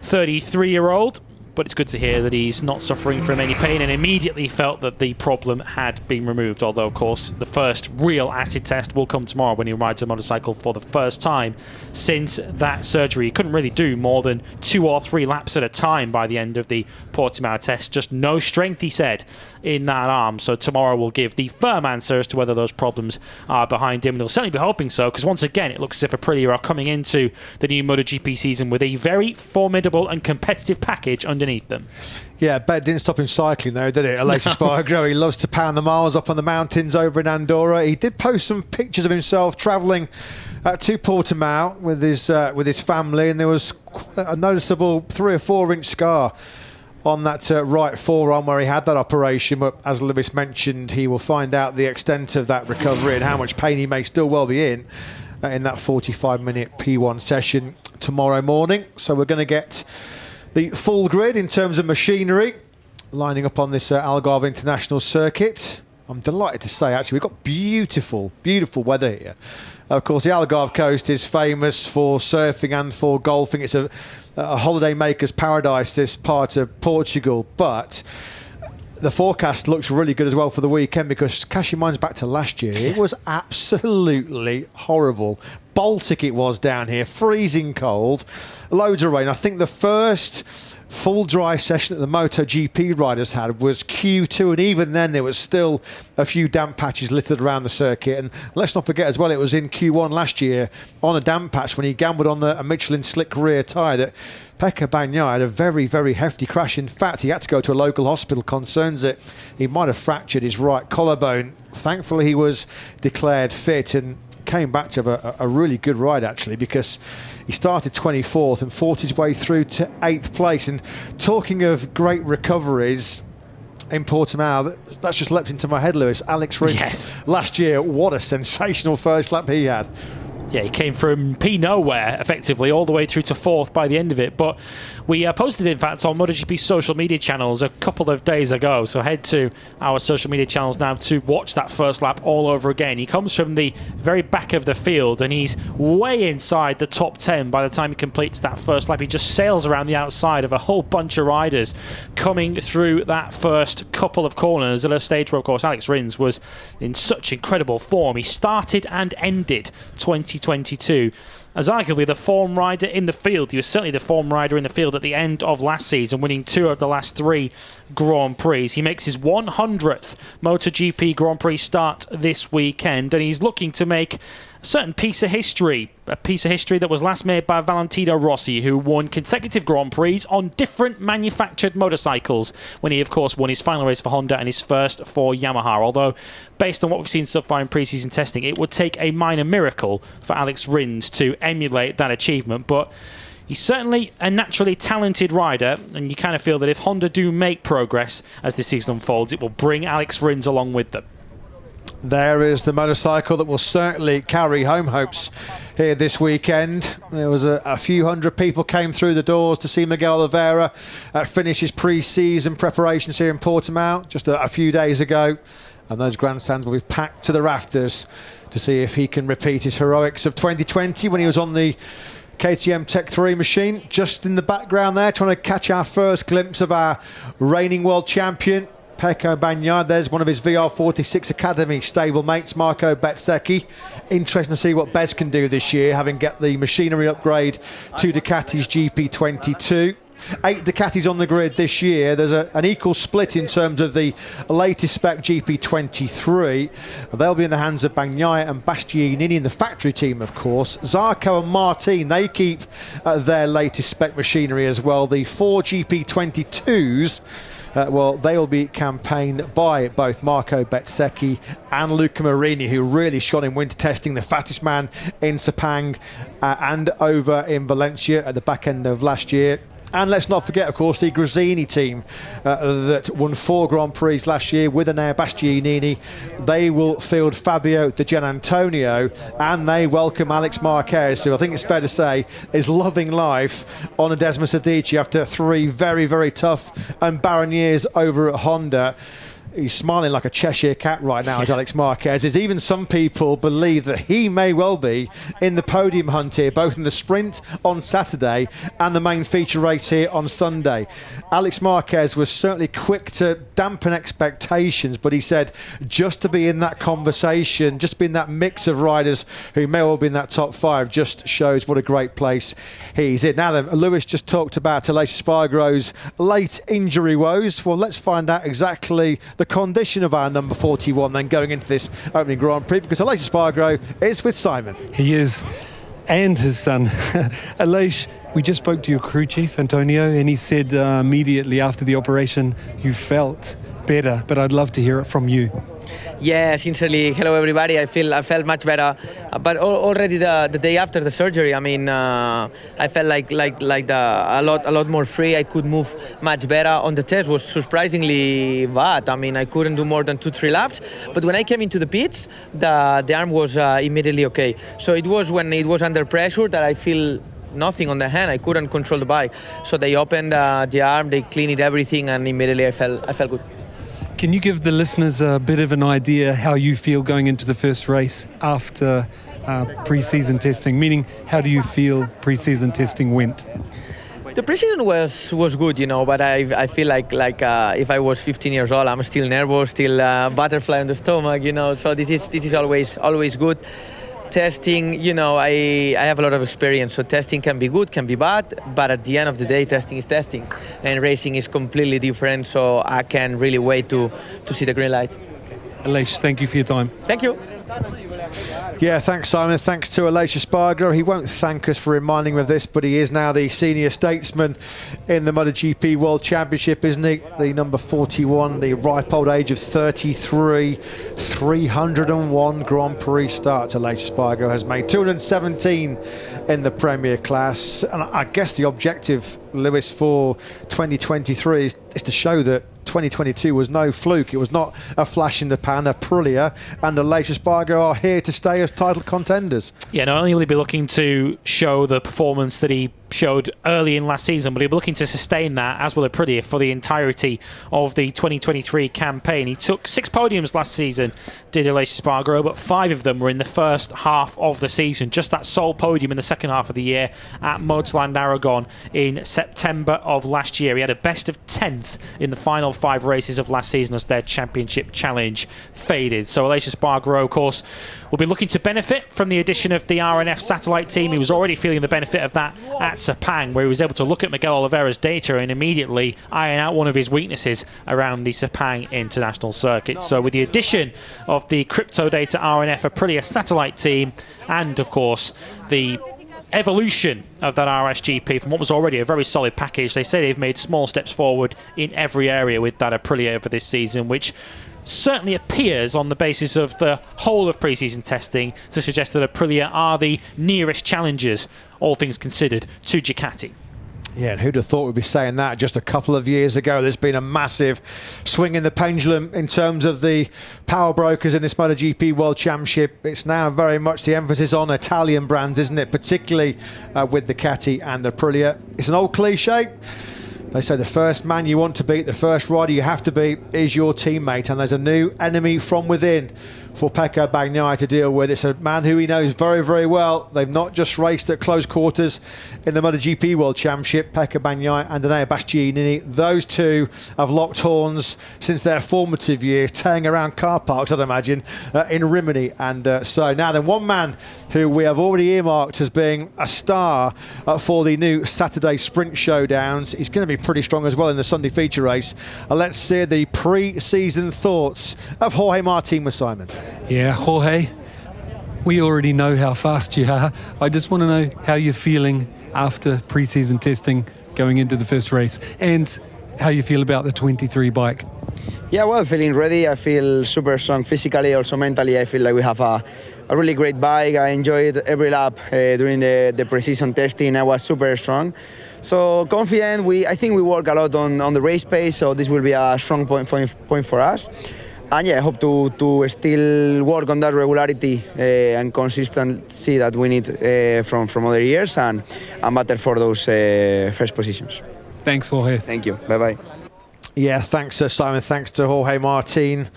Speaker 2: 33-year-old. But it's good to hear that he's not suffering from any pain, and immediately felt that the problem had been removed. Although, of course, the first real acid test will come tomorrow when he rides a motorcycle for the first time since that surgery. He couldn't really do more than 2 or 3 laps at a time by the end of the Portimao test. Just no strength, he said, in that arm. So tomorrow will give the firm answer as to whether those problems are behind him. And they'll certainly be hoping so, because once again, it looks as if Aprilia are coming into the new MotoGP season with a very formidable and competitive package underneath them.
Speaker 1: Yeah, but it didn't stop him cycling though, did it? Aleix Espargaro, he loves to pound the miles up on the mountains over in Andorra. He did post some pictures of himself travelling to Portimao with his family, and there was a noticeable 3 or 4 inch scar on that right forearm where he had that operation. But as Lewis mentioned, he will find out the extent of that recovery and how much pain he may still well be in that 45-minute P1 session tomorrow morning. So we're going to get the full grid in terms of machinery lining up on this Algarve International Circuit. I'm delighted to say, actually, we've got beautiful, beautiful weather here. Of course, the Algarve coast is famous for surfing and for golfing. It's a holiday maker's paradise, this part of Portugal. But the forecast looks really good as well for the weekend, because cast your minds back to last year. It was absolutely horrible. Baltic it was down here, freezing cold, loads of rain. I think the first full dry session that the MotoGP riders had was Q2, and even then there was still a few damp patches littered around the circuit. And let's not forget as well, it was in Q1 last year on a damp patch when he gambled on a Michelin slick rear tyre that Pecco Bagnaia had a very, very hefty crash. In fact, he had to go to a local hospital. Concerns that he might have fractured his right collarbone. Thankfully, he was declared fit and came back to have a really good ride, actually, because he started 24th and fought his way through to 8th place. And talking of great recoveries in Portimao, that's just leapt into my head, Lewis. Alex Rins, last year, what a sensational first lap he had.
Speaker 2: Yeah, he came from P nowhere, effectively, all the way through to 4th by the end of it. But we posted, in fact, on MotoGP social media channels a couple of days ago. So head to our social media channels now to watch that first lap all over again. He comes from the very back of the field, and he's way inside the top 10 by the time he completes that first lap. He just sails around the outside of a whole bunch of riders coming through that first couple of corners at a stage where, of course, Alex Rins was in such incredible form. He started and ended 2022 as arguably the form rider in the field. He was certainly the form rider in the field at the end of last season, winning 2 of the last 3 Grand Prix. He makes his 100th MotoGP Grand Prix start this weekend, and he's looking to make a certain piece of history. A piece of history that was last made by Valentino Rossi, who won consecutive Grand Prix on different manufactured motorcycles when he, of course, won his final race for Honda and his first for Yamaha. Although, based on what we've seen so far in pre-season testing, it would take a minor miracle for Alex Rins to emulate that achievement. But he's certainly a naturally talented rider, and you kind of feel that if Honda do make progress as the season unfolds, it will bring Alex Rins along with them.
Speaker 1: There is the motorcycle that will certainly carry home hopes here this weekend. There was a few hundred people came through the doors to see Miguel Oliveira finish his pre-season preparations here in Portimao just a few days ago, and those grandstands will be packed to the rafters to see if he can repeat his heroics of 2020 when he was on the KTM Tech 3 machine. Just in the background there, trying to catch our first glimpse of our reigning world champion Pecco Bagnaia. There's one of his VR46 Academy stable mates, Marco Bezzecchi. Interesting to see what Bez can do this year, having get the machinery upgrade to Ducati's GP22. 8 Ducatis on the grid this year. There's an equal split in terms of the latest spec GP23. They'll be in the hands of Bagnaia and Bastianini in the factory team, of course. Zarco and Martin, they keep their latest spec machinery as well. The 4 GP22s, well, they will be campaigned by both Marco Bezzecchi and Luca Marini, who really shone in winter testing, the fattest man in Sepang and over in Valencia at the back end of last year. And let's not forget, of course, the Grazzini team that won 4 Grand Prix last year with Enea Bastianini. They will field Fabio Di Gianantonio, and they welcome Alex Marquez, who I think it's fair to say is loving life on a Desmos Adichie after 3 very, very tough and barren years over at Honda. He's smiling like a Cheshire cat right now, as Alex Marquez is. Even some people believe that he may well be in the podium hunt here, both in the sprint on Saturday and the main feature race here on Sunday. Alex Marquez was certainly quick to dampen expectations, but he said just to be in that conversation, just be in that mix of riders who may well be in that top 5, just shows what a great place he's in. Now then, Lewis just talked about Aleix Espargaro's late injury woes. Well, let's find out exactly the condition of our number 41 then going into this opening Grand Prix, because Aleix Espargaro is with Simon.
Speaker 3: He is, and his son. Aleix, we just spoke to your crew chief, Antonio, and he said immediately after the operation you felt better, but I'd love to hear it from you.
Speaker 20: Yeah, sincerely, hello everybody. I felt much better, but already the day after the surgery, I mean, I felt a lot more free. I could move much better. On the test was surprisingly bad. I mean, I couldn't do more than 2-3 laps. But when I came into the pits, the arm was immediately okay. So it was when it was under pressure that I feel nothing on the hand. I couldn't control the bike. So they opened the arm, they cleaned everything, and immediately I felt good.
Speaker 3: Can you give the listeners a bit of an idea how you feel going into the first race after pre-season testing? Meaning, how do you feel pre-season testing went?
Speaker 20: The pre-season was good, you know, but I feel like if I was 15 years old, I'm still nervous, still butterfly in the stomach, you know. So this is always good. Testing, you know, I have a lot of experience, so testing can be good, can be bad, but at the end of the day, testing is testing, and racing is completely different, so I can't really wait to see the green light.
Speaker 3: Aleix, thank you for your time.
Speaker 20: Thank you.
Speaker 1: Yeah, thanks, Simon. Thanks to Aleix Espargaro. He won't thank us for reminding him of this, but he is now the senior statesman in the MotoGP World Championship, isn't he? The number 41, the ripe old age of 33, 301 Grand Prix starts Aleix Espargaro has made, 217 in the Premier class. And I guess the objective, Lewis, for 2023 is to show that 2022 was no fluke. It was not a flash in the pan. Aprilia and Aleix Espargaro are here to stay as title contenders.
Speaker 2: Yeah, not only will he be looking to show the performance that he showed early in last season, but he'll be looking to sustain that, as will Aprilia, for the entirety of the 2023 campaign. He took 6 podiums last season, did Aleix Espargaro, but 5 of them were in the first half of the season. Just that sole podium in the second half of the year at Motorland Aragon in September of last year. He had a best of 10th in the final 5 races of last season as their championship challenge faded. So Aleix Espargaro, of course, will be looking to benefit from the addition of the RNF satellite team. He was already feeling the benefit of that at Sepang, where he was able to look at Miguel Oliveira's data and immediately iron out one of his weaknesses around the Sepang International Circuit. So with the addition of the Crypto Data RNF Aprilia satellite team and, of course, the evolution of that RSGP from what was already a very solid package, they say they've made small steps forward in every area with that Aprilia for this season, which certainly appears on the basis of the whole of pre-season testing to suggest that Aprilia are the nearest challengers, all things considered, to Ducati.
Speaker 1: Yeah, and who'd have thought we'd be saying that just a couple of years ago? There's been a massive swing in the pendulum in terms of the power brokers in this MotoGP World Championship. It's now very much the emphasis on Italian brands, isn't it? Particularly with Ducati and Aprilia. It's an old cliche. They say the first man you want to beat, the first rider you have to beat is your teammate, and there's a new enemy from within for Pecco Bagnaia to deal with. It's a man who he knows very, very well. They've not just raced at close quarters in the MotoGP World Championship, Pecco Bagnaia and Enea Bastianini. Those two have locked horns since their formative years, tearing around car parks, I'd imagine, in Rimini. And so now then, one man who we have already earmarked as being a star for the new Saturday Sprint showdowns. He's going to be pretty strong as well in the Sunday feature race. Let's see the pre-season thoughts of Jorge Martin with Simon.
Speaker 3: Yeah, Jorge, we already know how fast you are. I just want to know how you're feeling after pre-season testing going into the first race, and how you feel about the 23 bike.
Speaker 21: Yeah, well, feeling ready. I feel super strong physically, also mentally. I feel like we have a really great bike. I enjoyed every lap during the pre-season testing. I was super strong. So confident. I think we work a lot on the race pace, so this will be a strong point for us. And yeah, I hope to still work on that regularity and consistency that we need from other years, and battle for those first positions.
Speaker 3: Thanks, Jorge.
Speaker 21: Thank you. Bye-bye.
Speaker 1: Yeah, thanks, Simon. Thanks to Jorge Martin.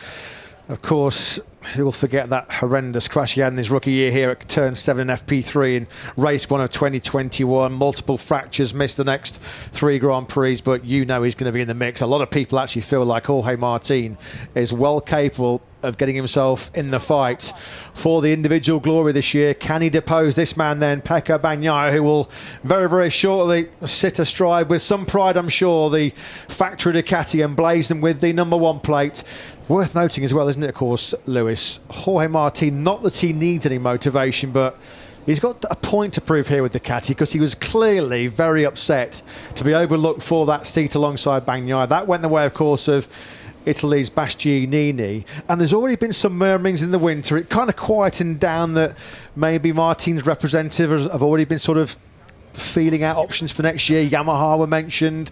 Speaker 1: Of course, who will forget that horrendous crash he had in his rookie year here at Turn 7 FP3 in race 1 of 2021. Multiple fractures, missed the next 3 Grand Prix, but you know he's going to be in the mix. A lot of people actually feel like Jorge Martin is well capable of getting himself in the fight for the individual glory this year. Can he depose this man then, Pecco Bagnaia, who will very, very shortly sit astride with some pride, I'm sure, the factory Ducati emblazoned with the #1 plate. Worth noting as well, isn't it, of course, Lewis, Jorge Martin, not that he needs any motivation, but he's got a point to prove here with Ducati, because he was clearly very upset to be overlooked for that seat alongside Bagnaia. That went the way, of course, of Italy's Bastianini. And there's already been some murmurings in the winter. It kind of quietened down that maybe Martin's representatives have already been sort of feeling out options for next year. Yamaha were mentioned.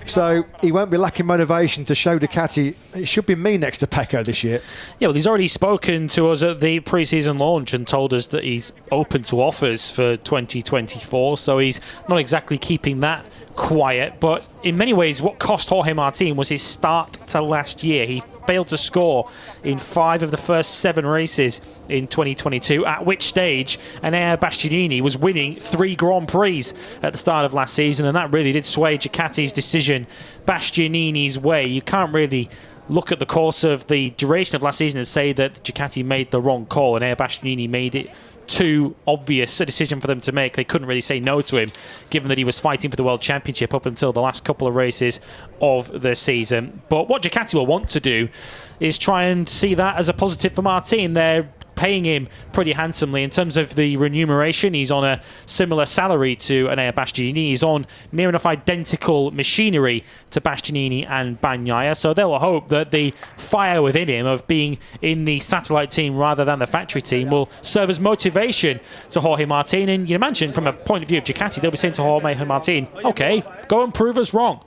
Speaker 1: So he won't be lacking motivation to show Ducati it should be me next to Pecco this year.
Speaker 2: Yeah, well, he's already spoken to us at the pre-season launch and told us that he's open to offers for 2024. So he's not exactly keeping that quiet. But in many ways, what cost Jorge Martin was his start to last year. He failed to score in 5 of the first 7 races in 2022, at which stage Enea Bastianini was winning 3 Grand Prix at the start of last season, and that really did sway Ducati's decision Bastianini's way. You can't really look at the course of the duration of last season and say that Ducati made the wrong call. Enea Bastianini made it too obvious a decision for them to make. They couldn't really say no to him, given that he was fighting for the World Championship up until the last couple of races of the season. But what Ducati will want to do is try and see that as a positive for Martin. They're paying him pretty handsomely in terms of the remuneration. He's on a similar salary to Enea Bastianini. He's on near enough identical machinery to Bastianini and Bagnaia. So they'll hope that the fire within him of being in the satellite team rather than the factory team will serve as motivation to Jorge Martin. And you imagine from a point of view of Ducati, they'll be saying to Jorge Martin, okay, go and prove us wrong.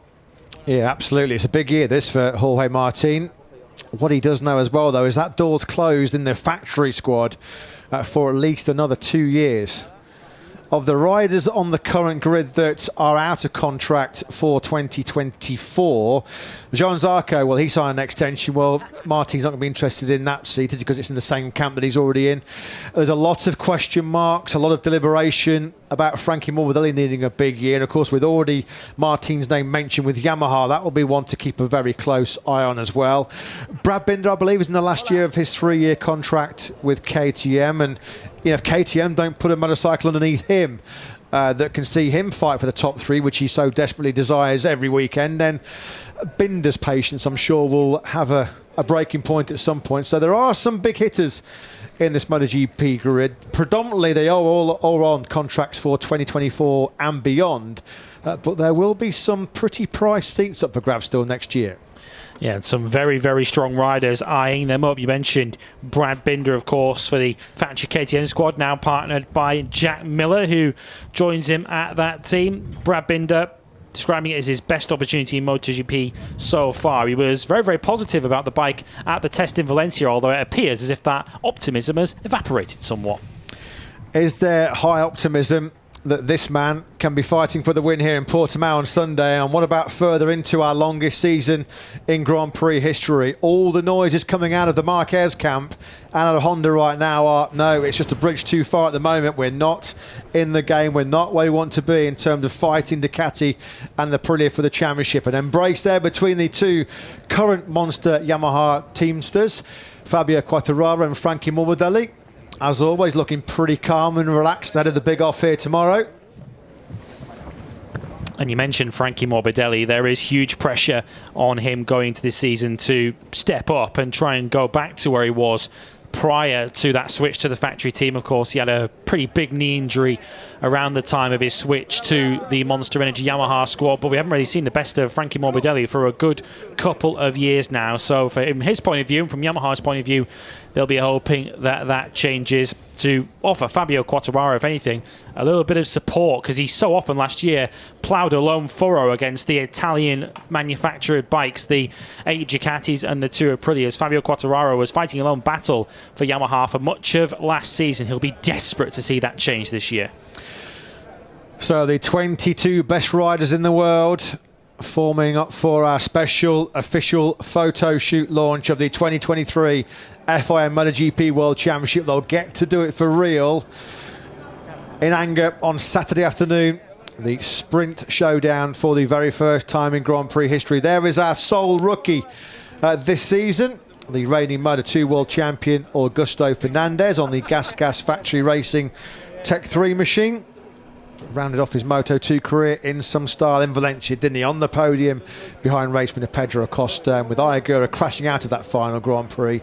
Speaker 1: Yeah, absolutely. It's a big year this for Jorge Martin. What he does know as well, though, is that door's closed in the factory squad for at least another 2 years. Of the riders on the current grid that are out of contract for 2024, Joan Zarco, well, he signed an extension. Well, Martin's not going to be interested in that seat because it's in the same camp that he's already in. There's a lot of question marks, a lot of deliberation about Frankie Morbidelli needing a big year. And, of course, with already Martin's name mentioned with Yamaha, that will be one to keep a very close eye on as well. Brad Binder, I believe, is in the last year of his 3-year contract with KTM. And you know, if KTM don't put a motorcycle underneath him that can see him fight for the top 3, which he so desperately desires every weekend, then Binder's patience, I'm sure, will have a breaking point at some point. So there are some big hitters in this MotoGP grid. Predominantly, they are all on contracts for 2024 and beyond. But there will be some pretty priced seats up for grabs still next year.
Speaker 2: Yeah, and some very, very strong riders eyeing them up. You mentioned Brad Binder, of course, for the factory KTM squad, now partnered by Jack Miller, who joins him at that team. Brad Binder describing it as his best opportunity in MotoGP so far. He was very, very positive about the bike at the test in Valencia, although it appears as if that optimism has evaporated somewhat.
Speaker 1: Is there high optimism that this man can be fighting for the win here in Portimao on Sunday? And what about further into our longest season in Grand Prix history? All the noises coming out of the Marquez camp and out of Honda right now are, no, it's just a bridge too far at the moment. We're not in the game. We're not where we want to be in terms of fighting Ducati and the Aprilia for the championship. An embrace there between the two current monster Yamaha teamsters, Fabio Quartararo and Frankie Morbidelli. As always, looking pretty calm and relaxed ahead of the big off here tomorrow.
Speaker 2: And you mentioned Frankie Morbidelli. There is huge pressure on him going into this season to step up and try and go back to where he was prior to that switch to the factory team. Of course, he had a pretty big knee injury around the time of his switch to the Monster Energy Yamaha squad, but we haven't really seen the best of Frankie Morbidelli for a good couple of years now. So from his point of view, and from Yamaha's point of view, they'll be hoping that that changes to offer Fabio Quartararo, if anything, a little bit of support, because he so often last year ploughed a lone furrow against the Italian manufactured bikes, the 8 Ducatis and the 2 Aprilias. Fabio Quartararo was fighting a lone battle for Yamaha for much of last season. He'll be desperate to see that change this year.
Speaker 1: So the 22 best riders in the world forming up for our special official photo shoot launch of the 2023 FIM MotoGP World Championship. They'll get to do it for real in anger on Saturday afternoon. The sprint showdown for the very first time in Grand Prix history. There is our sole rookie this season, the reigning Moto2 World Champion Augusto Fernandez on the Gas Factory Racing Tech 3 machine. Rounded off his Moto2 career in some style in Valencia, didn't he? On the podium behind race winner Pedro Acosta, and with Ayagura crashing out of that final Grand Prix,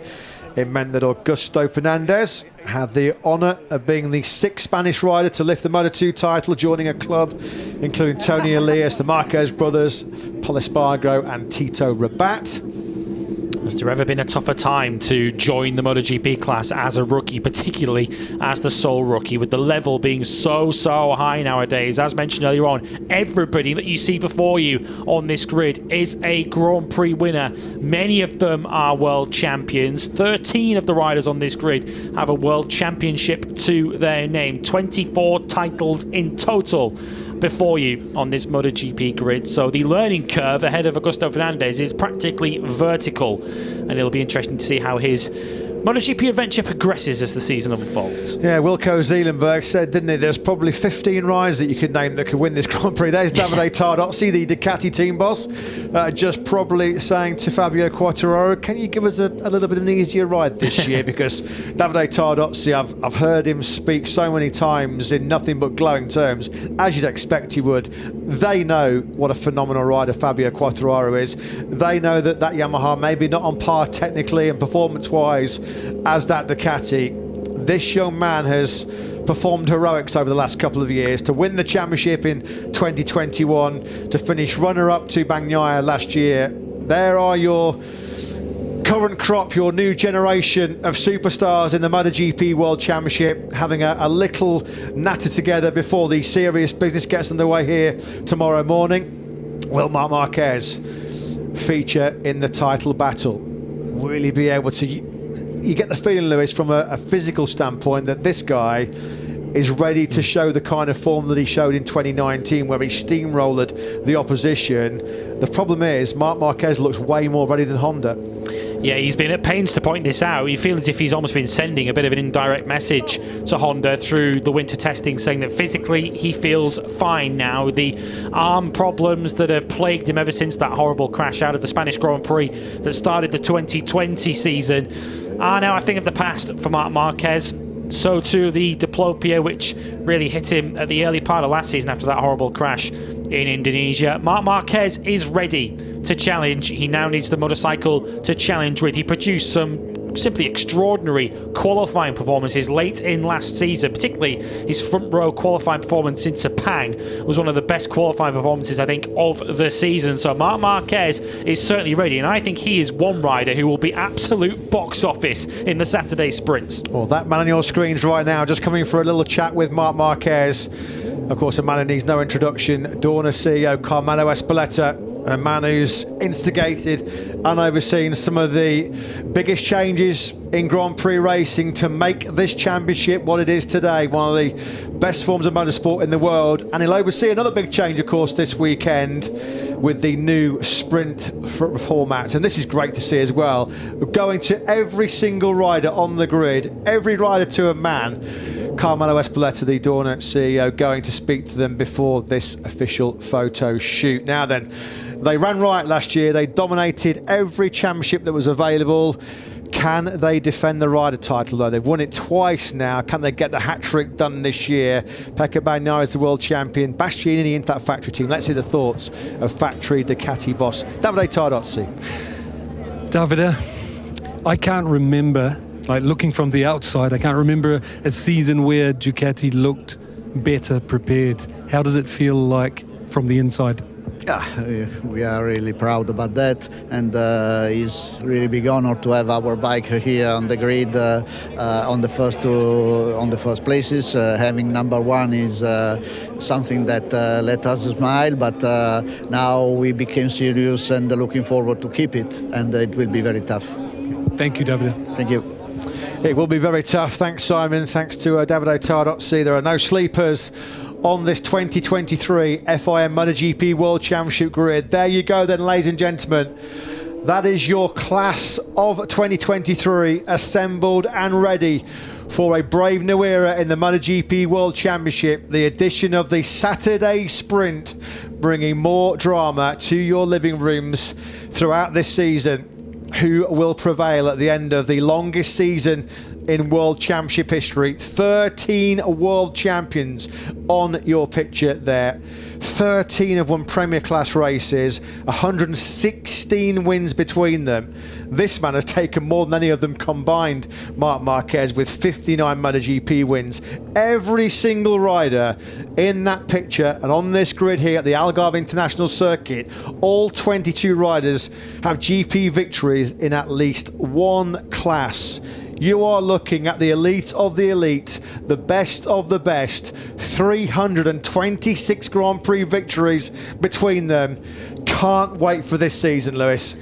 Speaker 1: it meant that Augusto Fernandez had the honour of being the 6th Spanish rider to lift the Moto2 title, joining a club including Tony Elias, the Marquez brothers, Paul Espargaro and Tito Rabat.
Speaker 2: Has there ever been a tougher time to join the MotoGP class as a rookie, particularly as the sole rookie, with the level being so high nowadays? As mentioned earlier on, everybody that you see before you on this grid is a Grand Prix winner. Many of them are world champions. 13 of the riders on this grid have a world championship to their name. 24 titles in total before you on this MotoGP grid. So the learning curve ahead of Augusto Fernandez is practically vertical, and it'll be interesting to see how his MotoGP adventure progresses as the season unfolds.
Speaker 1: Yeah, Wilco Zeelenberg said, didn't he, there's probably 15 riders that you could name that could win this Grand Prix. There's Davide Tardozzi, the Ducati team boss, just probably saying to Fabio Quartararo, can you give us a little bit of an easier ride this year? Because Davide Tardozzi, I've heard him speak so many times in nothing but glowing terms, as you'd expect he would. They know what a phenomenal rider Fabio Quartararo is. They know that Yamaha maybe not on par technically and performance-wise as that Ducati. This young man has performed heroics over the last couple of years to win the championship in 2021, to finish runner-up to Bagnaia last year. There are your current crop, your new generation of superstars in the MotoGP World Championship, having a little natter together before the serious business gets underway here tomorrow morning. Will Marc Marquez feature in the title battle? Will he be able to... You get the feeling, Lewis, from a physical standpoint, that this guy is ready to show the kind of form that he showed in 2019, where he steamrolled the opposition. The problem is, Marc Marquez looks way more ready than Honda.
Speaker 2: Yeah, he's been at pains to point this out. You feel as if he's almost been sending a bit of an indirect message to Honda through the winter testing, saying that physically he feels fine now. The arm problems that have plagued him ever since that horrible crash out of the Spanish Grand Prix that started the 2020 season are now a thing of the past for Marc Marquez. So too the diplopia, which really hit him at the early part of last season after that horrible crash in Indonesia. Marc Marquez is ready to challenge. He now needs the motorcycle to challenge with. He produced some simply extraordinary qualifying performances late in last season, particularly his front row qualifying performance in Sepang was one of the best qualifying performances, I think, of the season. So Marc Marquez is certainly ready, and I think he is one rider who will be absolute box office in the Saturday sprints.
Speaker 1: Well, that man on your screens right now, just coming for a little chat with Marc Marquez. Of course, a man who needs no introduction, Dorna CEO Carmelo Espeleta, a man who's instigated and overseen some of the biggest changes in Grand Prix racing to make this championship what it is today, one of the best forms of motorsport in the world. And he'll oversee another big change, of course, this weekend with the new sprint format. And this is great to see as well. We're going to every single rider on the grid, every rider to a man. Carmelo Espeleta, the Dorna CEO, going to speak to them before this official photo shoot. Now then, they ran right last year. They dominated every championship that was available. Can they defend the rider title, though? They've won it twice now. Can they get the hat-trick done this year? Pecco Bagnaia is the world champion. Bastianini into that factory team. Let's hear the thoughts of factory Ducati boss Davide Tardozzi.
Speaker 3: Davide, I can't remember, like looking from the outside, I can't remember a season where Ducati looked better prepared. How does it feel like from the inside?
Speaker 4: We are really proud about that, and it's really big honor to have our bike here on the grid on the first places. Having number one is something that let us smile, but now we became serious and looking forward to keep it, and it will be very tough.
Speaker 3: Thank you, Davide.
Speaker 4: Thank you.
Speaker 1: It will be very tough. Thanks, Simon. Thanks to Davide Tardozzi. There are no sleepers on this 2023 FIM MotoGP World Championship grid. There you go then, ladies and gentlemen. That is your class of 2023 assembled and ready for a brave new era in the MotoGP World Championship. The addition of the Saturday Sprint, bringing more drama to your living rooms throughout this season. Who will prevail at the end of the longest season in World Championship history. 13 world champions on your picture there. 13 have won Premier Class races, 116 wins between them. This man has taken more than any of them combined, Marc Marquez, with 59 MotoGP wins. Every single rider in that picture and on this grid here at the Algarve International Circuit, all 22 riders have GP victories in at least one class. You are looking at the elite of the elite, the best of the best. 326 Grand Prix victories between them. Can't wait for this season, Lewis.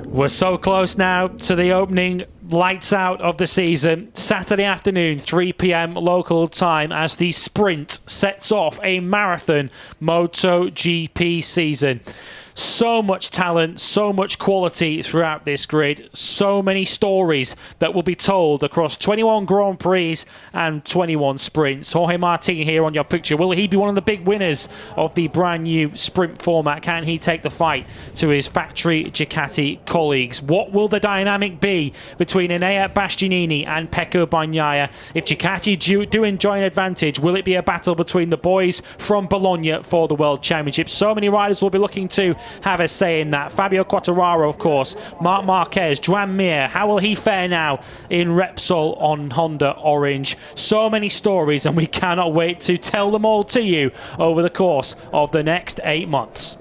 Speaker 2: We're so close now to the opening lights out of the season. Saturday afternoon, 3 p.m. local time, as the Sprint sets off a marathon MotoGP season. So much talent, so much quality throughout this grid, so many stories that will be told across 21 Grand Prix and 21 sprints. Jorge Martin here on your picture. Will he be one of the big winners of the brand new sprint format? Can he take the fight to his factory Ducati colleagues? What will the dynamic be between Enea Bastianini and Pecco Bagnaia? If Ducati do enjoy an advantage, will it be a battle between the boys from Bologna for the World Championship? So many riders will be looking to have a say in that. Fabio Quartararo, of course, Marc Marquez, Joan Mir. How will he fare now in Repsol on Honda Orange? So many stories, and we cannot wait to tell them all to you over the course of the next 8 months.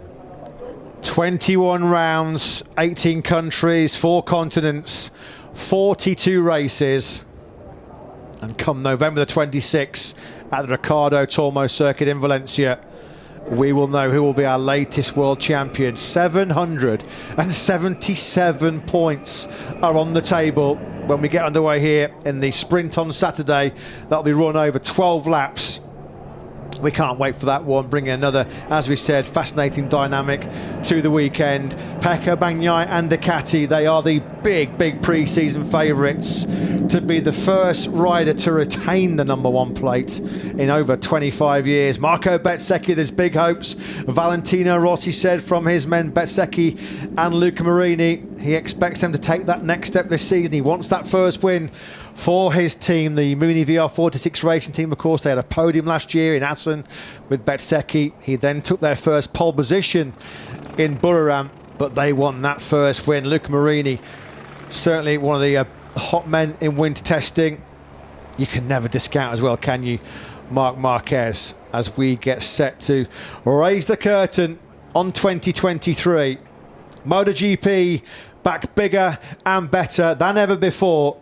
Speaker 1: 21 rounds, 18 countries, 4 continents, 42 races. And come November the 26th at the Ricardo Tormo circuit in Valencia, we will know who will be our latest world champion. 777 points are on the table when we get underway here in the sprint on Saturday. That'll be run over 12 laps. We can't wait for that one, bringing another, as we said, fascinating dynamic to the weekend. Pecco Bagnaia and Ducati, they are the big pre-season favourites to be the first rider to retain the #1 plate in over 25 years. Marco Bezzecchi, there's big hopes. Valentino Rossi said from his men Bezzecchi and Luca Marini, he expects them to take that next step this season. He wants that first win for his team, the Muni VR46 racing team. Of course, they had a podium last year in Assen with Bezzecchi. He then took their first pole position in Buriram, but they won that first win. Luca Marini, certainly one of the hot men in winter testing. You can never discount as well, can you, Marc Marquez, as we get set to raise the curtain on 2023. MotoGP back bigger and better than ever before.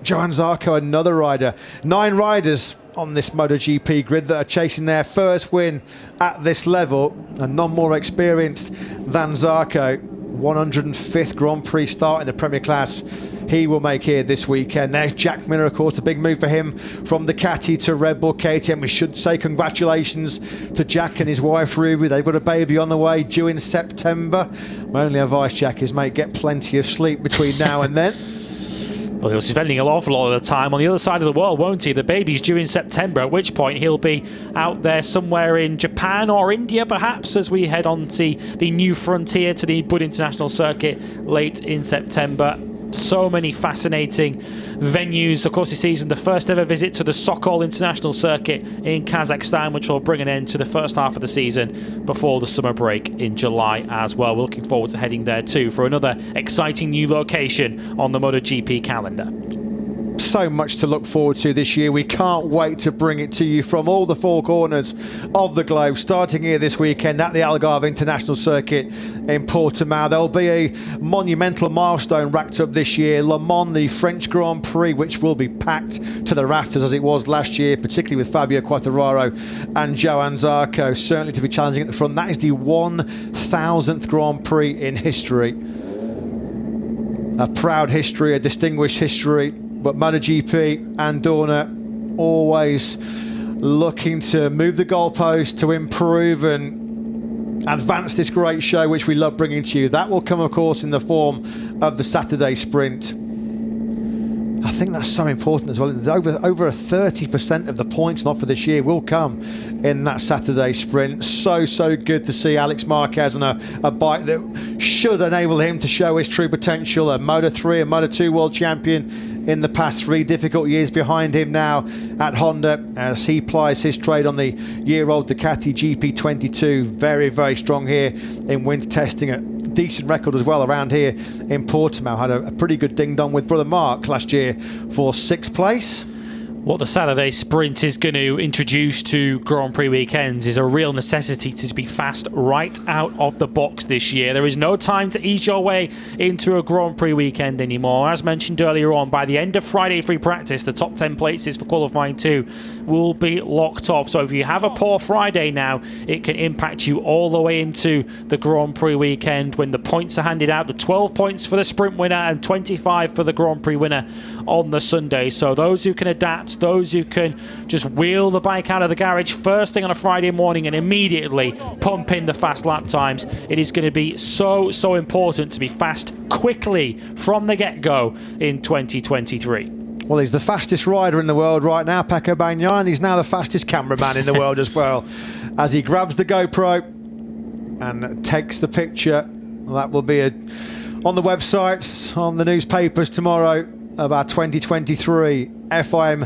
Speaker 1: Johann Zarco, another rider. 9 riders on this MotoGP grid that are chasing their first win at this level, and none more experienced than Zarco. 105th Grand Prix start in the Premier Class he will make here this weekend. There's Jack Miller, of course, a big move for him from Ducati to Red Bull KTM. We should say congratulations to Jack and his wife Ruby. They've got a baby on the way due in September. My only advice, Jack, is mate, get plenty of sleep between now and then.
Speaker 2: Well, he'll be spending an awful lot of the time on the other side of the world, won't he? The baby's due in September, at which point he'll be out there somewhere in Japan or India, perhaps, as we head on to the new frontier to the Bud International Circuit late in September. So many fascinating venues. Of course, this season, the first ever visit to the Sokol International Circuit in Kazakhstan, which will bring an end to the first half of the season before the summer break in July as well. We're looking forward to heading there too for another exciting new location on the MotoGP calendar.
Speaker 1: So much to look forward to this year. We can't wait to bring it to you from all the 4 corners of the globe, starting here this weekend at the Algarve International Circuit in Portimao. There'll be a monumental milestone racked up this year, Le Mans, the French Grand Prix, which will be packed to the rafters as it was last year, particularly with Fabio Quartararo and Johann Zarco, certainly to be challenging at the front. That is the 1000th Grand Prix in history. A proud history, a distinguished history. But MotoGP and Dorna always looking to move the goalpost, to improve and advance this great show, which we love bringing to you. That will come, of course, in the form of the Saturday Sprint. I think that's so important as well. Over 30% of the points on offer this year will come in that Saturday Sprint. So good to see Alex Marquez on a bike that should enable him to show his true potential. A Moto3 and Moto2 world champion in the past 3 difficult years behind him now at Honda as he plies his trade on the year-old Ducati GP22. Very, very strong here in winter testing. A decent record as well around here in Portimao. Had a pretty good ding-dong with brother Mark last year for 6th place.
Speaker 2: What the Saturday Sprint is going to introduce to Grand Prix weekends is a real necessity to be fast right out of the box this year. There is no time to ease your way into a Grand Prix weekend anymore. As mentioned earlier on, by the end of Friday free practice, the top 10 places for qualifying 2 will be locked off. So if you have a poor Friday now, it can impact you all the way into the Grand Prix weekend when the points are handed out. The 12 points for the Sprint winner and 25 for the Grand Prix winner on the Sunday. So those who can adapt, those who can just wheel the bike out of the garage first thing on a Friday morning and immediately pump in the fast lap times, it is going to be so important to be fast quickly from the get-go in 2023.
Speaker 1: Well, he's the fastest rider in the world right now, Pecco Bagnaia, and he's now the fastest cameraman in the world as well. As he grabs the GoPro and takes the picture, well, that will be on the websites, on the newspapers tomorrow of our 2023 FIM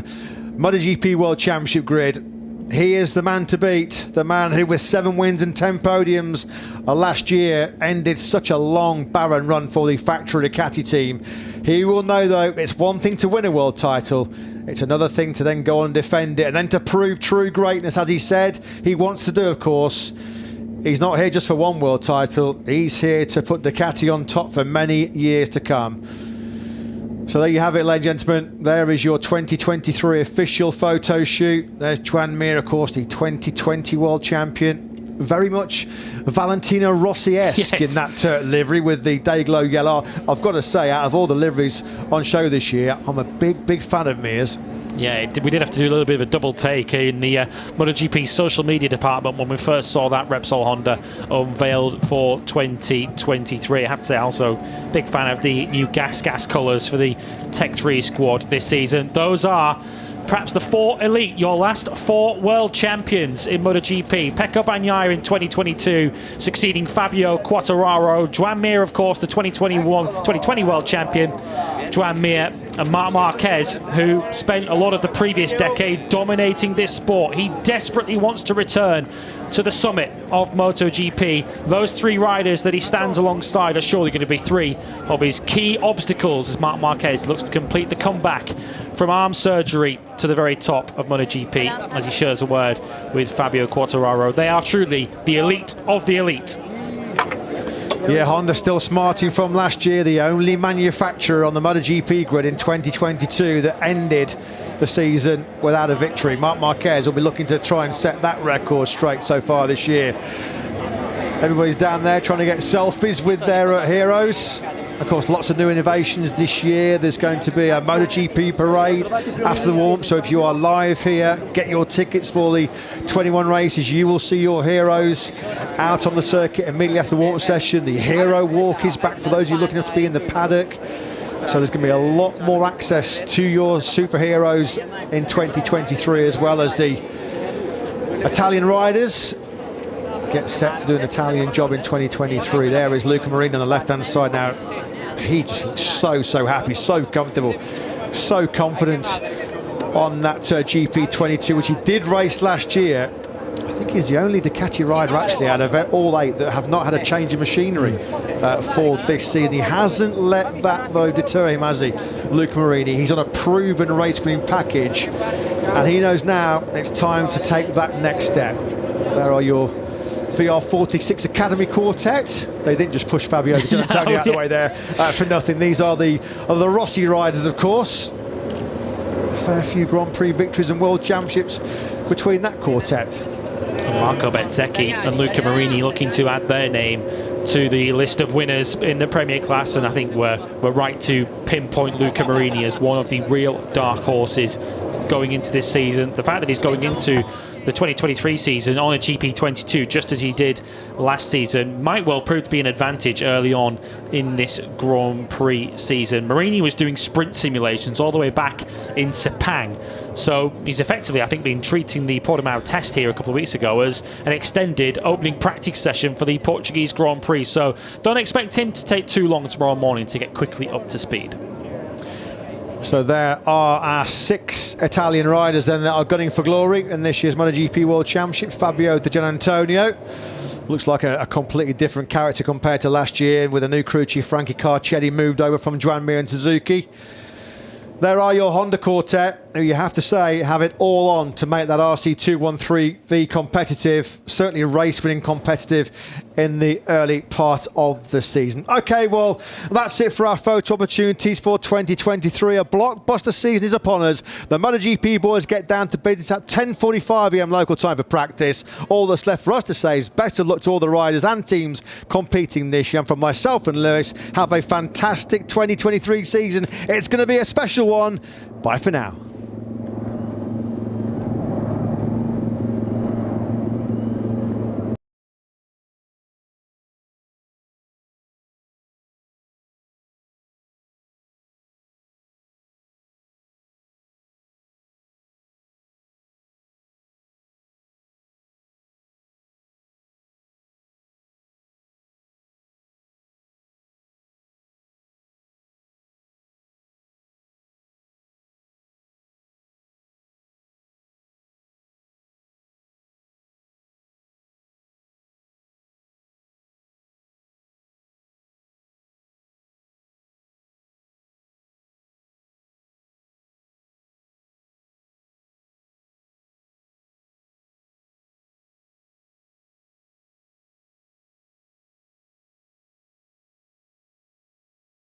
Speaker 1: MotoGP World Championship grid. He is the man to beat, the man who with 7 wins and 10 podiums last year ended such a long, barren run for the factory Ducati team. He will know, though, it's one thing to win a world title, it's another thing to then go on and defend it, and then to prove true greatness, as he said he wants to do, of course. He's not here just for one world title, he's here to put Ducati on top for many years to come. So there you have it, ladies and gentlemen. There is your 2023 official photo shoot. There's Joan Mir, of course, the 2020 world champion. Very much Valentino Rossi-esque in that livery with the Dayglow yellow. I've got to say, out of all the liveries on show this year, I'm a big fan of Mir's.
Speaker 2: Yeah, we did have to do a little bit of a double take in the MotoGP social media department when we first saw that Repsol Honda unveiled for 2023. I have to say, also big fan of the new gas colours for the Tech 3 squad this season. Those are perhaps the 4 elite, your last 4 world champions in MotoGP. Pecco Bagnaia in 2022, succeeding Fabio Quartararo. Joan Mir, of course, the 2020 world champion. Joan Mir and Marc Marquez, who spent a lot of the previous decade dominating this sport. He desperately wants to return to the summit of MotoGP. Those 3 riders that he stands alongside are surely going to be 3 of his key obstacles as Marc Marquez looks to complete the comeback from arm surgery to the very top of MotoGP as he shares a word with Fabio Quartararo. They are truly the elite of the elite.
Speaker 1: Yeah, Honda still smarting from last year, the only manufacturer on the MotoGP grid in 2022 that ended the season without a victory. Marc Marquez will be looking to try and set that record straight so far this year. Everybody's down there trying to get selfies with their heroes. Of course, lots of new innovations this year. There's going to be a MotoGP parade after the warm, so if you are live here, get your tickets for the 21 races. You will see your heroes out on the circuit immediately after the warm session. The hero walk is back for those of you looking up to be in the paddock. So there's going to be a lot more access to your superheroes in 2023, as well as the Italian riders get set to do an Italian job in 2023. There is Luca Marini on the left-hand side now. He just looks so happy, so comfortable, so confident on that GP22, which he did race last year. I think he's the only Ducati rider actually out of all 8 that have not had a change of machinery for this season. He hasn't let that, though, deter him, has he, Luca Marini? He's on a proven race green package, and he knows now it's time to take that next step. There are your VR46 Academy Quartet. They didn't just push Fabio Di Giannantonio out of the way there for nothing. These are the Rossi riders, of course. A fair few Grand Prix victories and World Championships between that quartet.
Speaker 2: Marco Bezzecchi and Luca Marini looking to add their name to the list of winners in the Premier class, and I think we're right to pinpoint Luca Marini as one of the real dark horses going into this season. The fact that he's going into the 2023 season on a GP22 just as he did last season might well prove to be an advantage early on in this Grand Prix season. Marini was doing sprint simulations all the way back in Sepang, so he's effectively, I think, been treating the Portimao test here a couple of weeks ago as an extended opening practice session for the Portuguese Grand Prix, so don't expect him to take too long tomorrow morning to get quickly up to speed.
Speaker 1: So there are our 6 Italian riders then that are gunning for glory in this year's MotoGP World Championship. Fabio Di Gianantonio looks like a completely different character compared to last year, with a new crew chief, Frankie Carcetti, moved over from Juan Mir and Suzuki. There are your Honda quartet, who you have to say have it all on to make that RC213V competitive, certainly race-winning competitive in the early part of the season. OK, well, that's it for our photo opportunities for 2023. A blockbuster season is upon us. The MotoGP boys get down to business at 10:45 AM local time for practice. All that's left for us to say is best of luck to all the riders and teams competing this year. And from myself and Lewis, have a fantastic 2023 season. It's going to be a special one. Bye for now.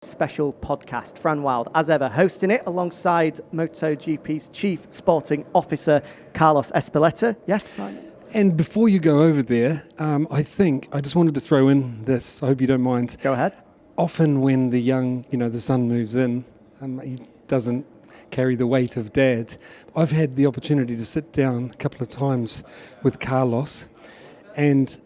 Speaker 5: Special podcast. Fran Wild, as ever, hosting it alongside MotoGP's Chief Sporting Officer, Carlos Espeleta. Yes, Simon?
Speaker 3: And before you go over there, I just wanted to throw in this, I hope you don't mind.
Speaker 5: Go ahead.
Speaker 3: Often when the young, the son moves in, he doesn't carry the weight of dad. I've had the opportunity to sit down a couple of times with Carlos, and